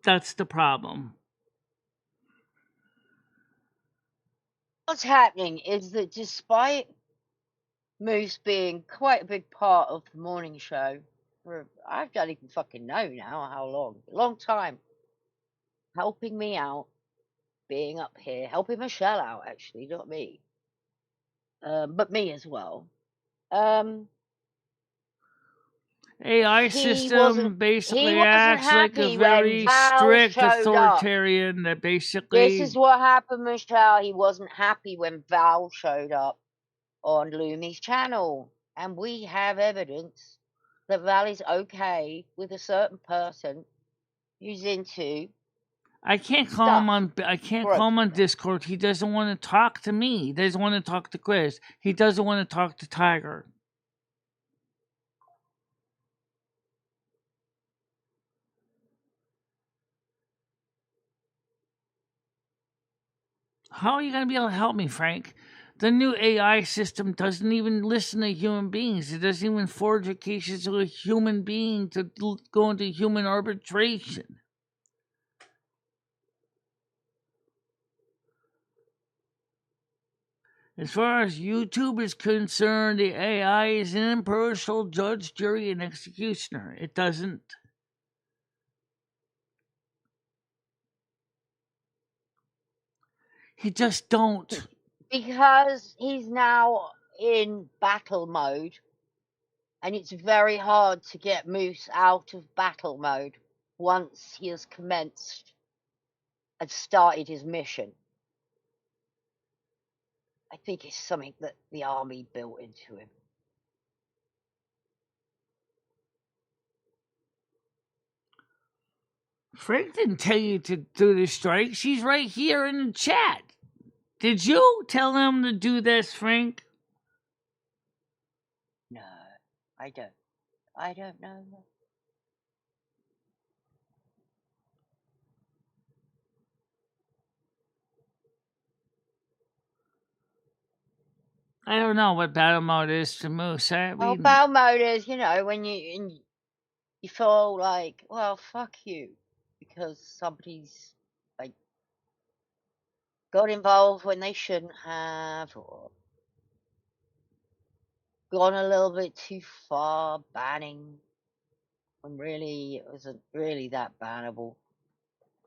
That's the problem. What's happening is that despite Moose being quite a big part of the morning show, for I don't even fucking know now how long, a long time, helping me out, being up here, helping Michelle out actually, not me, but me as well. AI system basically acts like a very strict authoritarian that basically. This is what happened, Michelle. He wasn't happy when Val showed up on Lumi's channel, and we have evidence that Val is okay with a certain person who's into. I can't call him on. I can't call him on Discord. He doesn't want to talk to me. He doesn't want to talk to Chris. He doesn't want to talk to Tiger. How are you going to be able to help me, Frank? The new AI system doesn't even listen to human beings. It doesn't even forge a case to a human being to go into human arbitration. As far as YouTube is concerned, the AI is an impartial judge, jury, and executioner. It doesn't. He just don't. Because he's now in battle mode, and it's very hard to get Moose out of battle mode once he has commenced and started his mission. I think it's something that the army built into him. Frank didn't tell you to do the strike. She's right here in the chat. Did you tell him to do this, Frank? No, I don't. I don't know. I don't know what battle mode is to Moose. Battle mode is, when you feel like, well, fuck you, because somebody's like got involved when they shouldn't have, or gone a little bit too far banning when really it wasn't really that bannable.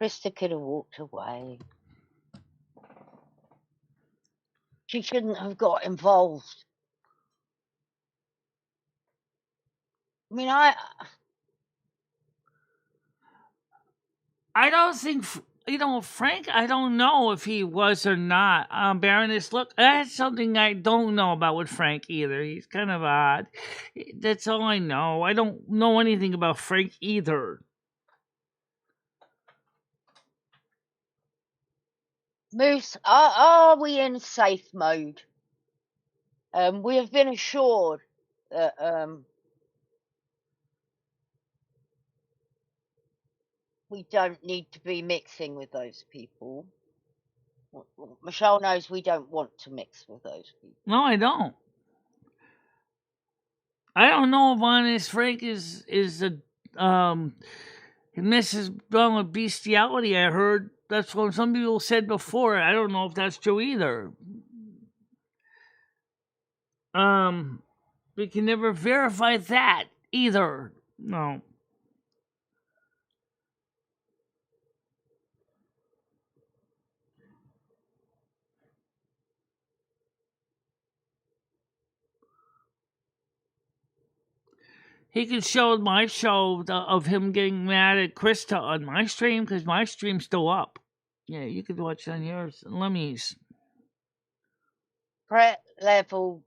Christa could have walked away. She shouldn't have got involved. I mean, I don't think Frank, I don't know if he was or not. Baroness, look, that's something I don't know about with Frank either. He's kind of odd. That's all I know. I don't know anything about Frank either. Moose, are we in safe mode? We have been assured that we don't need to be mixing with those people. Michelle knows we don't want to mix with those people. No, I don't. I don't know if honest Frank is a messes wrong with bestiality. I heard that's what some people said before. I don't know if that's true either. We can never verify that either. No. He could show my show of him getting mad at Christa on my stream because my stream's still up. Yeah, you could watch on yours. Lummy's. Threat level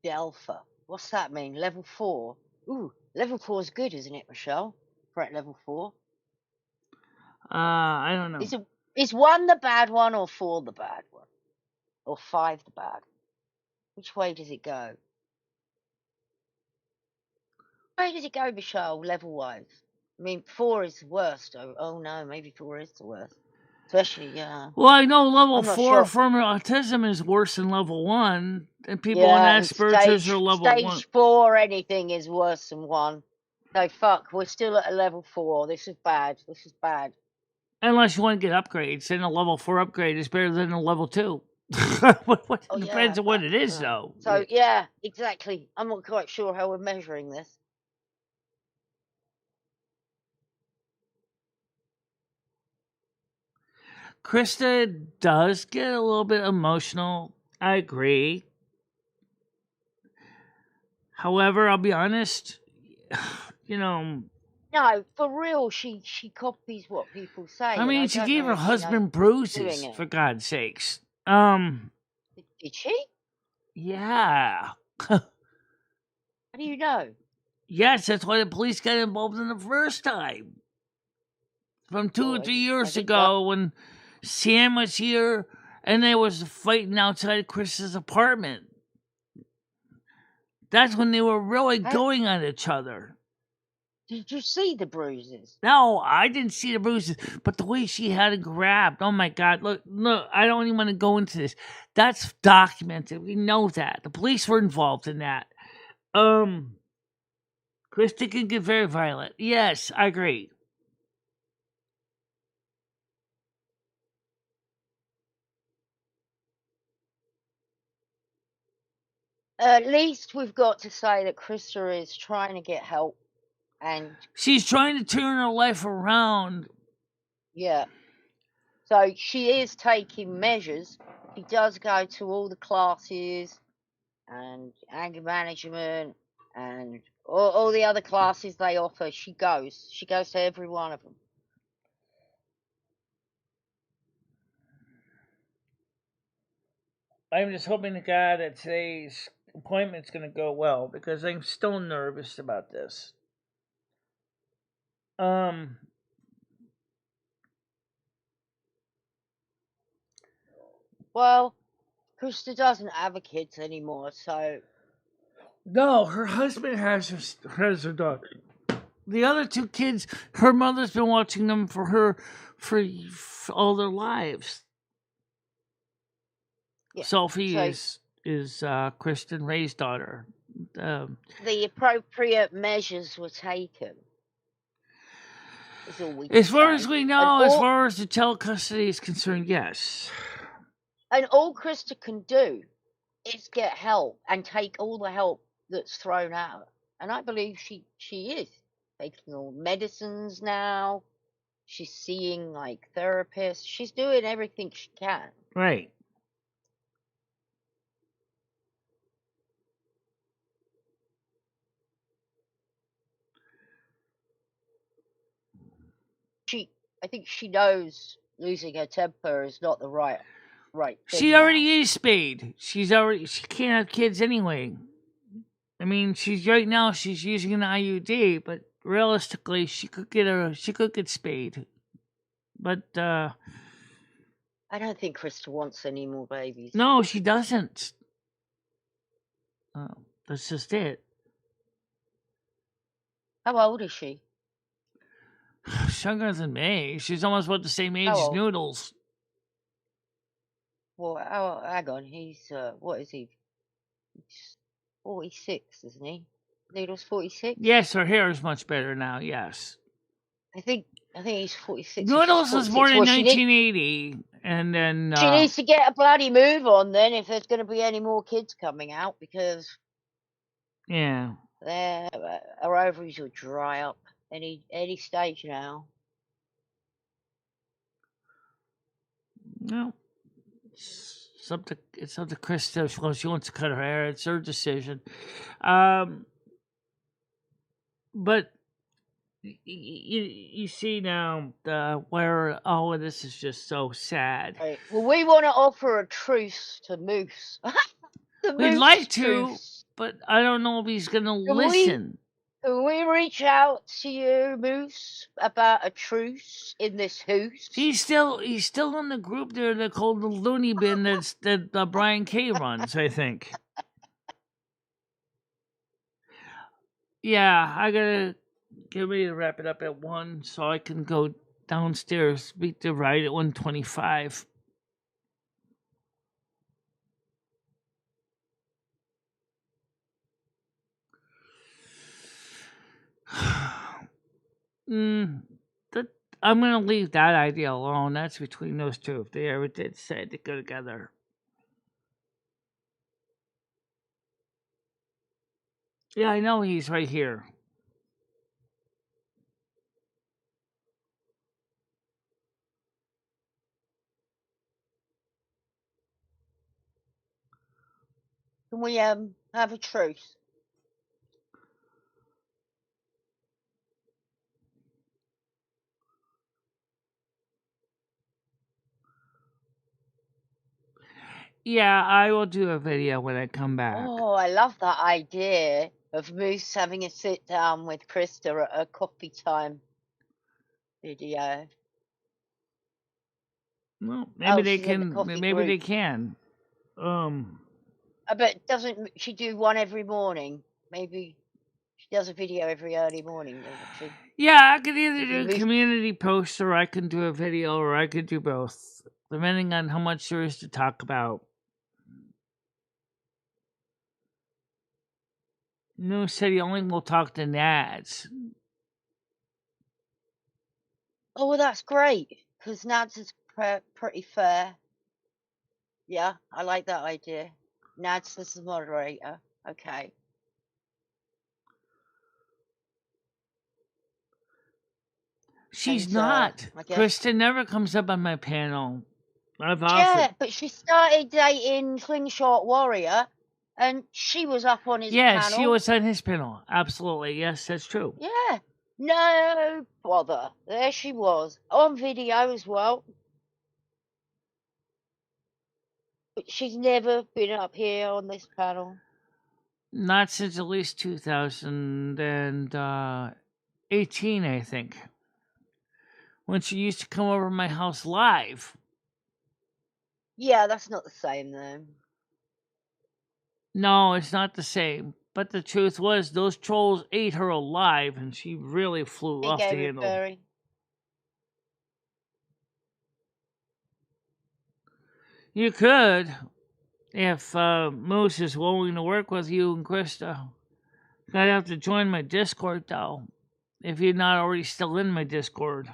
Delta. What's that mean? Level 4? Ooh, level 4 is good, isn't it, Michelle? Threat level 4. I don't know. Is 1 the bad one or 4 the bad one? Or 5 the bad? Which way does it go? Where does it go, Michelle, level-wise? I mean, 4 is the worst. Oh no, maybe 4 is the worst. Especially, yeah. Well, I know level I'm not 4 sure. for autism is worse than level 1, and people Yeah, on and Asperger's are level 1. Stage 4 anything is worse than 1. No, fuck, we're still at a level 4. This is bad. This is bad. Unless you want to get upgrades, then a level 4 upgrade is better than a level 2. Depends on what it is, though. So, yeah, exactly. I'm not quite sure how we're measuring this. Christa does get a little bit emotional. I agree. However, I'll be honest, No, for real, she copies what people say. I mean, she gave her husband bruises, for God's sakes. Did she? Yeah. How do you know? Yes, that's why the police got involved in the first time. From 2 or 3 years ago when Sam was here and they was fighting outside Chris's apartment. That's when they were really going at each other. Did you see the bruises? No, I didn't see the bruises, but the way she had it grabbed, oh my God, look, I don't even want to go into this. That's documented. We know that. The police were involved in that. Christa can get very violent. Yes, I agree. At least we've got to say that Christa is trying to get help. And she's trying to turn her life around. Yeah. So she is taking measures. She does go to all the classes and anger management and all the other classes they offer. She goes to every one of them. I'm just hoping to God that today's appointment's going to go well because I'm still nervous about this. Well, Christa doesn't have a kids anymore, so. No, her husband has her daughter. The other 2 kids, her mother's been watching them for her for all their lives. Yeah. Sophie is Kristen Ray's daughter. The appropriate measures were taken. As far as we know, as far as the child custody is concerned, yes. And all Christa can do is get help and take all the help that's thrown at her. And I believe she is taking all medicines now. She's seeing like therapists. She's doing everything she can. Right. I think she knows losing her temper is not the right thing. She already is spayed. She can't have kids anyway. I mean, she's using an IUD, but realistically, she could get spayed. But I don't think Christa wants any more babies. no, she doesn't. That's just it. How old is she? She's younger than me. She's almost about the same age How as old? Noodles. Well, hang on. He's what is he? He's 46, isn't he? Noodles 46. Yes, her hair is much better now. Yes. I think he's 46. Noodles was born in Well, 1980, and then she needs to get a bloody move on then if there's going to be any more kids coming out, because yeah. Her ovaries will dry up any stage now. No. It's up to Christa. Well, she wants to cut her hair. It's her decision. But you see now where all of this is just so sad. Right. Well, we want to offer a truce to Moose. We'd like to, but I don't know if he's going to listen. Can we reach out to you, Moose, about a truce in this hoose? He's still in the group there that called the Looney Bin that Brian K runs, I think. Yeah, I gotta get ready to wrap it up at 1 so I can go downstairs, beat the ride at 1:25. I'm gonna leave that idea alone. That's between those two if they ever did decide to go together. Yeah, I know he's right here. Can we have a truce? Yeah, I will do a video when I come back. Oh, I love that idea of Moose having a sit down with Christa at a coffee time video. Well, maybe they she's in the can. coffee Maybe they group. can. I bet doesn't she do one every morning? Maybe she does a video every early morning, doesn't she? Yeah, I could either do Moose- community posts or I can do a video or I could do both, depending on how much there is to talk about. No said he only will talk to Nads. Oh, well, that's great, because Nads is pretty fair. Yeah, I like that idea. Nads is the moderator. Okay. She's And, not. I guess- Kristen never comes up on my panel. I've offered. Yeah, but she started dating Slingshot Warrior, and she was up on his Yeah, panel. she was on his panel. Absolutely. Yes, that's true. Yeah, no bother. There she was, on video as well. But she's never been up here on this panel. Not since at least 2018, I think. When she used to come over to my house live. Yeah, that's not the same though. No, it's not the same. But the truth was, those trolls ate her alive, and she really flew off the handle. Fairy. You could, if Moose is willing to work with you and Krista. I'd have to join my Discord, though, if you're not already still in my Discord.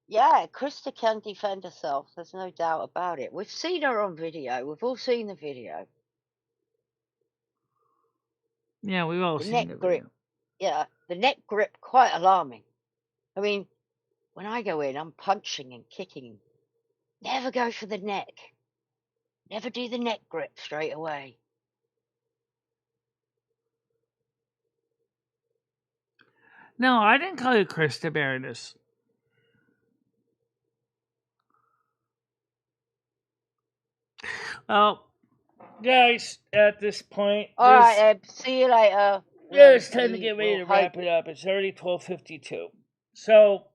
Yeah, Krista can defend herself. There's no doubt about it. We've seen her on video. We've all seen the video. Yeah, we've all The seen neck the grip, video. yeah, the neck grip, quite alarming. I mean, when I go in, I'm punching and kicking. Never go for the neck. Never do the neck grip straight away. No, I didn't call you Christa Baroness. Well, guys, at this point, All right, Eb. See you later. it's time to We get ready will to hope wrap it up. It's already 12:52. So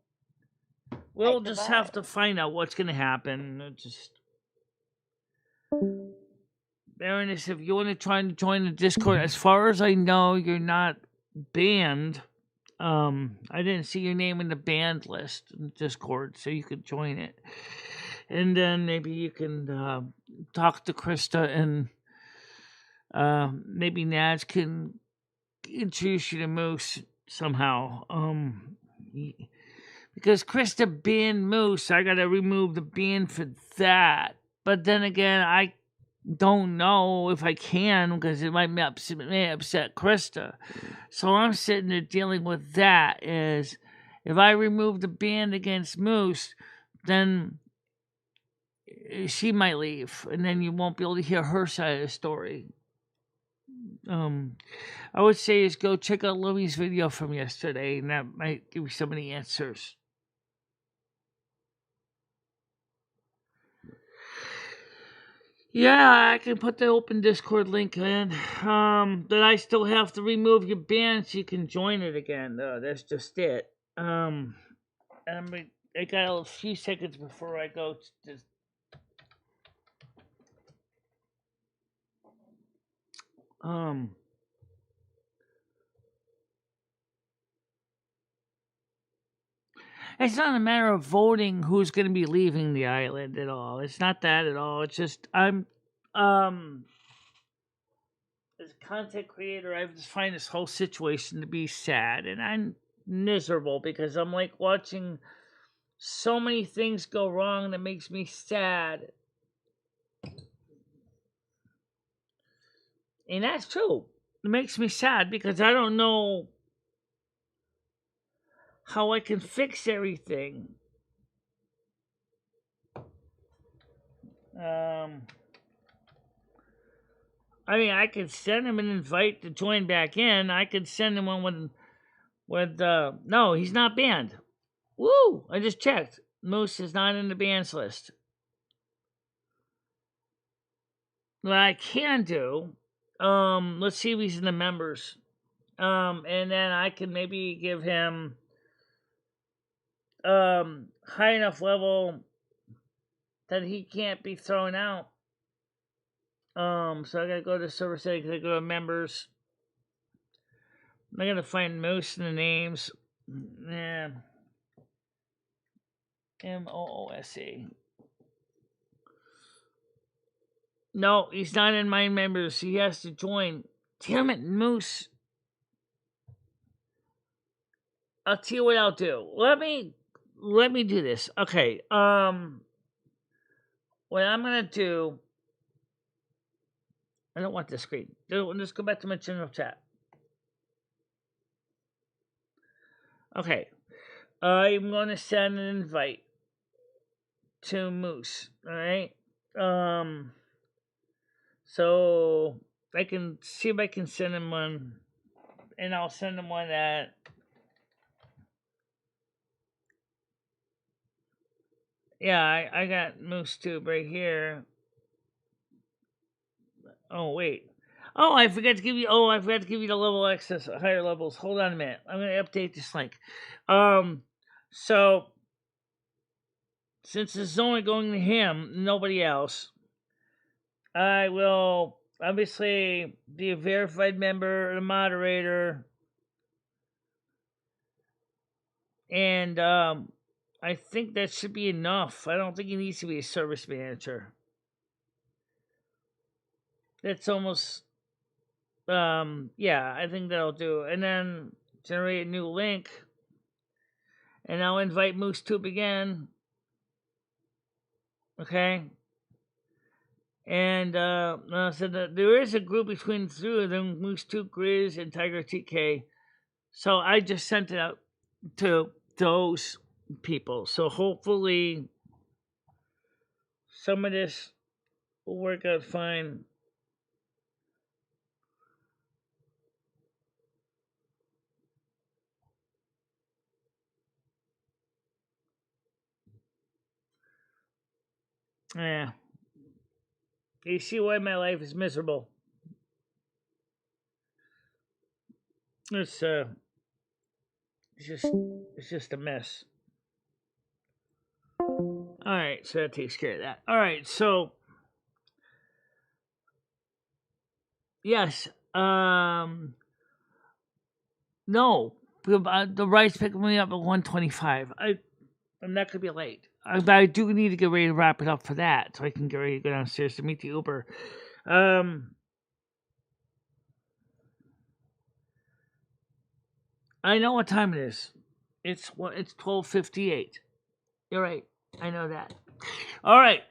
we'll take the just have vibe. to find out what's going to happen. Just Baroness, if you want to try and join the Discord, as far as I know, you're not banned. I didn't see your name in the banned list in Discord, so you could join it. And then maybe you can talk to Christa, and maybe Naz can introduce you to Moose somehow. Because Christa banned Moose, I gotta remove the ban for that. But then again, I don't know if I can, because it may upset Christa. So I'm sitting there dealing with that. Is if I remove the ban against Moose, then she might leave, and then you won't be able to hear her side of the story. I would say is go check out Lumi's video from yesterday, and that might give you some of the answers. Yeah, I can put the open Discord link in. But I still have to remove your ban so you can join it again. That's just it. And I got a few seconds before I go to it's not a matter of voting who's going to be leaving the island at all. It's not that at all. It's just I'm as a content creator, I just find this whole situation to be sad, and I'm miserable because I'm like watching so many things go wrong that makes me sad. And that's true. It makes me sad because I don't know how I can fix everything. I mean, I could send him an invite to join back in. I could send him one with no, he's not banned. Woo! I just checked. Moose is not in the bans list. What I can do, let's see if he's in the members. And then I can maybe give him high enough level that he can't be thrown out. So I gotta go to server settings, I go to members. I'm gonna find Moose in the names. Yeah. MOOSE. No, he's not in my members. He has to join. Damn it, Moose. I'll tell you what I'll do. Let me do this. Okay. What I'm gonna do. I don't want this screen. Let's go back to my general chat. Okay. I'm gonna send an invite to Moose. Alright? So I can see if I can send him one. And I'll send him one that yeah, I got Moose Tube right here. Oh wait. Oh, I forgot to give you. Oh, I forgot to give you the level access, higher levels. Hold on a minute. I'm gonna update this link. So since this is only going to him, nobody else, I will obviously be a verified member, a moderator, and I think that should be enough. I don't think he needs to be a service manager. That's almost yeah, I think that'll do. And then generate a new link. And I'll invite Moose Tube again. Okay. And said that there is a group between the two of them, Moose 2, Grizz, and Tiger TK. So I just sent it out to those people. So hopefully some of this will work out fine. Yeah. You see why my life is miserable. It's just a mess. Alright, so that takes care of that. Alright, so yes. No. The ride's picking me up at 125. I'm not gonna be late. But I do need to get ready to wrap it up for that, so I can get ready to go downstairs to meet the Uber. I know what time it is. It's 12:58. You're right. I know that. All right.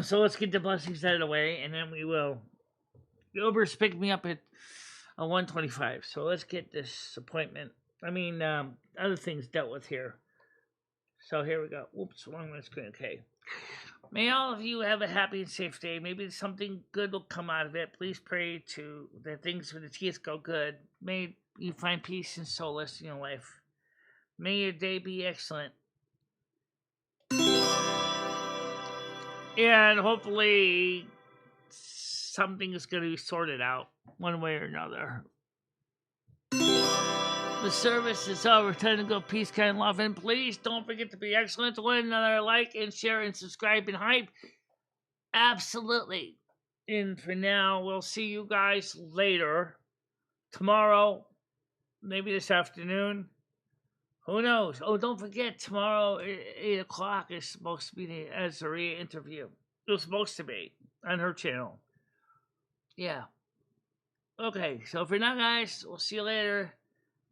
So let's get the blessings out of the way, and then we will. The Uber's picking me up at 125. So let's get this appointment. Other things dealt with here. So here we go. Oops, wrong one screen. Okay. May all of you have a happy and safe day. Maybe something good will come out of it. Please pray that things with the teeth go good. May you find peace and solace in your life. May your day be excellent. And hopefully something is going to be sorted out one way or another. The service is over. Time to go. Peace, kind, love, and please don't forget to be excellent to one another. Like and share and subscribe and hype. Absolutely. And for now, we'll see you guys later. Tomorrow, maybe this afternoon. Who knows? Oh, don't forget, tomorrow at 8 o'clock is supposed to be the Azeria interview. It was supposed to be on her channel. Yeah. Okay, so for now, guys, we'll see you later.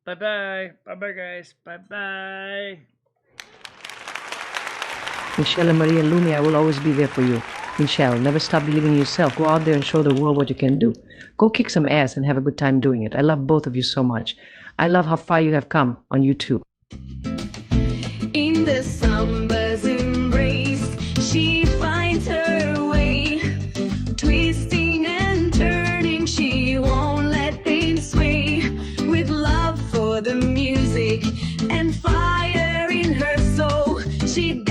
Bye-bye. Bye-bye, guys. Bye-bye. Michele Marie and Lumi, I will always be there for you. Michele, never stop believing in yourself. Go out there and show the world what you can do. Go kick some ass and have a good time doing it. I love both of you so much. I love how far you have come on YouTube. In the summer's embrace, she finds her way. Twisting and turning, she won't let things sway. With love for the music and fire in her soul, she